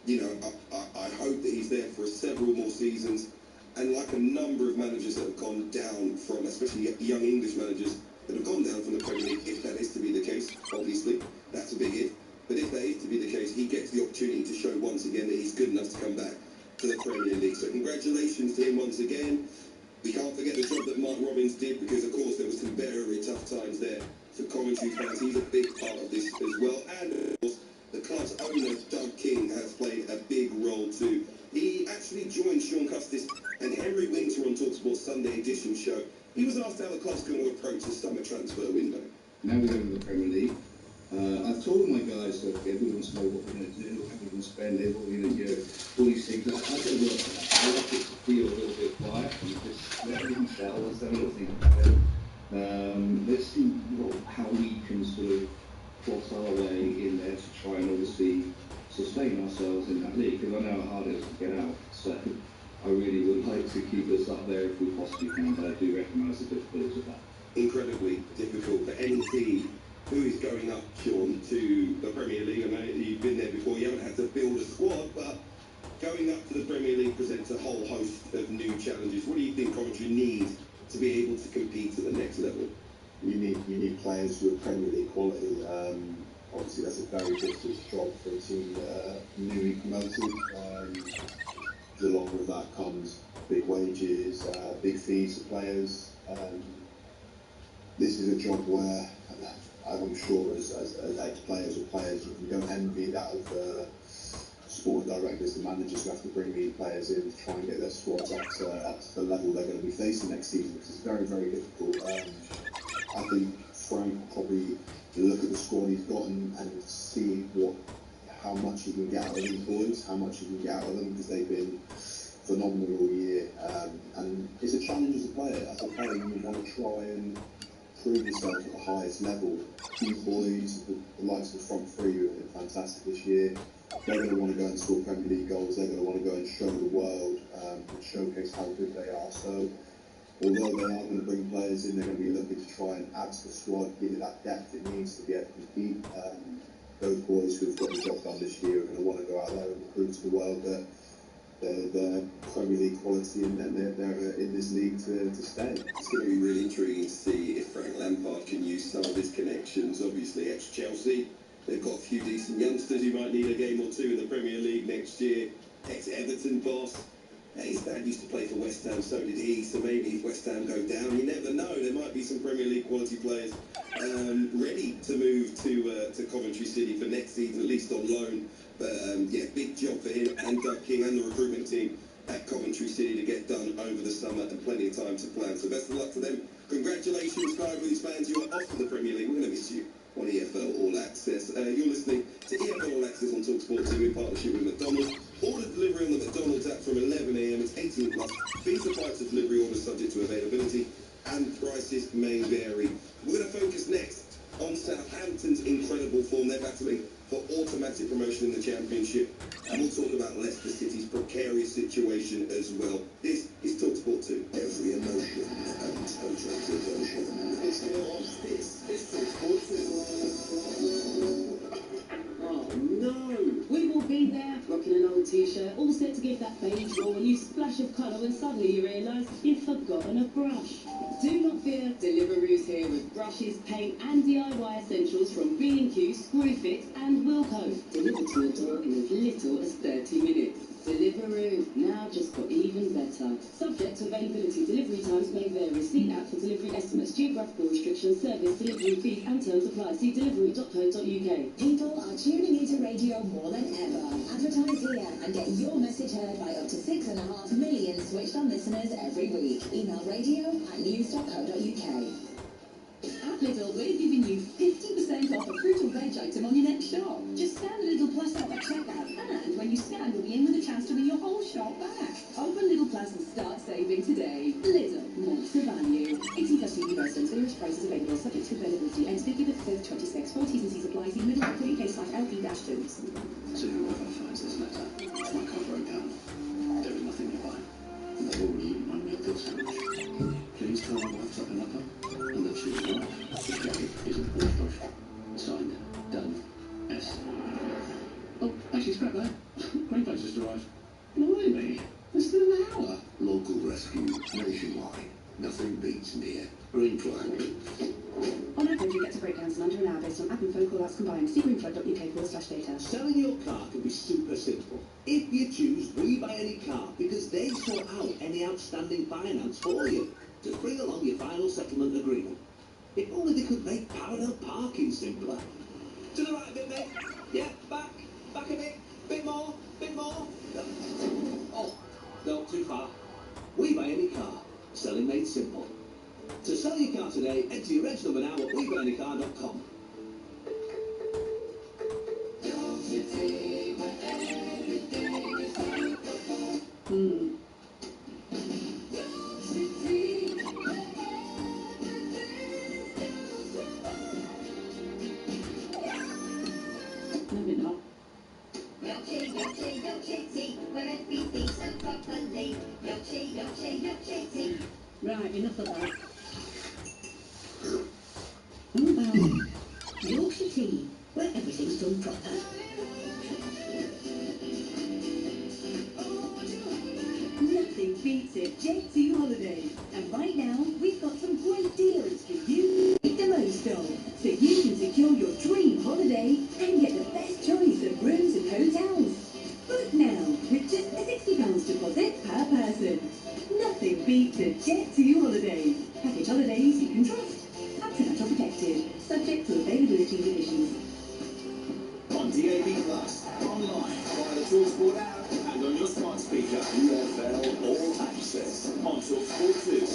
[SPEAKER 15] You know, I hope that he's there for several more seasons. And like a number of managers that have gone down from, especially young English managers, that have gone down from the Premier League, if that is to be the case, obviously, that's a big if. But if that is to be the case, he gets the opportunity to show once again that he's good enough to come back to the Premier League. So congratulations to him once again. We can't forget the job that Mark Robbins did, because of course there were some very tough times there for Coventry fans. He's a big part of this as well. And of course, the club's owner, Doug King, has played a big role too. He actually joined Sean Custis and Henry Winter on talkSPORT's Sunday edition show. He was asked how the club's going to approach the summer transfer window.
[SPEAKER 5] Now we're going to the Premier League. I've told my guys that we want to know what we're going to do, how we're going to spend it, what we're going to do, all these things. I don't work on that. I like it to feel a little bit quiet and just let everything settle. Let's have a little think about it. Let's see how we can sort of force our way in there to try and obviously sustain ourselves in that league, because I know how hard it is to get out. So I really would like to keep us up there if we possibly can, but I do recognise the difficulties of that.
[SPEAKER 15] Incredibly difficult for any team who is going up, Sean, to the Premier League. I know you've been there before, you haven't had to build a squad, but going up to the Premier League presents a whole host of new challenges. What do you think Coventry need to be able to compete at the next level?
[SPEAKER 13] You need players with Premier League quality. Obviously, that's a very difficult job for a team newly promoted. Along with that comes big wages, big fees for players. This is a job where I'm sure as ex-players or players, you don't envy that of sport directors and managers who have to bring these players in to try and get their squads up to the level they're going to be facing next season, because it's very, very difficult. I think Frank will probably look at the squad he's got and see how much he can get out of these boys, how much he can get out of them, because they've been phenomenal all year. And it's a challenge as a player. As a player, you want to try and prove yourself at the highest level. These boys, the likes of the front three, who have been fantastic this year, they're going to want to go and score Premier League goals. They're going to want to go and show the world and showcase how good they are. So, although they are going to bring players in, they're going to be looking to try and add to the squad, give it that depth it needs to be able to compete. Those boys who've got the job done this year are going to want to go out there and prove to the world that they're Premier League quality and that they're in this league to stay.
[SPEAKER 15] It's going to be really intriguing to see if Frank Lampard can use some of his connections. Obviously, ex-Chelsea, they've got a few decent youngsters who might need a game or two in the Premier League next year. Ex-Everton boss. His dad used to play for West Ham, so did he, so maybe if West Ham go down, you never know, there might be some Premier League quality players ready to move to Coventry City for next season, at least on loan. But yeah, big job for him and Doug King and the recruitment team at Coventry City to get done over the summer, and plenty of time to plan. So best of luck to them. Congratulations, Sky Blues fans, you are off to the Premier League. We're going to miss you on EFL All Access. You're listening to EFL All Access on talkSPORT 2 in partnership with McDonald's. Order delivery on the McDonald's app from 11 a.m. It's 18 plus. Fees apply to delivery orders subject to availability, and prices may vary. We're going to focus next on Southampton's incredible form. They're battling for automatic promotion in the Championship, and we'll talk about Leicester City's precarious situation as well. This is talkSPORT 2.
[SPEAKER 8] Every emotion and total devotion.
[SPEAKER 15] It's not this. It's talkSPORT 2.
[SPEAKER 4] Oh no! We will be there, rocking an old t-shirt, all set to give that beige roll a new splash of colour when suddenly you realise you've forgotten a brush. Do not fear, Deliveroo's here with brushes, paint and DIY essentials from B&Q, Screwfix and Wilko. Delivered to your door in as little as 30 minutes. Deliveroo, now just got even better. Subject to availability, delivery times may vary. See app for delivery estimates, geographical restrictions, service, delivery fees and terms apply. See delivery.co.uk.
[SPEAKER 16] People are tuning into radio more than ever. Advertise here and get your message heard by up to 6.5 million switched on listeners every week. Email radio@news.co.uk.
[SPEAKER 6] At Lidl, we're giving you 50% off a fruit or veg item on your next shop. Just scan the Lidl Plus app at checkout, and when you scan, you'll be in with a chance to win your whole shop back. Open Lidl Plus and start saving today. Lidl, more for value. 18 plus TV residents, various prices available, subject to availability. Ends 5th, 26. 4 T's and C's apply. See Lidl.co.uk/LD-2s.
[SPEAKER 8] So whoever finds
[SPEAKER 7] and under an hour based on app and phone call outs combined. See greenflood.uk/data.
[SPEAKER 8] Selling your car can be super simple if you choose We Buy Any Car, because they sort out any outstanding finance for you. Just bring along your final settlement agreement. If only they could make parallel parking simpler. To the right a bit, mate. Yeah, back a bit more. Oh, no, too far. We Buy Any Car. Selling made simple. To sell your car today, enter your reg number now at WeBuyAnyCar.com.
[SPEAKER 7] No, bit not. Right, enough of that. What about Yorkshire tea, where everything's done proper? Nothing beats it. J2 Holidays. And right now, we've got some great deals for you to make the most of. So you can secure your dream holiday and get the best choice of rooms and hotels. Book now with just a £60 deposit per person. Nothing beats a Jet2 holiday. Package holidays you can trust. Up to that protected. Subject to availability conditions.
[SPEAKER 3] On DAB+, online, via the talkSPORT app, and on your smart speaker. EFL All Access on talkSPORT 2.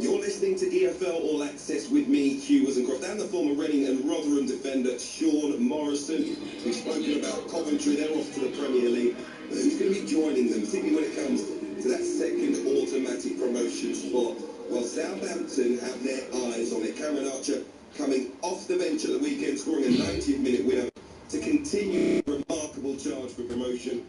[SPEAKER 15] You're listening to EFL All Access with me, Hugh Wozencroft, and the former Reading and Rotherham defender, Sean Morrison. We've spoken about Coventry, they're off to the Premier League. But who's going to be joining them, particularly when it comes to that second automatic promotion spot? Well, Southampton have their eyes on it. Cameron Archer coming off the bench at the weekend, scoring a 90th minute winner to continue a remarkable charge for promotion.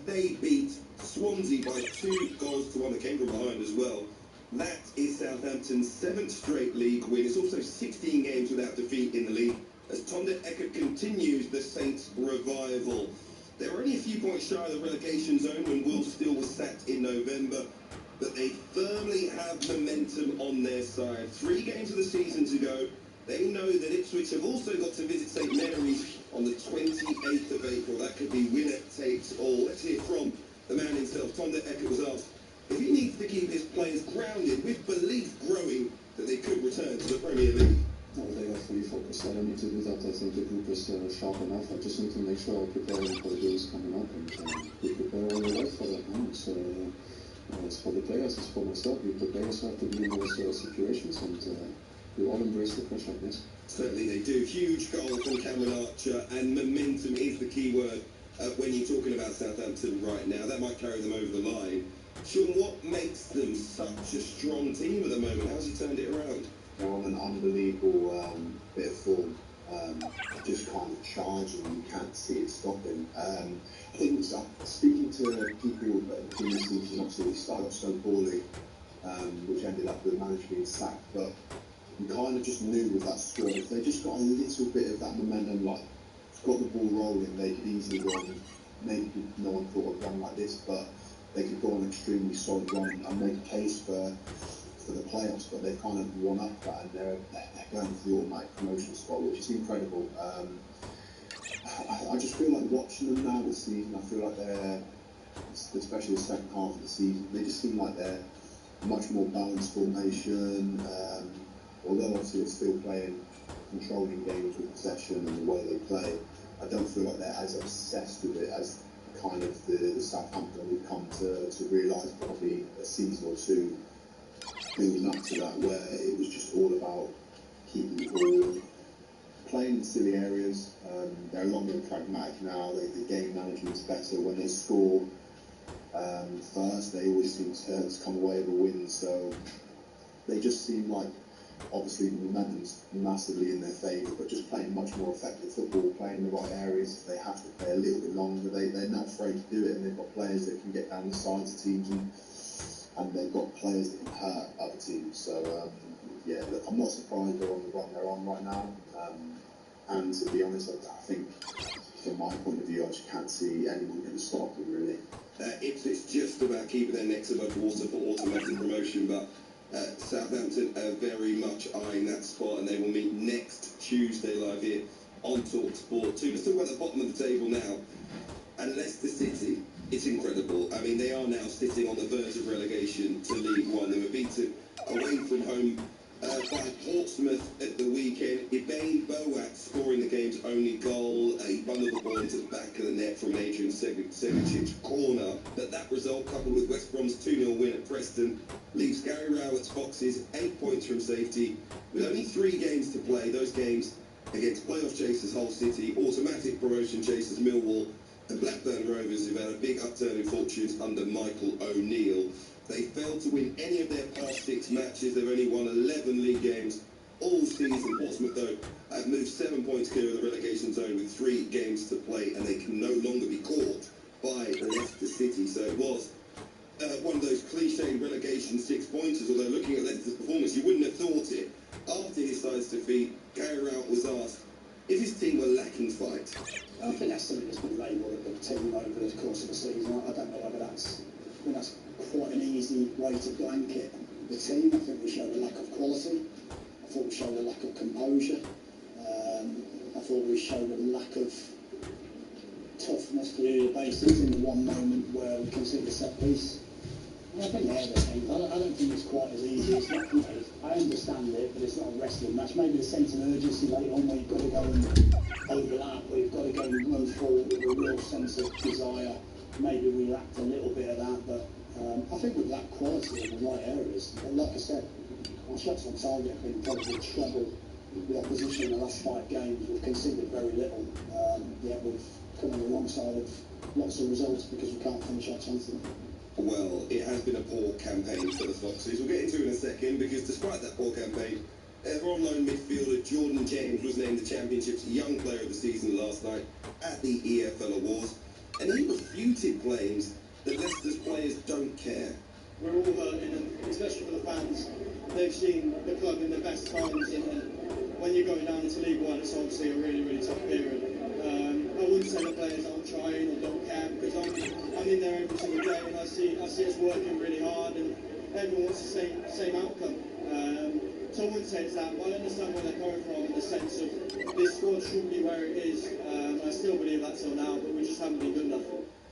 [SPEAKER 15] They beat Swansea by 2 goals to 1. They came from behind as well. That is Southampton's 7th straight league win. It's also 16 games without defeat in the league as Tondet Eckert continues the Saints' revival. They were only a few points shy of the relegation zone when Will Steele was sacked in November, but they firmly have momentum on their side. 3 games of the season to go. They know that Ipswich have also got to visit St Mary's on the 28th of April. That could be winner takes all. Let's hear from the man himself. Tondet Eckert was asked if he needs to keep his players grounded with belief growing that they could return to the Premier League.
[SPEAKER 17] No, they are fully focused. I don't need to do that. I think the group is sharp enough. I just need to make sure I prepare them for the games coming up, and we prepare all the way for that. No? It's for the players, it's for myself. We prepare ourselves to be in those situations, and we all embrace the pressure, yes.
[SPEAKER 15] Certainly they do. Huge goal from Cameron Archer, and momentum is the key word when you're talking about Southampton right now. That might carry them over the line. Sean, what makes them such a strong team at the moment? How's he turned it around?
[SPEAKER 13] They're on an unbelievable bit of form. Just kind of charging, you can't see it stopping. I think speaking to people in this season, obviously we started off so poorly, which ended up with the manager being sacked, but you kind of just knew with that squad, if they just got a little bit of that momentum, like got the ball rolling, they could easily go on. Maybe no one thought of run like this, but they could go on an extremely solid run and make a case for the playoffs. But they've kind of won up that, and they're going for the automatic promotion spot, which is incredible. I just feel like watching them now this season, I feel like they're, especially the second half of the season, they just seem like they're much more balanced formation. Although obviously they're still playing, controlling games with possession and the way they play, I don't feel like they're as obsessed with it as kind of the Southampton we've come to realise probably a season or two building up to that, where it was just all about keeping the ball, playing in silly areas. They're a lot more pragmatic now. The game management's better. When they score first, they always seem to come away with a win. So they just seem like, obviously the momentum's massively in their favour, but just playing much more effective football, playing in the right areas. They have to play a little bit longer. They're not afraid to do it, and they've got players that can get down the sides of teams, and they've got players that can hurt other teams. So yeah, look, I'm not surprised they're on the run they're on right now. And to be honest, I think from my point of view, I just can't see anyone going to stop them really.
[SPEAKER 15] Ipswich just about keeping their necks above water for automatic promotion, but Southampton are very much eyeing that spot, and they will meet talkSPORT 2. Let's talk about the bottom of the table now. And Leicester City, it's incredible. I mean, they are now sitting on the verge of relegation to League One. They were beaten away from home by Portsmouth at the weekend. Ibane Boat scoring the game's only goal. He bundled the ball into the back of the net from Adrian Segic's corner. But that result, coupled with West Brom's 2-0 win at Preston, leaves Gary Rowett's Foxes 8 points from safety. With only 3 games to play, those games against playoff chasers Hull City, automatic promotion chasers Millwall, and Blackburn Rovers, who've had a big upturn in fortunes under Michael O'Neill. They failed to win any of their past 6 matches. They've only won 11 league games all season. Portsmouth, though, have moved 7 points clear of the relegation zone with 3 games to play, and they can no longer be caught by Leicester City. So it was one of those cliched relegation 6-pointers, although looking at Leicester's performance, you wouldn't have thought it. After his side's defeat, Gary Rowett was asked if his team were lacking fight.
[SPEAKER 18] I think that's something that's been labelled at the team over the course of the season. I don't know whether that's quite an easy way to blanket the team. I think we showed a lack of quality. I thought we showed a lack of composure. I thought we showed a lack of toughness to the basis in the one moment where we conceded a set piece. I think they're the things. I don't think it's quite as easy. It's not, I understand it, but it's not a wrestling match. Maybe the sense of urgency later on where you've got to go and overlap, where you've got to go and run forward with a real sense of desire. Maybe we lacked a little bit of that, but I think we've lacked quality in the right areas. And like I said, our shots on target have been probably treble the opposition in the last 5 games. We've conceded very little, yet we've come on the wrong side of lots of results because we can't finish our chances.
[SPEAKER 15] Well, it has been a poor campaign for the Foxes. We'll get into it in a second, because despite that poor campaign, their on-loan midfielder Jordan James was named the Championship's Young Player of the Season last night at the EFL Awards, and he refuted claims that Leicester's players don't care.
[SPEAKER 19] We're all hurting, and especially for the fans. They've seen the club in the best times, and when you're going down into League One, it's obviously a really, really tough period. I wouldn't say the players aren't trying or don't care, because I'm in there every single day, and I see us working really hard, and everyone wants the same outcome. So I wouldn't say it's that, but I understand where they're coming from in the sense of this squad shouldn't be where it is. I still believe that till now, but we just haven't been good enough.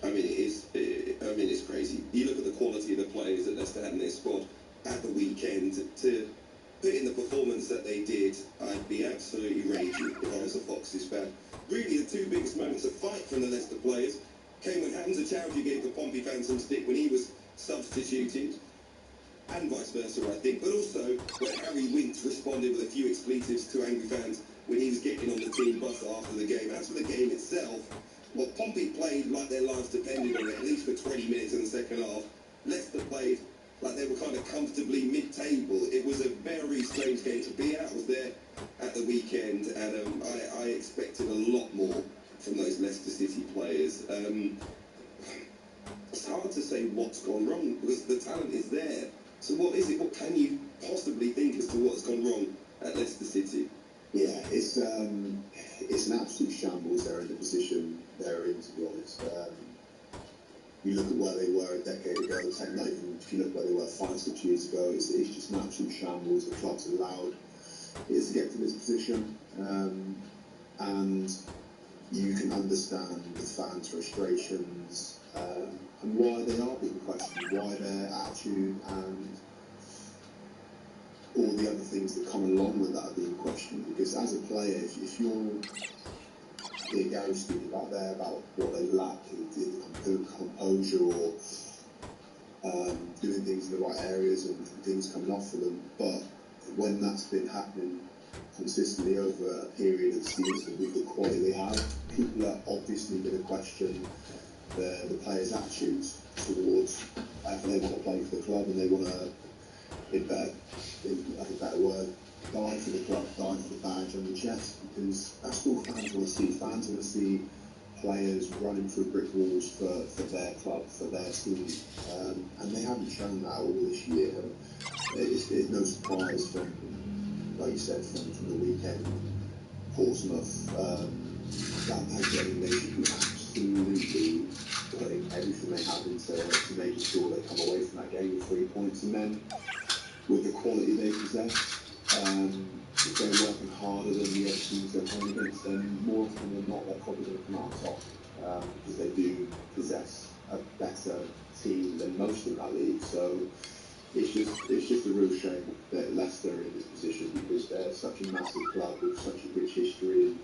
[SPEAKER 15] I mean, it's crazy. You look at the quality of the players that Leicester had in their squad at the weekend. To put in the performance that they did, I'd be absolutely raging if I was a Foxes fan. Really, the 2 biggest moments of fight from the Leicester players came when Hamza Chowdhury gave the Pompey fan some stick when he was substituted, and vice versa, I think, but also when Harry Winks responded with a few expletives to angry fans when he was getting on the team bus after the game. As for the game itself, well, Pompey played like their lives depended on it, at least for 20 minutes in the second half. Leicester played like they were kind of comfortably mid-table. It was a very strange game to be at. I was there at the weekend, and I expected a lot more from those Leicester City players. It's hard to say what's gone wrong, because the talent is there. So what is it? What can you possibly think as to what's gone wrong at Leicester City?
[SPEAKER 13] Yeah, it's an absolute shambles. They're in the position they're in, to be honest. You look at where they were a decade ago, not even if you look where they were 5-6 years ago, it's just an absolute shambles. The club's allowed it to get to this position, and you can understand the fans' frustrations and why they are being questioned, why their attitude and all the other things that come along with that are being questioned. Because as a player, if you're being ghosted about what they lack, the composure or doing things in the right areas and things coming off for them, but when that's been happening consistently over a period of seasons with the quality they have, people are obviously going to question the players' attitudes towards they want to play for the club and they want to, in a better word, die for the club, die for the badge on the chest, because that's all fans want to see. Fans want to see players running through brick walls for their club, for their team, and they haven't shown that all this year. It's no surprise from, like you said, from the weekend, Portsmouth, that game, they should be absolutely putting everything they have into making sure they come away from that game with 3 points, and then with the quality they possess, if they're working harder than the other teams they're playing against, then more often than not, they're probably going to come out on top because they do possess a better team than most in that league. So it's just a real shame that Leicester are in this position because they're such a massive club with such a rich history and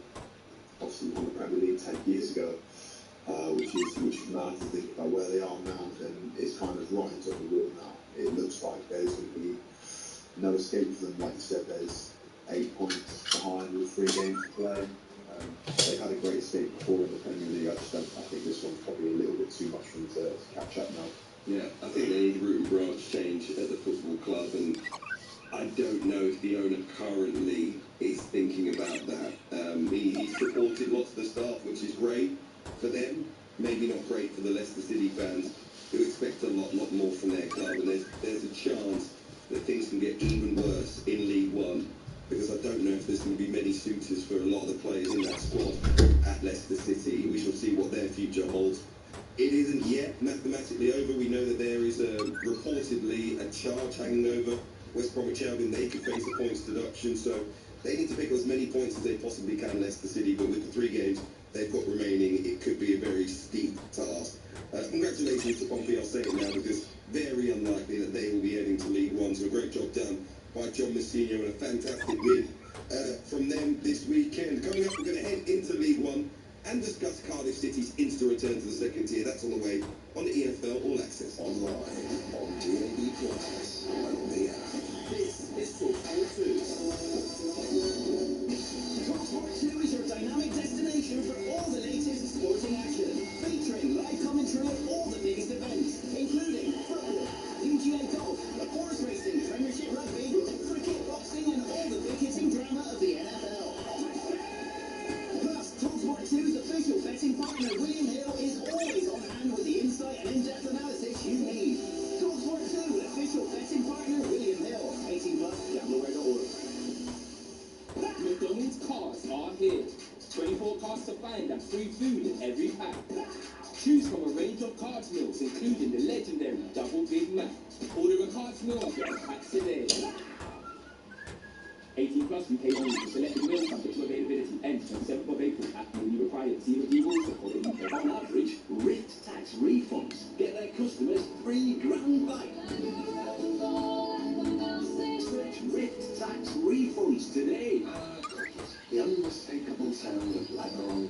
[SPEAKER 13] obviously won the Premier League 10 years ago, which is mad to think about where they are now. And it's kind of right on the wall now. It looks like there's going to be no escape for them. Like you said, there's 8 points behind with 3 games to play. They had a great escape before in the Premier League. I think this one's probably a little bit too much for them to catch up now.
[SPEAKER 15] Yeah, I think they need root and branch change at the football club, and I don't know if the owner currently is thinking about that. He supported lots of the staff, which is great for them, maybe not great for the Leicester City fans, who expect a lot more from their club, and there's a chance that things can get even worse in League One, because I don't know if there's going to be many suitors for a lot of the players in that squad at Leicester City. We shall see what their future holds. It isn't yet mathematically over. We know that there is reportedly a charge hanging over West Bromwich Albion. They could face a points deduction, so they need to pick up as many points as they possibly can, Leicester City, but with the 3 games they've got remaining, it could be a very steep task. Congratulations to Pompey, I'll say it now, because very unlikely that they will be heading to League One, so a great job done by John Mousinho and a fantastic win from them this weekend. Coming up, we're going to head into League One and discuss Cardiff City's instant return to the second tier. That's on the way on EFL All Access.
[SPEAKER 3] Online, on DAB+, and on the app. This is talkSPORT 2. talkSPORT 2 is your dynamic destination for all the latest sporting action, featuring live commentary of all the biggest events, including football, PGA golf, horse racing, Premiership rugby, cricket, boxing, and all the big-hitting drama of the NFL. Plus, talkSPORT 2's official betting partner, William Hill, is always on hand with the insight and in-depth analysis you need. talkSPORT 2, official betting partner, William Hill. 18+, gambleware.org.
[SPEAKER 11] McDonald's cars are here. 24 cars to find and free food in every pack. Choose from a range of cards meals, including the legendary Double Big Mac. Order a cards meal and get a pack today. 18+ UK only for selected meals subject to availability. Ends 27th of April at only required. See redeemables for the UK.
[SPEAKER 8] On average, RIT tax refunds get their customers £3,000 back. Search RIT tax refunds today. The unmistakable sound of Laveron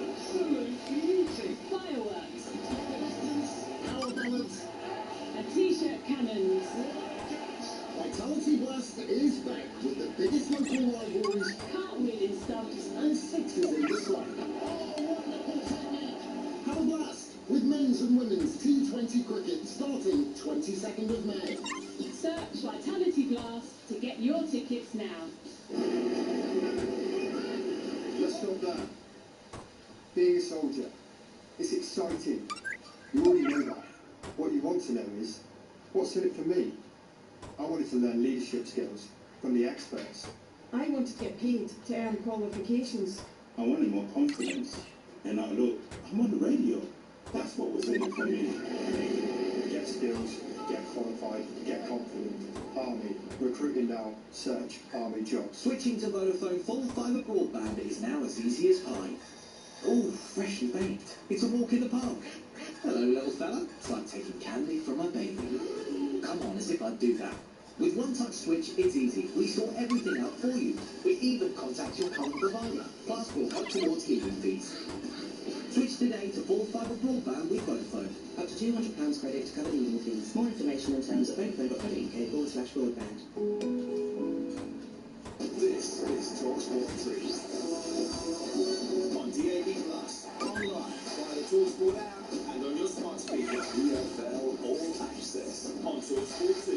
[SPEAKER 6] Absolute beauty. Fireworks.
[SPEAKER 8] Power balance.
[SPEAKER 6] A t-shirt cannons.
[SPEAKER 8] Vitality Blast is back with the biggest local rivalries,
[SPEAKER 6] Cartwheeling stumps.
[SPEAKER 8] and sixes in the slide. Oh, wonderful technique! Power Blast with men's and women's T20 cricket starting 22nd of May.
[SPEAKER 6] Search Vitality Blast to get your tickets now.
[SPEAKER 2] Let's stop that. Being a soldier, it's exciting. You already know that. What you want to know is, what's in it for me? I wanted to learn leadership skills from the experts.
[SPEAKER 20] I want to get paid to earn qualifications.
[SPEAKER 5] I wanted more confidence. And now look, I'm on the radio. That's what was in it for me.
[SPEAKER 2] Get skills, get qualified, get confident. Army, recruiting now, search Army jobs.
[SPEAKER 8] Switching to Vodafone full fibre broadband is now as easy as pie. Oh, freshly baked. It's a walk in the park. Hello, little fella. It's like taking candy from my baby. Come on, as if I'd do that. With One Touch Switch, it's easy. We sort everything out for you. We even contact your current provider. Plus, we'll help towards heating fees. Switch today to full fibre broadband with Vodafone. Up to £200 credit to cover heating fees. More information and terms at vodafone.co.uk/broadband.
[SPEAKER 3] This is talkSPORT 2. On DAB+, online, via the talkSPORT app, and on your smart speaker. EFL All Access on talkSPORT 2.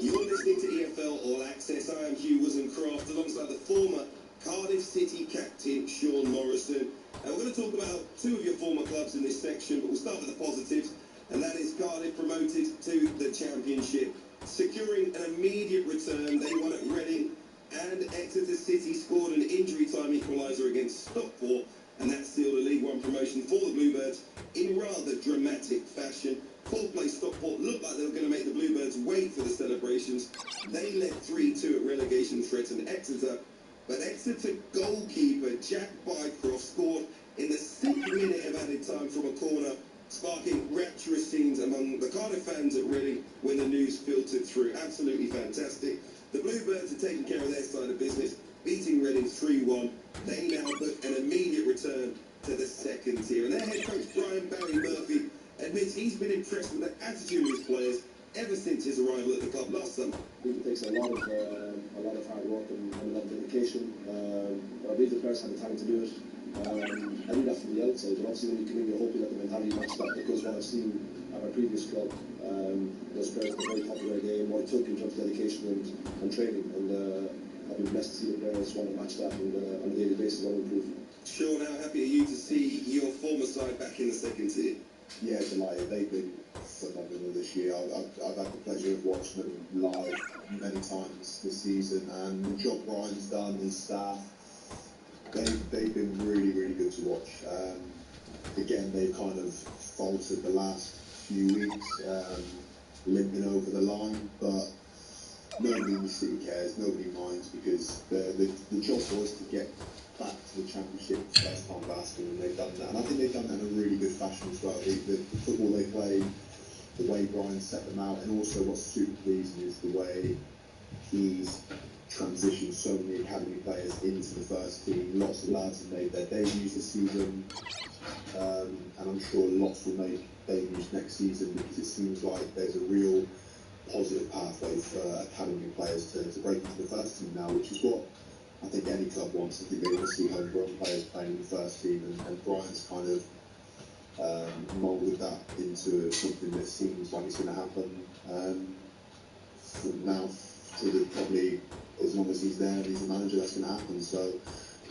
[SPEAKER 15] You're listening to EFL All Access. I am Hugh Wozencraft alongside the former Cardiff City captain Sean Morrison. And we're going to talk about 2 of your former clubs in this section, but we'll start with the positives, and that is Cardiff promoted to the Championship, securing an immediate return. They won at Reading, and Exeter City scored an injury time equaliser against Stockport, and that sealed a League One promotion for the Bluebirds in rather dramatic fashion. 4th place Stockport looked like they were going to make the Bluebirds wait for the celebrations. They led 3-2 at relegation. threaten Exeter, but Exeter goalkeeper Jack Bycroft scored in the 6th minute of added time from a corner, sparking rapturous scenes among the Cardiff fans at Reading when the news filtered through. Absolutely fantastic. The Bluebirds are taking care of their side of business, beating Reading 3-1. They now book an immediate return to the 2nd tier. And their head coach, Barry Murphy, admits he's been impressed with the attitude of his players ever since his arrival at the club last summer.
[SPEAKER 9] I think it takes a lot of hard work and a lot of dedication. But I believe the players have the time to do it. I knew that from the outside, but obviously when you come in, you're hoping that the mentality matches that, because what I've seen at my previous club, those players were very popular game, what it took in terms of dedication and training, and I've been blessed to see the players want to match that and on a daily basis want to improve.
[SPEAKER 15] Sean, how happy are you to see your former side back in the 2nd tier?
[SPEAKER 13] Yeah, delighted. They've been phenomenal this year. I've had the pleasure of watching them live many times this season, and the job Brian's done, his staff, they've been really, really good to watch. Again, they've kind of faltered the last few weeks, limping over the line, but nobody in the city cares, nobody minds, because the job was to get back to the Championship first time last year, and they've done that. And I think they've done that in a really good fashion as well. The football they play, the way Brian set them out, and also what's super pleasing is the way he's transitioned so many academy players into the first team. Lots of lads have made their debuts this season, and I'm sure lots will make debuts next season, because it seems like there's a real positive pathway for academy players to break into the first team now, which is what I think any club wants. I think they want to see homegrown players playing in the first team, and Brian's kind of moulded that into something that seems like it's going to happen from now to probably as long as he's there and he's the manager. That's going to happen. So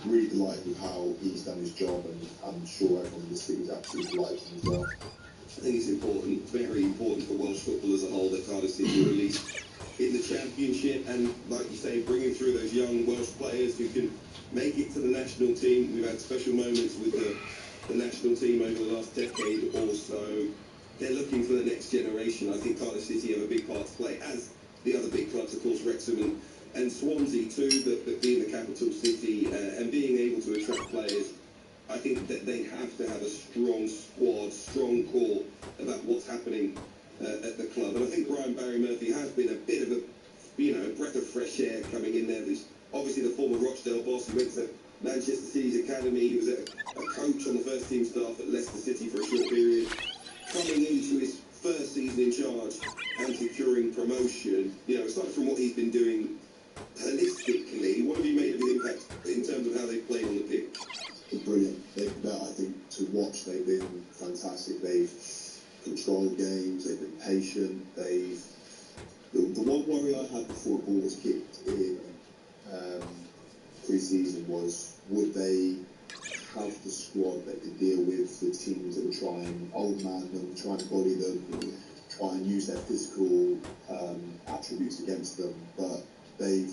[SPEAKER 13] really delighted with how he's done his job, and I'm sure everyone in the city is absolutely delighted as well.
[SPEAKER 15] I think it's important, very important for Welsh football as a whole, that Cardiff City were released in the Championship, and like you say, bringing through those young Welsh players who can make it to the national team. We've had special moments with the national team over the last decade or so. They're looking for the next generation. I think Cardiff City have a big part to play, as the other big clubs, of course, Wrexham and Swansea too, but being the capital city and being able to attract players, I think that they have to have a strong squad, strong core about what's happening at the club. And I think Barry Murphy has been a bit of a breath of fresh air coming in there. There's obviously the former Rochdale boss who went to Manchester City's academy. He was a coach on the first team staff at Leicester City for a short period. Coming into his first season in charge and securing promotion, aside from what he's been doing holistically, what have you made of his impact in terms of how they've played on the pitch?
[SPEAKER 13] Brilliant. I think to watch, they've been fantastic. They've controlled games, they've been patient, the one worry I had before the ball was kicked in pre-season was, would they have the squad that could deal with the teams that were trying old man them, trying to bully them, try and use their physical attributes against them. But the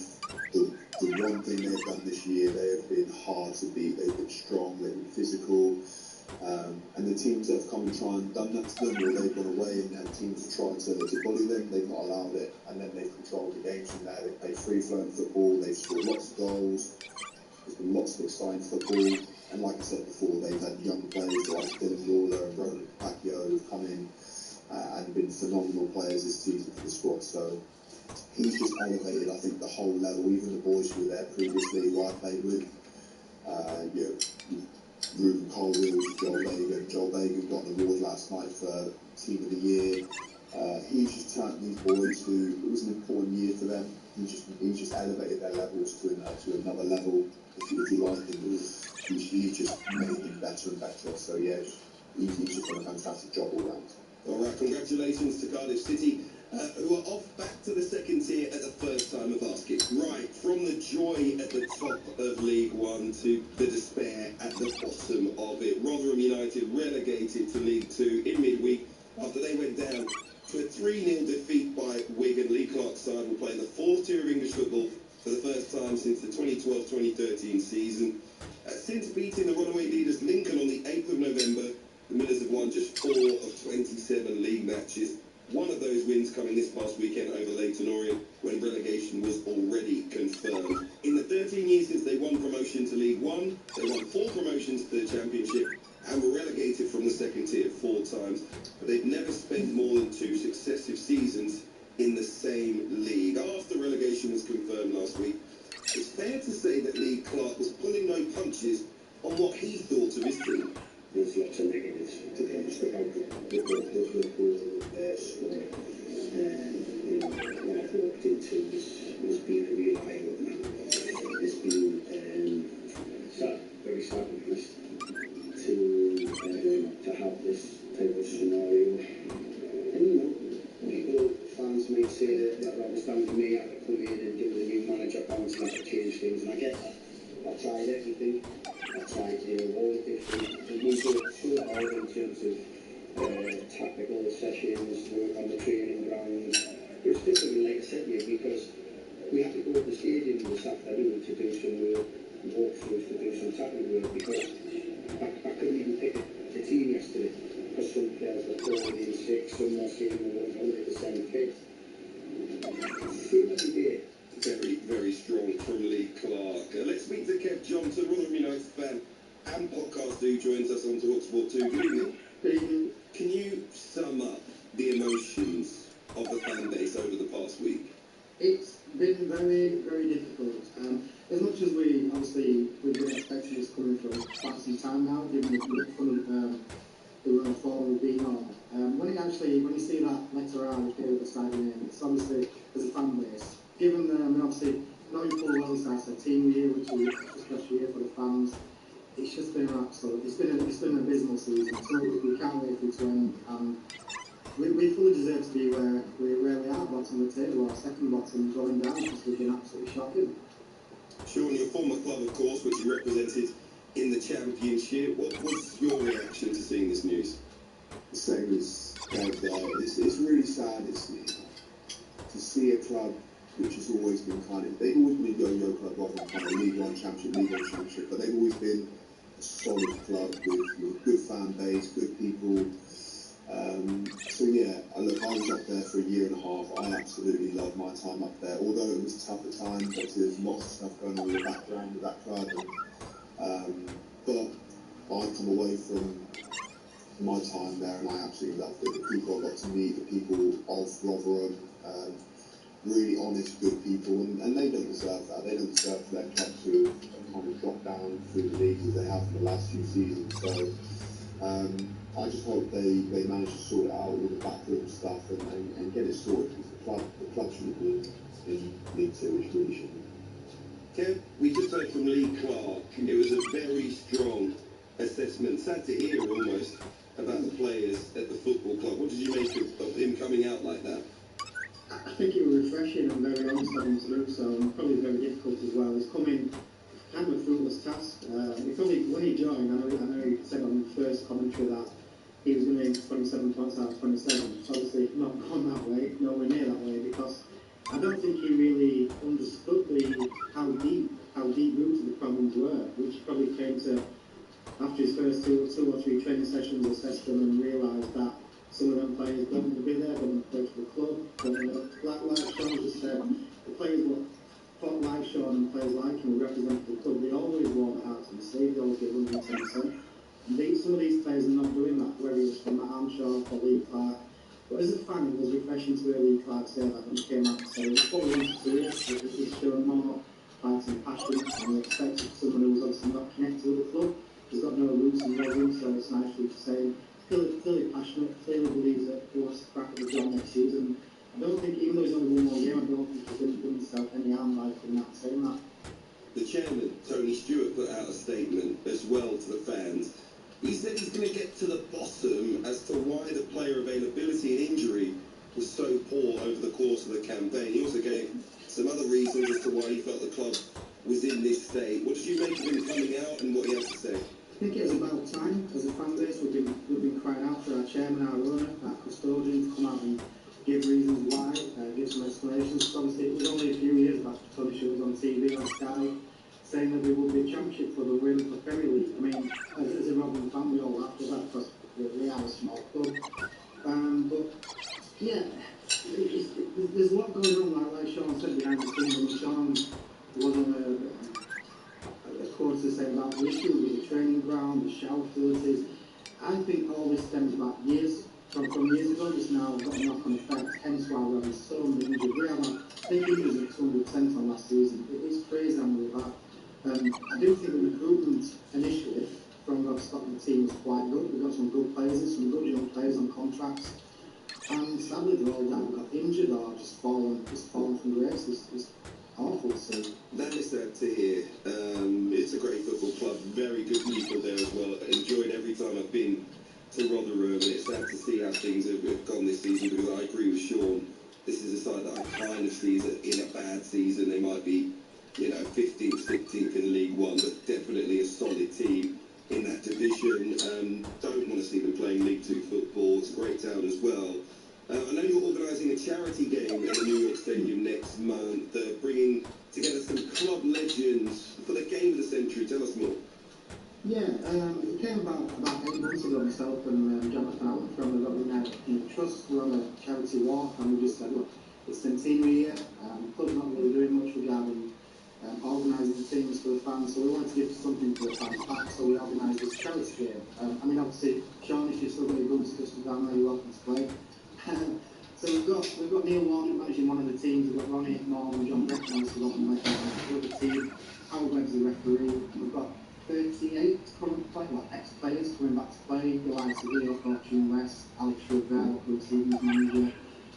[SPEAKER 13] one thing they've done this year, they have been hard to beat. They've been strong, they've been physical, and the teams that have come and tried and done that to them, or they've gone away and teams have tried to bully them, they've not allowed it, and then they've controlled the games from there. They've played free-flowing football, they've scored lots of goals, there's been lots of exciting football, and like I said before, they've had young players like Dylan Lawler and Roland Pacquiao who've come in and been phenomenal players this season for the squad. So he's just elevated, I think, the whole level. Even the boys who were there previously, who I played with, Ruben Colwell, Joel Bagan got an award last night for Team of the Year. He's just turned these boys who, it was an important year for them. He's just elevated their levels to another level, if you like, and he's just made them better and better. So yeah, he's just done a fantastic job all round.
[SPEAKER 15] All right, congratulations to Cardiff City, who are off back to the second tier at the first time of asking. Right, from the joy at the top of League One to the despair at the bottom of it. Rotherham United relegated to League Two in midweek after they went down to a 3-0 defeat by Wigan. Lee Clark's side will play in the fourth tier of English football for the first time since the 2012-2013 season. Since beating the runaway leaders Lincoln on the 8th of November, the Millers have won just 4 of 27 league matches. One of those wins coming this past weekend over Leyton Orient, when relegation was already confirmed. They won 4 promotions to the Championship and were relegated from the second tier 4 times, but they'd never spent more than 2 successive seasons in the same league. After relegation was confirmed last week, it's fair to say that Lee Clark was pulling no punches on what he thought of his team.
[SPEAKER 5] There's lots of negatives, to be honest, about their squad. What I've walked into has been a real eye-opener. It's been sad, very sad and honest, to have this type of scenario. And people, fans may say that notwithstanding me, I could come in and give the new manager bounce and I could change things, and I get that. I've tried everything. I've tried all the different. We work so hard in terms of tactical sessions, work on the training ground. It's different, like I said to you, because we had to go to the stadium this afternoon to do some walkthroughs, to do some tackling work, because I couldn't even pick the team yesterday, because some players were falling in sick, some were saying they weren't 100% fit. Every day.
[SPEAKER 15] Very, very strong from Lee Clark. Let's meet the Kev Johnson, Rotherham United fan and podcaster who joins us on talkSPORT 2. Good evening.
[SPEAKER 21] Good evening.
[SPEAKER 15] Can you sum up the emotions of the fan base over the past week?
[SPEAKER 21] It's been very, very difficult. As much as we've been expecting this coming from quite some time now, given the run of form we've been on. When you see that letter out with the side name, it's obviously, as a fan base, given obviously knowing full well it's a team year, which is a special year for the fans, it's just been an absolute, it's been an abysmal season. So we can't wait for it to end, and we fully deserve to be where we are, bottom of the table, or second bottom, going down, because we've been absolutely shocking.
[SPEAKER 15] Sean, your former club, of course, which you represented in the Championship, what was your reaction to seeing this news?
[SPEAKER 13] The same as Kev there. It's really sad to see a club which has always been they've always been a yo-yo club rather than kind of League One Championship, but they've always been a solid club with good fan base, good people. So yeah, look, I was up there for a year and a half. I absolutely loved my time up there, although it was tough at times. There's lots of stuff going on in the background with that club. But I come away from my time there and I absolutely loved it. The people I got to meet, the people of Rotherham, really honest, good people, and they don't deserve that. They don't deserve for their club to kind of drop down through the leagues as they have for the last few seasons. So I just hope they manage to sort it out all the backroom stuff and get it sorted, because the club shouldn't be in League 2, which really shouldn't.
[SPEAKER 15] Kev, we just heard from Lee Clark. It was a very strong assessment, sad to hear almost, about the players at the football club. What did you make of him coming out like that?
[SPEAKER 21] I think it was refreshing and very honest of him to do so, and probably very difficult as well. He's come in kind of a fruitless task. When he joined, I know he said on the first commentary that he was going to make 27 points out of 27. It's obviously not gone that way, nowhere near that way, because I don't think he really understood how deep rooted the problems were, which he probably came to after his first two or three training sessions, assessed them and realised that some of them players don't want to be there, don't want to play for the club. But like Sean just said, the players like Sean and players like him who represent the club, they always want the heart to the sleeve, they always give 110%. And some of these players are not doing that, whether it's from Matt Armstrong or Lee Clark. But as a fan, it was refreshing to hear Lee Clark say that when he came out to say it's what we want to do. He's shown more fight and passion, and we expected someone who was obviously not connected with the club. He's got no roots in Rotherham, so it's nice for him to say clearly passionate, clearly believes that he wants to crack at the job next season. I don't think, even though he's only one more game, I don't think he's going to put himself any harm by saying that.
[SPEAKER 15] The chairman, Tony Stewart, put out a statement as well to the fans. He said he's going to get to the bottom as to why the player availability and injury was so poor over the course of the campaign. He also gave some other reasons as to why he felt the club was in this state. What did you make of him coming out and what he had to say?
[SPEAKER 21] I think it was about time. As a fan base, we've been crying out for our chairman, our owner, our custodian to come out and give reasons why, give some explanations. Obviously, it was only a few years back Tony Stewart was on TV on Sky saying that we would be a championship for the win for Premier League. I mean, as a Rotherham fan, we all laughed at that because we are a small club. But yeah, there's a lot going on, like Sean said behind the scenes. And Sean was on a course to say about the shower facilities. I think all this stems back years from years ago. It's now got a knock-on effect, hence why we're having so many injured. We have, I think, injuries at 200% on last season. It is crazy how many we've had. I do think the recruitment initially from the Scotland team was quite good. We've got some good players, some good young players on contracts. And sadly, they're all down, got injured or just fallen from grace. It's awful to see.
[SPEAKER 15] That is sad to hear. It's a great football club, very good people there as well. Enjoyed every time I've been to Rotherham, and it's sad to see how things have gone this season, because I agree with Sean. This is a side that I kind of see as in a bad season. They might be, 15th, 16th in League One, but definitely a solid team in that division. Don't want to see them playing League Two football. It's a great town as well. I know you're organising a charity game at the New York Stadium next month, bringing together some club legends for the game of the century. Tell us more.
[SPEAKER 21] Yeah, it came about 8 months ago. Myself and Jonathan Allen from the Rotherham Trust were on a charity walk, and we just said, look, it's centenary year. The club's not really doing much regarding organising things for the fans, so we wanted to give something to the fans back, so we organised this charity game. Obviously, Sean, if you've still got your guns twisted down there, you're welcome to play. So we've got Neil Warnock managing one of the teams, we've got Ronnie Norman, John Breckenham, the other team, Howard Webb's the referee, we've got 38 current ex-players coming back to play, the likes of Leo Fortune West, Alex Shrubell, Luke Stevens manager,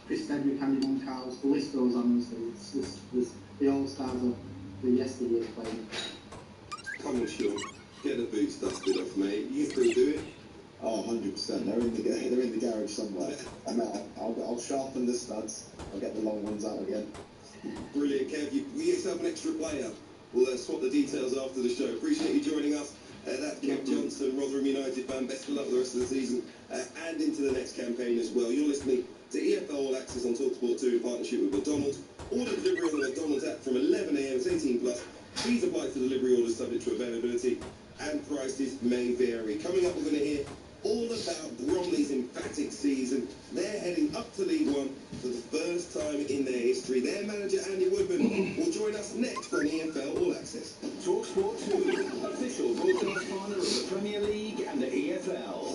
[SPEAKER 21] Chris Cedric, Andy Moncals, the list goes on. There's the all-stars of the yesteryear playing.
[SPEAKER 15] Come on, Sean. Get the boots dusted off, mate. You can still do it.
[SPEAKER 13] Oh, 100%. They're in the garage somewhere. And I'll sharpen the studs. I'll get the long ones out again.
[SPEAKER 15] Brilliant, Kev. You get yourself an extra player. We'll swap the details after the show. Appreciate you joining us. That's Kev Johnson, Rotherham United fan. Best of luck for the rest of the season and into the next campaign as well. You're listening to EFL All Access on talkSPORT 2 in partnership with McDonald's. Order delivery on the McDonald's app from 11 a.m. It's 18 plus. Please apply for delivery orders subject to availability, and prices may vary. Coming up, we're going to hear all about Bromley's emphatic season. They're heading up to League One for the first time in their history. Their manager, Andy Woodman, will join us next on EFL All Access.
[SPEAKER 3] talkSPORT 2, official broadcast partner of the Premier League and the EFL.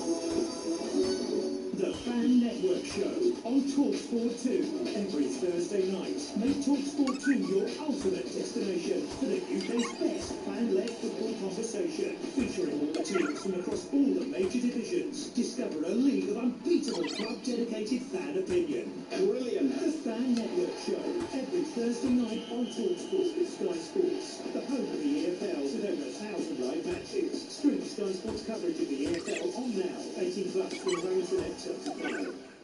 [SPEAKER 10] The Fan Network Show on talkSPORT 2 every Thursday night. Make talkSPORT 2 your ultimate destination for the UK's best fan-led football conversation, featuring all the teams from across all the major divisions. Discover a league of unbeatable club-dedicated fan opinion. Brilliant! The Fan Network Show every Thursday night on talkSPORT with Sky Sports, the home of the EFL with over 1,000 live matches. Stream Sky Sports coverage of the EFL on now. 18 plus from home internet.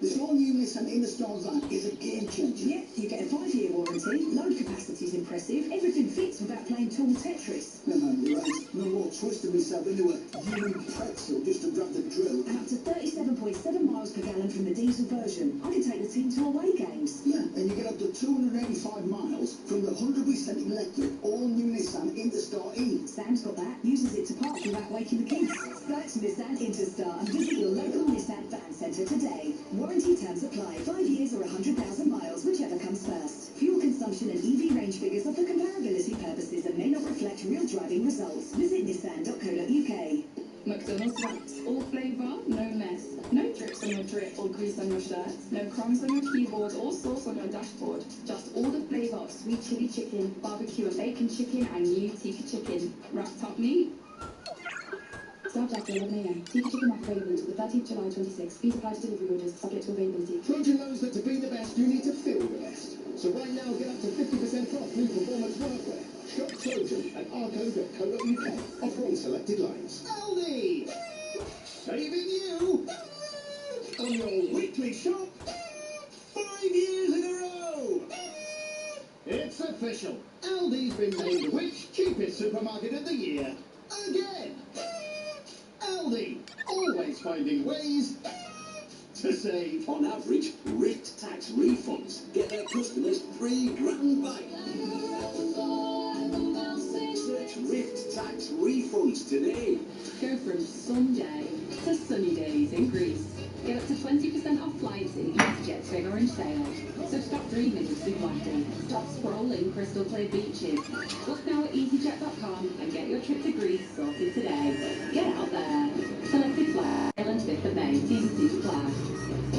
[SPEAKER 22] This all-new Nissan in-the-store van is a game changer.
[SPEAKER 16] Yep, you get a 5-year warranty, load capacity is impressive, everything fits without playing tall Tetris.
[SPEAKER 22] No, you're right. No more twisting myself into a human pretzel just to grab the drill.
[SPEAKER 16] And up to 37.7 miles per gallon from the diesel version. I can take the team to away games.
[SPEAKER 22] Yeah, and you get up to 285 miles from the 100% electric all-new Nissan Interstar E.
[SPEAKER 16] Sam's got that, uses it to park without waking the kids. Search Nissan Interstar and visit your local Nissan fan centre today. Warranty terms apply. 5 years or 100,000 miles, whichever comes first. Fuel consumption and EV range figures are for comparability purposes and may not reflect real driving results. Visit nissan.co.uk.
[SPEAKER 6] McDonald's wraps, all flavour, no mess. No drips on your drip or grease on your shirt. No crumbs on your keyboard or sauce on your dashboard. Just all the flavour of sweet chili chicken, barbecue and bacon chicken, and new tiki chicken. Wrapped up neat.
[SPEAKER 23] Served after 11 a.m. Tiki chicken wrap available until the 13th July 26. Please apply to delivery orders, subject to availability.
[SPEAKER 22] Trojan knows that to be the best, you need to feel the best. So right now, get up to 50% off new performance workwear. Shop Trojan at arco.co.uk. Offer on selected lines. Aldi! Saving you on your weekly shop 5 years in a row. It's official. Aldi's been named which cheapest supermarket of the year again. Aldi, always finding ways to save.
[SPEAKER 8] On average, RIT tax refunds get their customers £3 grand back. Search RIT tax tax refunds today.
[SPEAKER 1] Go from Sunday to sunny days in Greece. Get up to 20% off flights in EasyJet's Big Orange sale. So stop dreaming of Zuwati. Stop scrolling crystal clear beaches. Book now at easyjet.com and get your trip to Greece sorted today. Get out there. Selected flight, Island 5th of May. T's and C's apply.